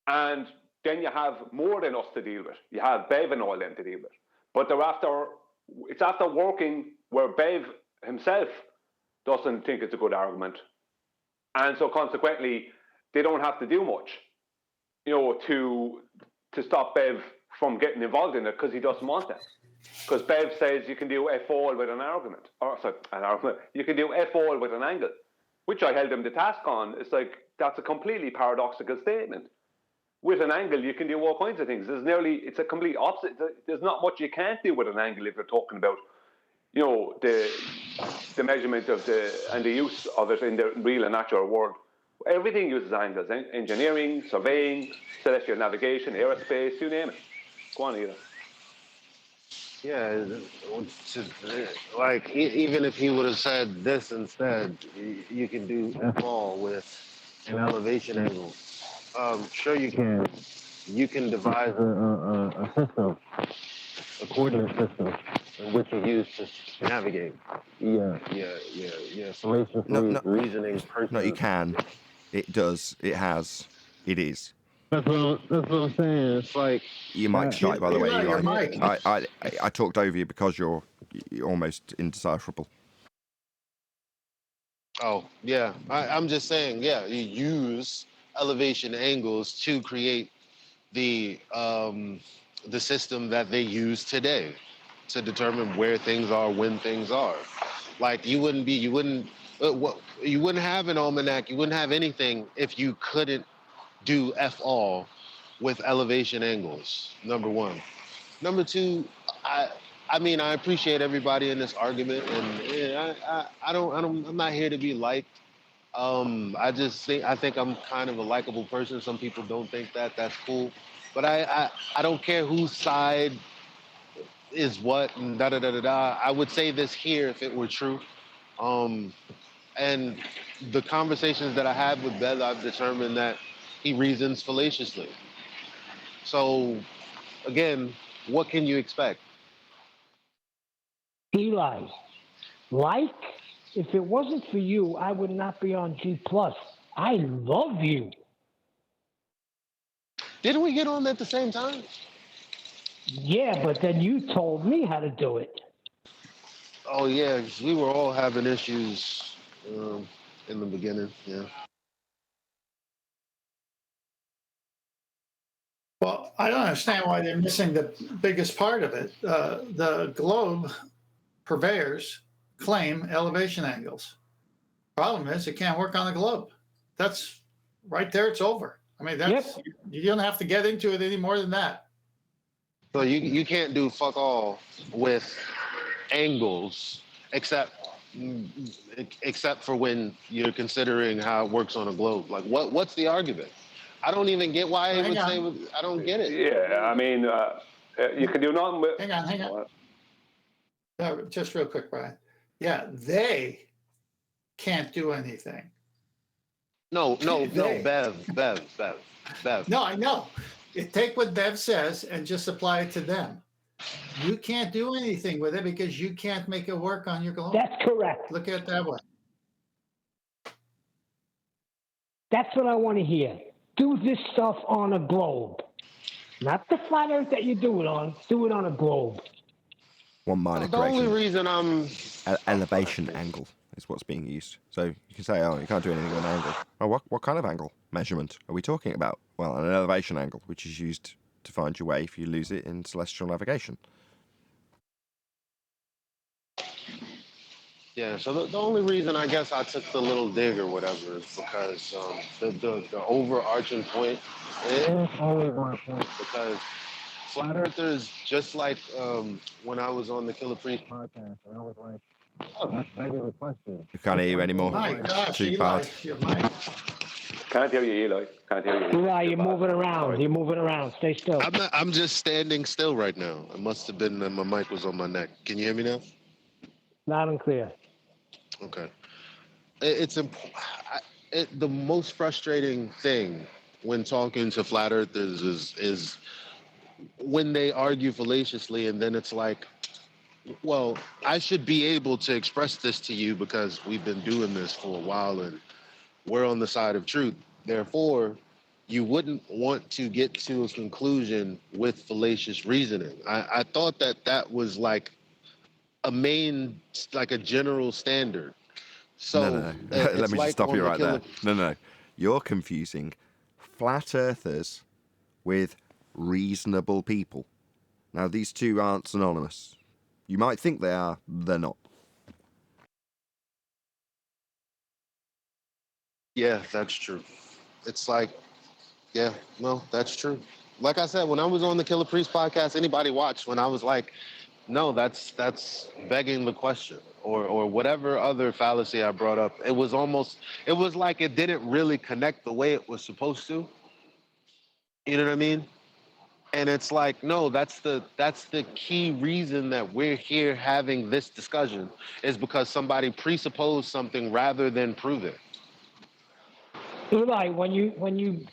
And then you have more than us to deal with. You have Bev and all them to deal with. But it's after working where Bev himself doesn't think it's a good argument. And so consequently, they don't have to do much, to stop Bev from getting involved in it, because he doesn't want that. Because Bev says you can do F all with an argument. You can do F all with an angle, which I held him to task on. It's like, that's a completely paradoxical statement. With an angle, you can do all kinds of things. It's a complete opposite. There's not much you can't do with an angle if you're talking about, the measurement of and the use of it in the real and natural world. Everything uses angles. Engineering, surveying, celestial navigation, aerospace, you name it. Go on, Either. Yeah, like even if he would have said this instead, you can do F all with an elevation angle. Sure you can. You can devise a system, a coordinate system, which you use to navigate. Yeah. Fallacious reasoning. No, you can. It does. It has. It is. That's what I'm saying. It's like you might strike, by the way. Your mic. I talked over you because you're almost indecipherable. Oh yeah, I'm just saying. Yeah, you use elevation angles to create the system that they use today to determine where things are, when things are. Like you wouldn't have an almanac, you wouldn't have anything if you couldn't do F all with elevation angles. Number one. Number two, I appreciate everybody in this argument, and I'm not here to be liked. I think I'm kind of a likable person. Some people don't think that. That's cool. But I don't care whose side is what and da-da-da-da-da. I would say this here if it were true. And the conversations that I had with Beth, I've determined that he reasons fallaciously. So, again, what can you expect? Eli, if it wasn't for you, I would not be on G+. I love you. Didn't we get on at the same time? Yeah, but then you told me how to do it. Oh, yeah, 'cause we were all having issues in the beginning, yeah. Well, I don't understand why they're missing the biggest part of it. The globe purveyors claim elevation angles. Problem is, it can't work on the globe. That's right there. It's over. I mean, you don't have to get into it any more than that. So you can't do fuck all with angles, except for when you're considering how it works on a globe. Like, what's the argument? I don't even get why he would say. I don't get it. Yeah, I mean, you can do nothing with. Hang on. No, just real quick, Brian. Yeah, they can't do anything. No, Bev. No, I know. Take what Bev says and just apply it to them. You can't do anything with it because you can't make it work on your globe. That's correct. Look at it that way. That's what I want to hear. Do this stuff on a globe. Not the flat earth that you do it on. Do it on a globe. One minor The correction. only reason I'm elevation angle is what's being used. So you can say, oh, you can't do anything with an angle. Oh, what kind of angle measurement are we talking about? Well, an elevation angle, which is used to find your way if you lose it in celestial navigation. Yeah, so the only reason I guess I took the little dig or whatever is because the overarching point is only one point, because flat earthers, just like when I was on the Killer Priest podcast, and I was like, oh, that's a regular question. You can't hear you anymore. My gosh, Too Eli, bad. your mic. Can't hear you, Eli. Can't hear you. Eli, you're moving around. You're moving around. Stay still. I'm just standing still right now. It must have been that my mic was on my neck. Can you hear me now? Loud and clear. Okay. It's the most frustrating thing when talking to flat earthers is when they argue fallaciously, and then it's like, well, I should be able to express this to you because we've been doing this for a while and we're on the side of truth. Therefore, you wouldn't want to get to a conclusion with fallacious reasoning. I thought that was like a general standard. So No. Let me just stop you right there. No. You're confusing flat earthers with reasonable people. Now, these two aren't synonymous. You might think they are, they're not. Yeah, that's true. It's like, yeah, no, that's true. Like I said, when I was on the Killer Priest podcast, anybody watched when I was like, no, that's begging the question, or whatever other fallacy I brought up. It was like it didn't really connect the way it was supposed to. You know what I mean? And it's like, no, that's the key reason that we're here having this discussion is because somebody presupposed something rather than prove it. Eli, when you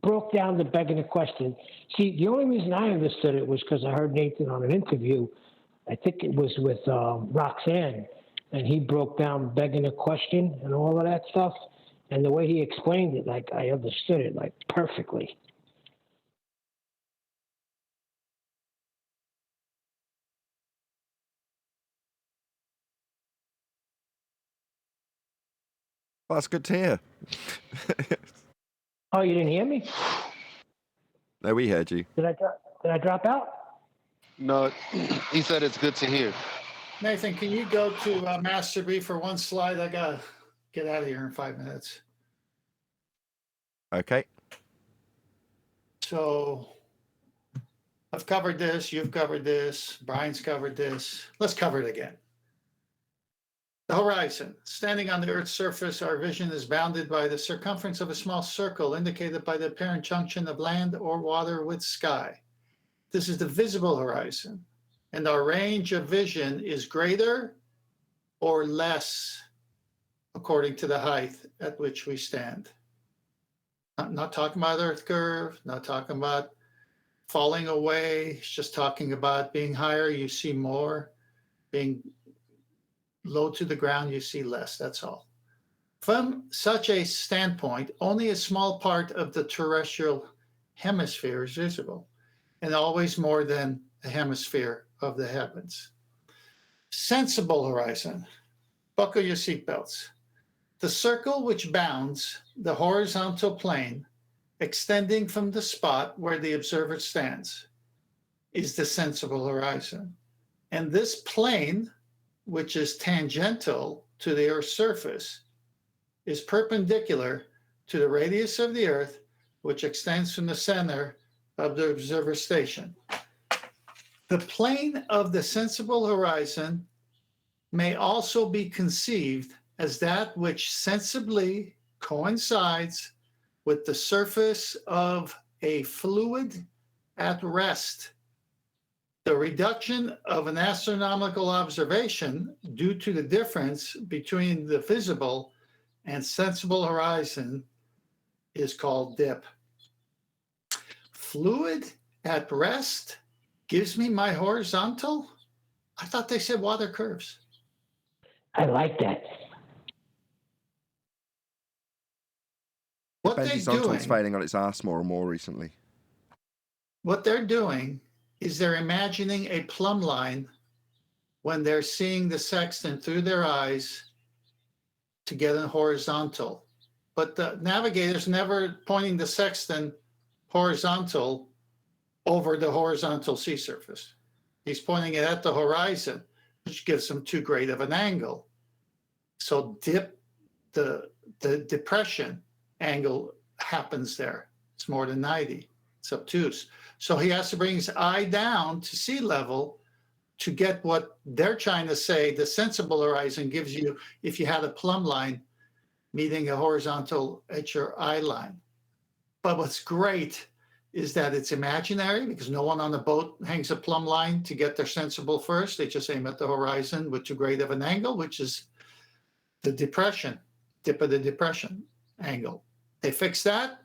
broke down the begging the question, see, the only reason I understood it was because I heard Nathan on an interview. I think it was with Roxanne, and he broke down begging a question and all of that stuff. And the way he explained it, like I understood it like perfectly. Well, that's good to hear. Oh, you didn't hear me? No, we heard you. Did I drop out? No, he said it's good to hear. Nathan, can you go to Master B for one slide? I gotta get out of here in 5 minutes. Okay. So I've covered this, you've covered this, Brian's covered this. Let's cover it again. The horizon. Standing on the Earth's surface, our vision is bounded by the circumference of a small circle indicated by the apparent junction of land or water with sky. This is the visible horizon, and our range of vision is greater or less according to the height at which we stand. Not talking about Earth curve, not talking about falling away, it's just talking about being higher, you see more, being low to the ground, you see less, that's all. From such a standpoint, only a small part of the terrestrial hemisphere is visible, and always more than a hemisphere of the heavens. Sensible horizon. Buckle your seatbelts. The circle which bounds the horizontal plane, extending from the spot where the observer stands, is the sensible horizon. And this plane, which is tangential to the Earth's surface, is perpendicular to the radius of the Earth, which extends from the center of the observer station. The plane of the sensible horizon may also be conceived as that which sensibly coincides with the surface of a fluid at rest. The reduction of an astronomical observation due to the difference between the visible and sensible horizon is called dip. Fluid at rest gives me my horizontal? I thought they said water curves. I like that. What they're Horizontal's doing, failing on its arse more and more recently. what they're doing is they're imagining a plumb line when they're seeing the sextant through their eyes to get a horizontal. But the navigator's never pointing the sextant horizontal over the horizontal sea surface. He's pointing it at the horizon, which gives him too great of an angle. So the depression angle happens there. It's more than 90. It's obtuse. So he has to bring his eye down to sea level to get what they're trying to say the sensible horizon gives you if you had a plumb line meeting a horizontal at your eye line. But what's great is that it's imaginary because no one on the boat hangs a plumb line to get their sensible first. They just aim at the horizon with too great of an angle, which is the depression, tip of the depression angle. They fix that,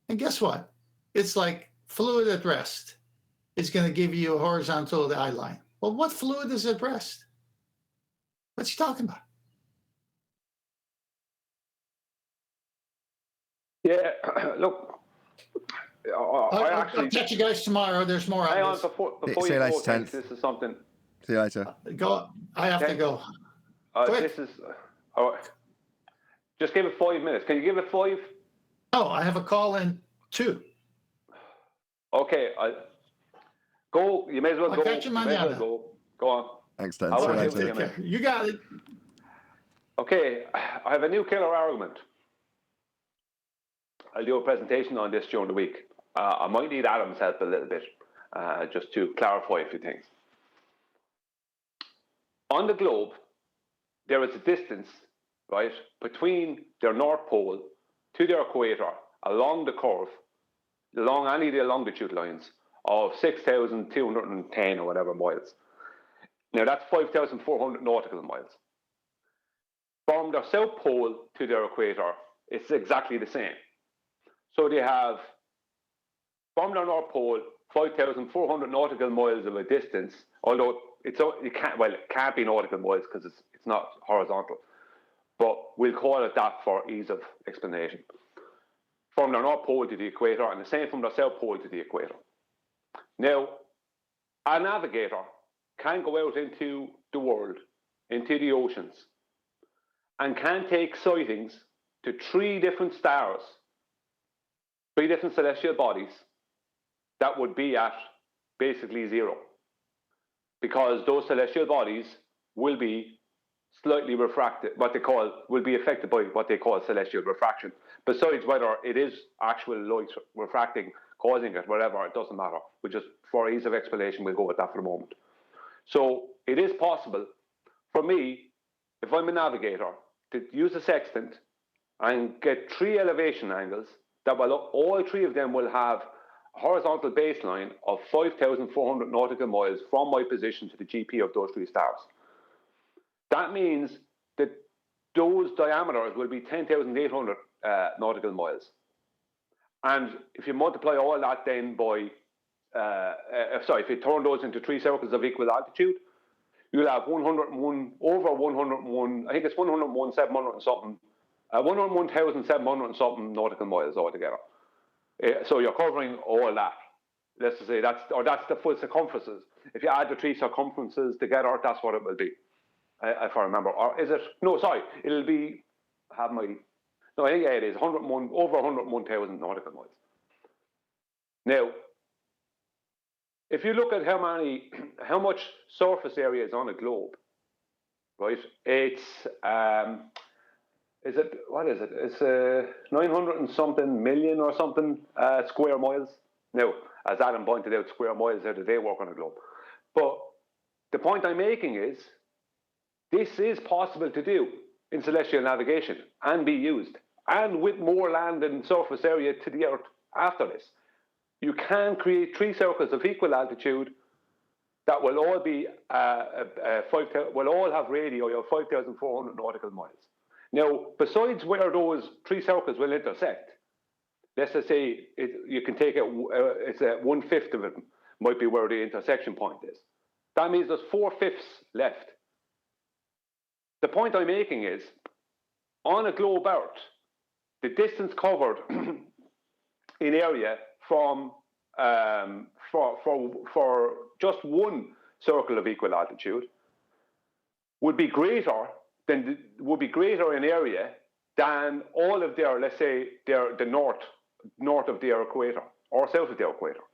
and guess what? It's like fluid at rest is going to give you a horizontal eye line. Well, what fluid is at rest? What's he talking about? Yeah, look, I'll catch you guys tomorrow. There's more hang on on, this. before you go, thanks, this is something. See you later. Go. I have to go. This is, just give it 5 minutes. Can you give it 5? Oh, I have a call in 2. Okay, go. You may as well I'll go. catch you may as well mañana. go on. Thanks, Dan. I See you want to later. take care. You got it. Okay, I have a new killer argument. I'll do a presentation on this during the week. I might need Adam's help a little bit, just to clarify a few things. On the globe, there is a distance, right, between their North Pole to their equator along the curve, along any of the longitude lines, of 6,210 or whatever miles. Now that's 5,400 nautical miles. From their South Pole to their equator, it's exactly the same. So they have, from their North Pole, 5,400 nautical miles of a distance, although it can't be nautical miles because it's not horizontal, but we'll call it that for ease of explanation. From their North Pole to the equator, and the same from their South Pole to the equator. Now, a navigator can go out into the world, into the oceans, and can take sightings to 3 different stars, 3 different celestial bodies that would be at basically 0. Because those celestial bodies will be slightly refracted, will be affected by what they call celestial refraction. Besides whether it is actual light refracting, causing it, whatever, it doesn't matter. We just, for ease of explanation, we'll go with that for the moment. So it is possible for me, if I'm a navigator, to use a sextant and get 3 elevation angles that will, all 3 of them will have a horizontal baseline of 5,400 nautical miles from my position to the GP of those 3 stars. That means that those diameters will be 10,800 nautical miles. And if you multiply all that then by, if you turn those into 3 circles of equal altitude, you'll have 101 over 101, I think it's 101,700 and something, 101,700 and something nautical miles altogether. So you're covering all that. Let's just say that's the full circumferences. If you add the 3 circumferences together, that's what it will be, if I remember. Or is it? No, sorry. It'll be. I think it is 101 over 101,000 nautical miles. Now, if you look at how much surface area is on a globe, right? It's what is it? It's 900 and something million or something square miles. Now, as Adam pointed out, square miles, how do they work on a globe? But the point I'm making is, this is possible to do in celestial navigation and be used, and with more land and surface area to the Earth after this. You can create 3 circles of equal altitude that will all be will all have radii of 5,400 nautical miles. Now, besides where those 3 circles will intersect, let's just say you can take it. It's 1/5 of it might be where the intersection point is. That means there's 4/5 left. The point I'm making is, on a globe Earth, the distance covered in area from for just 1 circle of equal altitude would be greater in area than all of their, let's say, the north of their equator or south of their equator.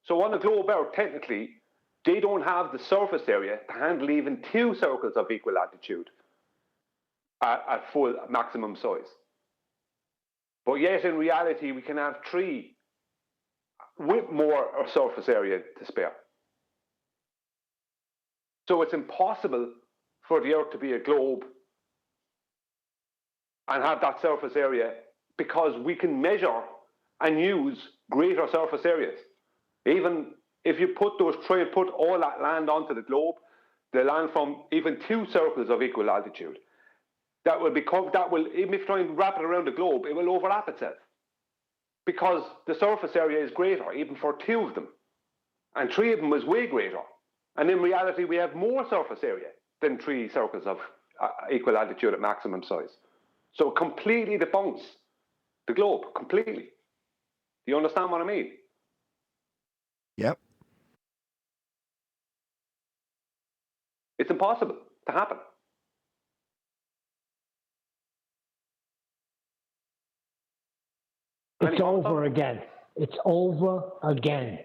So on the globe Earth, technically, they don't have the surface area to handle even 2 circles of equal altitude at full maximum size. But yet, in reality, we can have 3 with more surface area to spare. So it's impossible for the Earth to be a globe and have that surface area because we can measure and use greater surface areas. Even if you put all that land onto the globe, the land from even 2 circles of equal altitude, even if you try and wrap it around the globe, it will overlap itself. Because the surface area is greater, even for 2 of them. And 3 of them is way greater. And in reality, we have more surface area than 3 circles of equal altitude at maximum size. So it completely debunks the globe, completely. Do you understand what I mean? Yep. It's impossible to happen. It's over again. It's over again.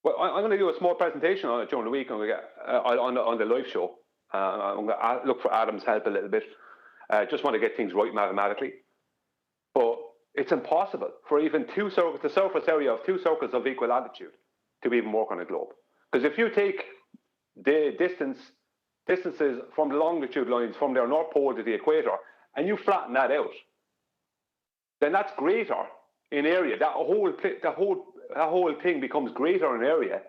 Well, I'm going to do a small presentation on it during the week on the live show. I'm going to look for Adam's help a little bit. Just want to get things right mathematically. But it's impossible for even the surface area of 2 circles of equal altitude to even work on a globe. Because if you take the distances from the longitude lines from their North Pole to the equator, and you flatten that out, then that's greater in area. That whole thing becomes greater in area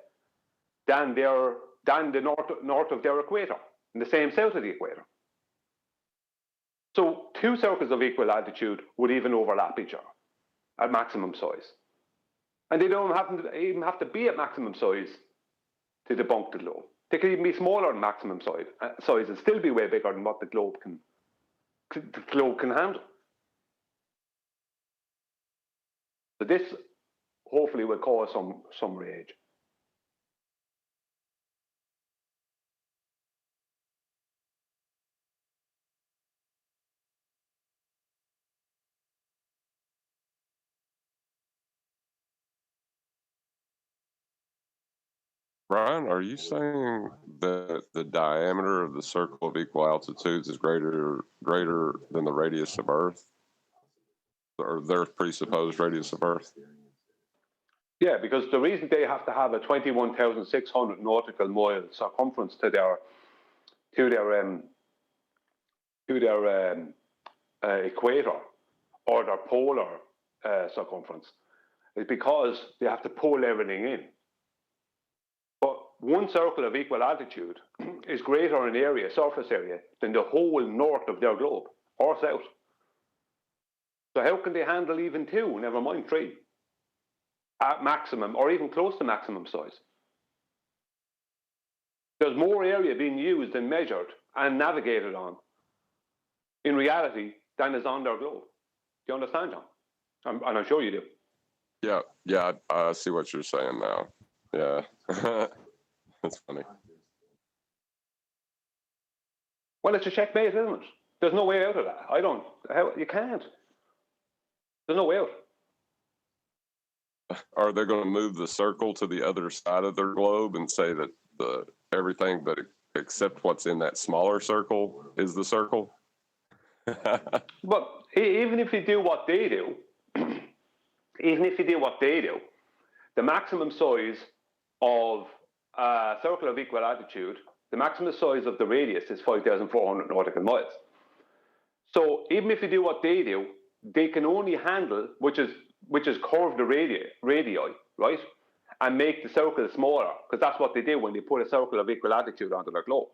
than the north of their equator, and the same south of the equator. So 2 circles of equal altitude would even overlap each other at maximum size. And they don't even have to be at maximum size to debunk the globe. They could even be smaller than maximum size and still be way bigger than what the globe can handle. So this hopefully will cause some rage. Brian, are you saying that the diameter of the circle of equal altitudes is greater than the radius of Earth, or their presupposed radius of Earth? Yeah, because the reason they have to have a 21,600 nautical mile circumference to their equator or their polar circumference is because they have to pull everything in. But 1 circle of equal altitude is greater in area, surface area, than the whole north of their globe, or south. So how can they handle even 2, never mind 3, at maximum, or even close to maximum size? There's more area being used and measured and navigated on, in reality, than is on their globe. Do you understand, John? And I'm sure you do. Yeah, I see what you're saying now. Yeah. That's funny. Well, it's a checkmate, isn't it? There's no way out of that. You can't. There's no way out. Are they going to move the circle to the other side of their globe and say that everything but except what's in that smaller circle is the circle? But even if you do what they do, the maximum size of a circle of equal altitude, the maximum size of the radius is 5,400 nautical miles. So even if you do what they do, they can only handle, which is curve the radii, right? And make the circle smaller, because that's what they do when they put a circle of equal altitude onto their globe.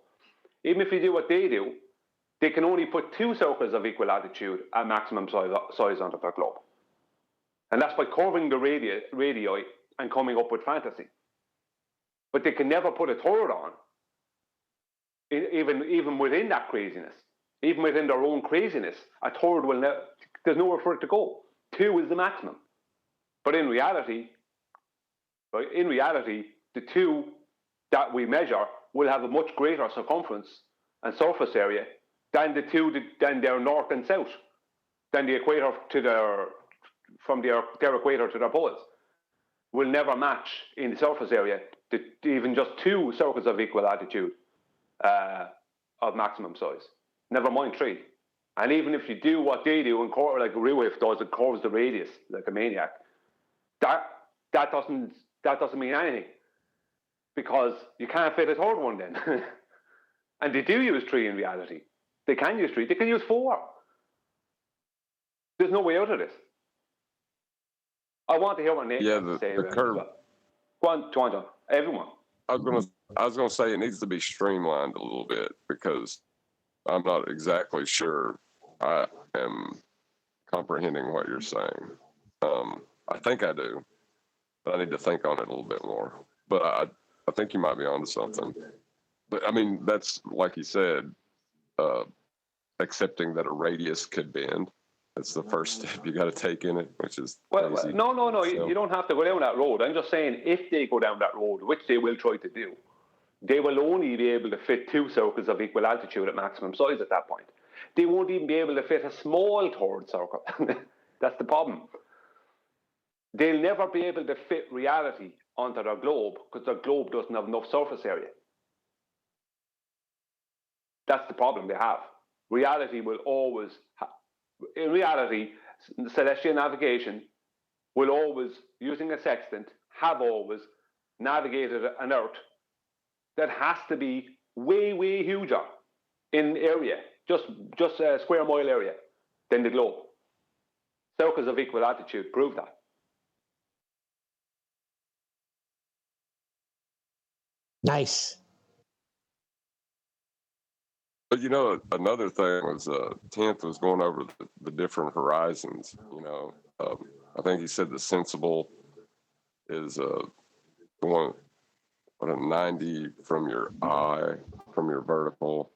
Even if you do what they do, they can only put 2 circles of equal altitude at maximum size onto their globe. And that's by curving the radii and coming up with fantasy. But they can never put a third on, even within that craziness. Even within their own craziness, a third will never, there's nowhere for it to go. 2 is the maximum. But in reality, the 2 that we measure will have a much greater circumference and surface area than than their north and south, than the equator to from their equator to their poles. Will never match in the surface area to even just 2 circles of equal altitude of maximum size. Never mind 3. And even if you do what they do, and like Ruif does, it curves the radius like a maniac. That doesn't mean anything, because you can't fit a third one then. And they do use 3 in reality. They can use 3. They can use 4. There's no way out of this. I want to hear what Nathan has to say the about it curve. as well. Go on, John. Everyone. I was gonna say it needs to be streamlined a little bit because I'm not exactly sure I am comprehending what you're saying. I think I do, but I need to think on it a little bit more. But I think you might be onto something. But I mean, that's like you said, accepting that a radius could bend. That's the first step you got to take in it, which is crazy. No. So, You don't have to go down that road. I'm just saying, if they go down that road, which they will try to do, they will only be able to fit 2 circles of equal altitude at maximum size at that point. They won't even be able to fit a small third circle. That's the problem. They'll never be able to fit reality onto their globe because their globe doesn't have enough surface area. That's the problem they have. Reality will always, in reality, celestial navigation will always, using a sextant, have always navigated an Earth that has to be way, way huger in area, just a square mile area, than the globe. Circles of equal altitude prove that. Nice. But you know, another thing was 10th was going over the different horizons. You know, I think he said the sensible is going 90 from your eye, from your vertical,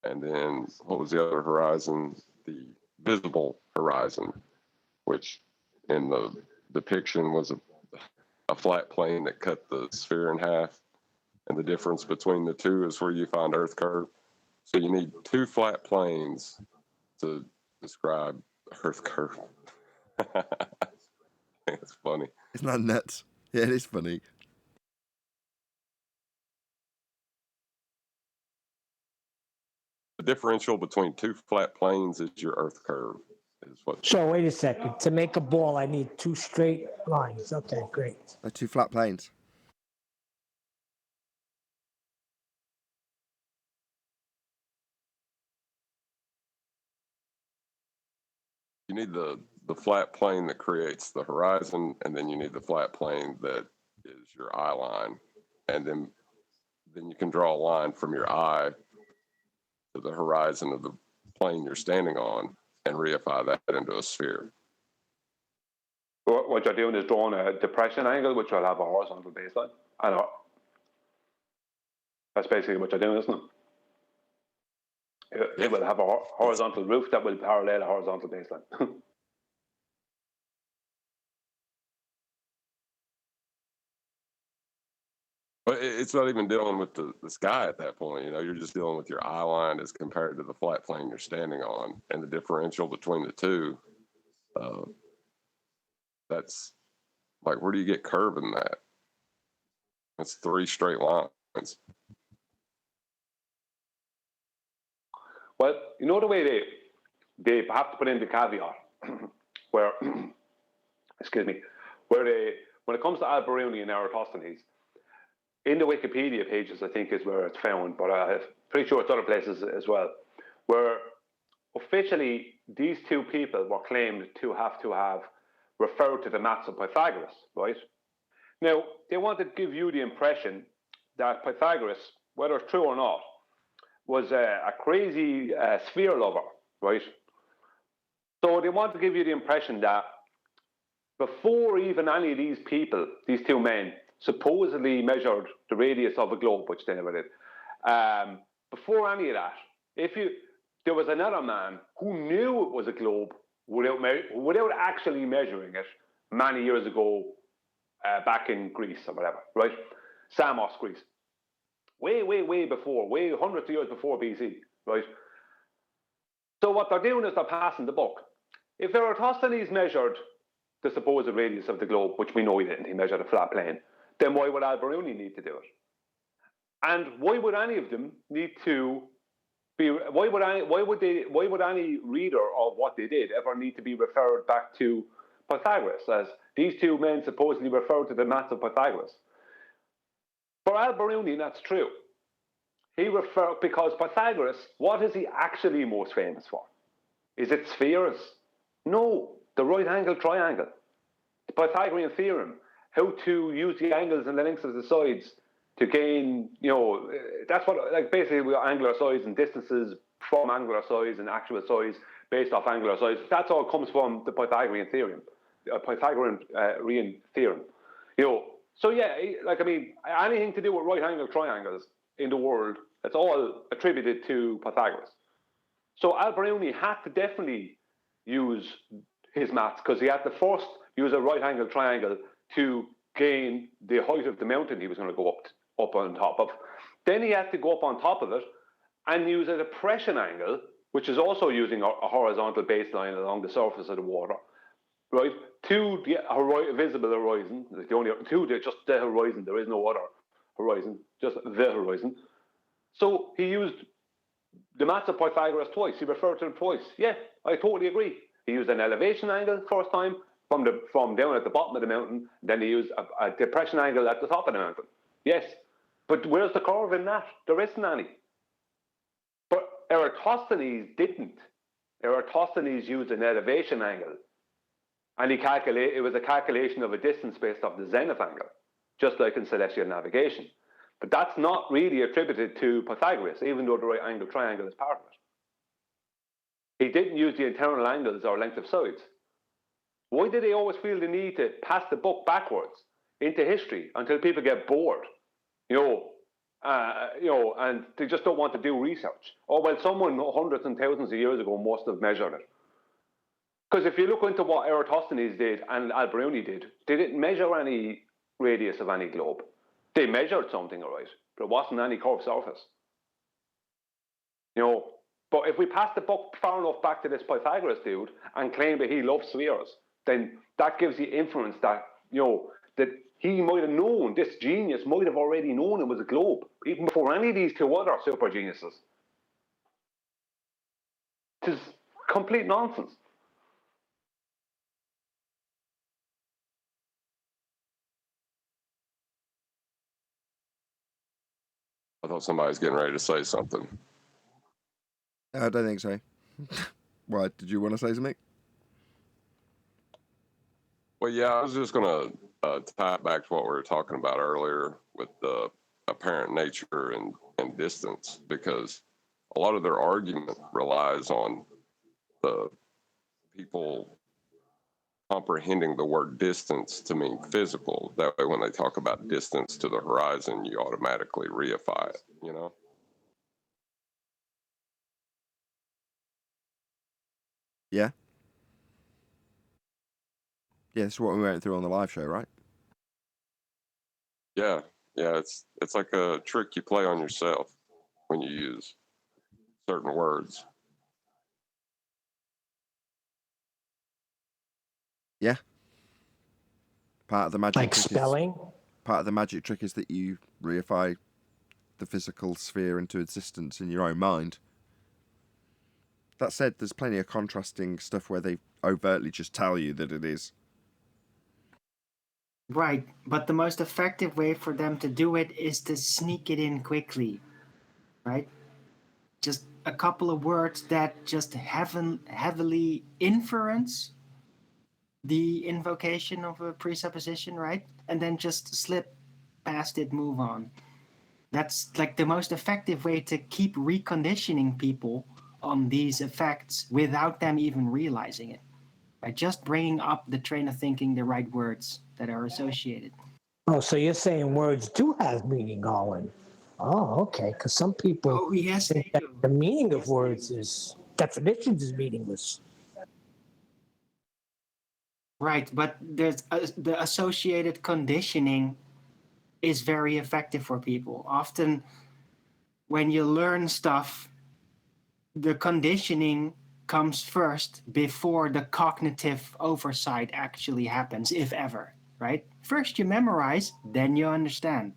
and then what was the other horizon? The visible horizon, which in the depiction was a flat plane that cut the sphere in half, and the difference between the two is where you find Earth curve. So you need 2 flat planes to describe Earth curve. It's funny. Isn't that nuts? Yeah, it is funny. The differential between 2 flat planes is your Earth curve. Is what. So wait a second. To make a ball, I need 2 straight lines. Okay, great. 2 flat planes. You need the flat plane that creates the horizon, and then you need the flat plane that is your eye line, and then you can draw a line from your eye to the horizon of the plane you're standing on and reify that into a sphere. What you're doing is drawing a depression angle, which will have a horizontal baseline. I know. That's basically what you're doing, isn't it? It will have a horizontal roof that will parallel a horizontal baseline. But it's not even dealing with the sky at that point. You know, you're just dealing with your eye line as compared to the flat plane you're standing on, and the differential between the two. That's like, where do you get curve in that? It's 3 straight lines. Well, you know the way they have to put in the caveat where, excuse me, where when it comes to Al-Biruni and Eratosthenes, in the Wikipedia pages, I think is where it's found, but I'm pretty sure it's other places as well, where officially these 2 people were claimed to have referred to the maths of Pythagoras, right? Now, they wanted to give you the impression that Pythagoras, whether it's true or not, was a crazy sphere lover, right? So they want to give you the impression that before even any of these people, these 2 men, supposedly measured the radius of a globe, which they never did, before any of that, there was another man who knew it was a globe without actually measuring it many years ago, back in Greece or whatever, right? Samos, Greece. Way before, hundreds of years before BC, right? So what they're doing is they're passing the buck. If Eratosthenes measured the supposed radius of the globe, which we know he didn't, he measured a flat plane, then why would Al-Biruni need to do it? And why would any of them need to be? Why would any reader of what they did ever need to be referred back to Pythagoras, as these 2 men supposedly referred to the maths of Pythagoras? For Al-Biruni, that's true. Because Pythagoras, what is he actually most famous for? Is it spheres? No, the right angle triangle. The Pythagorean theorem, how to use the angles and the lengths of the sides to gain, that's what, like basically we got angular sides and distances from angular sides and actual sides based off angular sides. That's all comes from the Pythagorean theorem, Pythagorean theorem. So yeah, anything to do with right angle triangles in the world, it's all attributed to Pythagoras. So Al-Biruni had to definitely use his maths because he had to first use a right angle triangle to gain the height of the mountain he was going to go up on top of. Then he had to go up on top of it and use a depression angle, which is also using a horizontal baseline along the surface of the water, right, to the visible horizon. Just the horizon. There is no other horizon, just the horizon. So he used the maths of Pythagoras twice. He referred to them twice. Yeah, I totally agree. He used an elevation angle first time from down at the bottom of the mountain. Then he used a depression angle at the top of the mountain. Yes, but where's the curve in that? There isn't any. But Eratosthenes didn't. Eratosthenes used an elevation angle, and it was a calculation of a distance based off the zenith angle, just like in celestial navigation. But that's not really attributed to Pythagoras, even though the right angle triangle is part of it. He didn't use the internal angles or length of sides. Why did they always feel the need to pass the buck backwards into history until people get bored? And they just don't want to do research. Or well, someone hundreds and thousands of years ago must have measured it. Because if you look into what Eratosthenes did and Al-Biruni did, they didn't measure any radius of any globe. They measured something, all right, but it wasn't any curved surface. But if we pass the buck far enough back to this Pythagoras dude and claim that he loves spheres, then that gives the inference that, that he might have known, this genius might have already known it was a globe, even before any of these two other super geniuses. It is complete nonsense. I thought somebody was getting ready to say something. I don't think so. Why? Did you want to say something? Well, yeah, I was just going to tie it back to what we were talking about earlier with the apparent nature and distance, because a lot of their argument relies on the people comprehending the word distance to mean physical. That way, when they talk about distance to the horizon, you automatically reify it, Yeah. Yeah, that's what we went through on the live show, right? Yeah, it's like a trick you play on yourself when you use certain words. Yeah. Part of the magic like trick spelling. Part of the magic trick is that you reify the physical sphere into existence in your own mind. That said, there's plenty of contrasting stuff where they overtly just tell you that it is. Right, but the most effective way for them to do it is to sneak it in quickly, right? Just a couple of words that just heavily inference the invocation of a presupposition, right? And then just slip past it, move on. That's like the most effective way to keep reconditioning people on these effects without them even realizing it. By just bringing up the train of thinking, the right words that are associated. Oh, so you're saying words do have meaning, Owen? Oh, okay. Because some people think that the meaning of words is definitions is meaningless. Right, but there's the associated conditioning is very effective for people. Often, when you learn stuff, the conditioning comes first before the cognitive oversight actually happens, if ever, right? First you memorize, then you understand.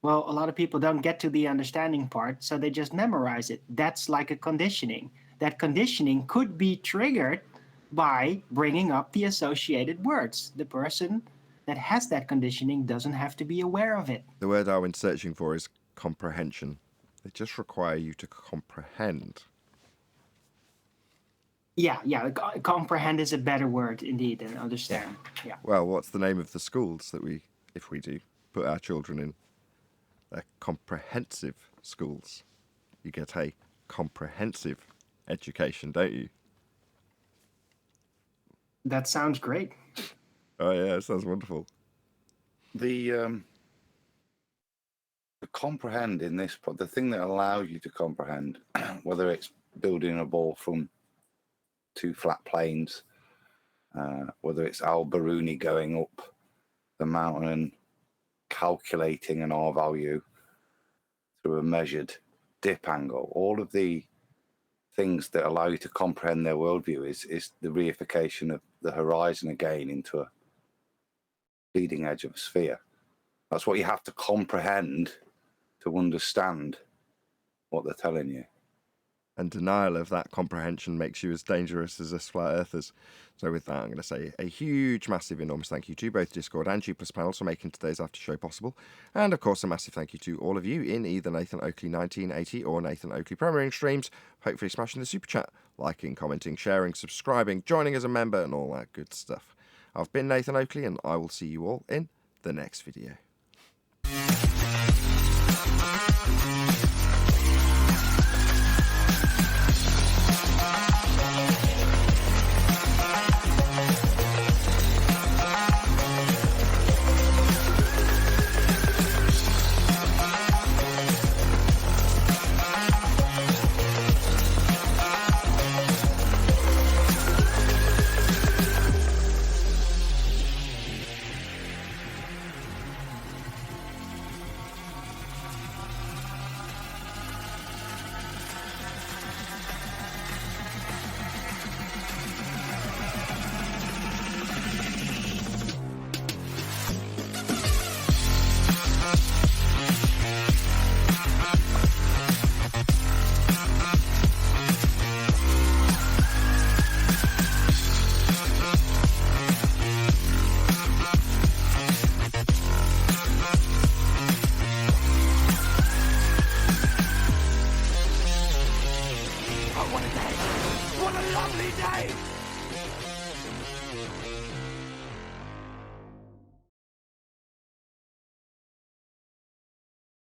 Well, a lot of people don't get to the understanding part, so they just memorize it. That's like a conditioning. That conditioning could be triggered by bringing up the associated words. The person that has that conditioning doesn't have to be aware of it. The word Darwin's searching for is comprehension. They just require you to comprehend. Yeah. Comprehend is a better word indeed than understand. Yeah. Well, what's the name of the schools that we, if we do, put our children in? They're comprehensive schools. You get a comprehensive education, don't you? That sounds great. Oh yeah, it sounds wonderful. The comprehend in this, the thing that allows you to comprehend, whether it's building a ball from two flat planes, whether it's Al-Biruni going up the mountain and calculating an R value through a measured dip angle, all of the things that allow you to comprehend their worldview is the reification of the horizon again into a leading edge of a sphere. That's what you have to comprehend to understand what they're telling you. And denial of that comprehension makes you as dangerous as us flat earthers. So with that, I'm going to say a huge, massive, enormous thank you to both Discord and G+ panels for making today's after show possible. And of course, a massive thank you to all of you in either Nathan Oakley 1980 or Nathan Oakley premiering streams, hopefully smashing the super chat, liking, commenting, sharing, subscribing, joining as a member, and all that good stuff. I've been Nathan Oakley, and I will see you all in the next video. What a day! What a lovely day!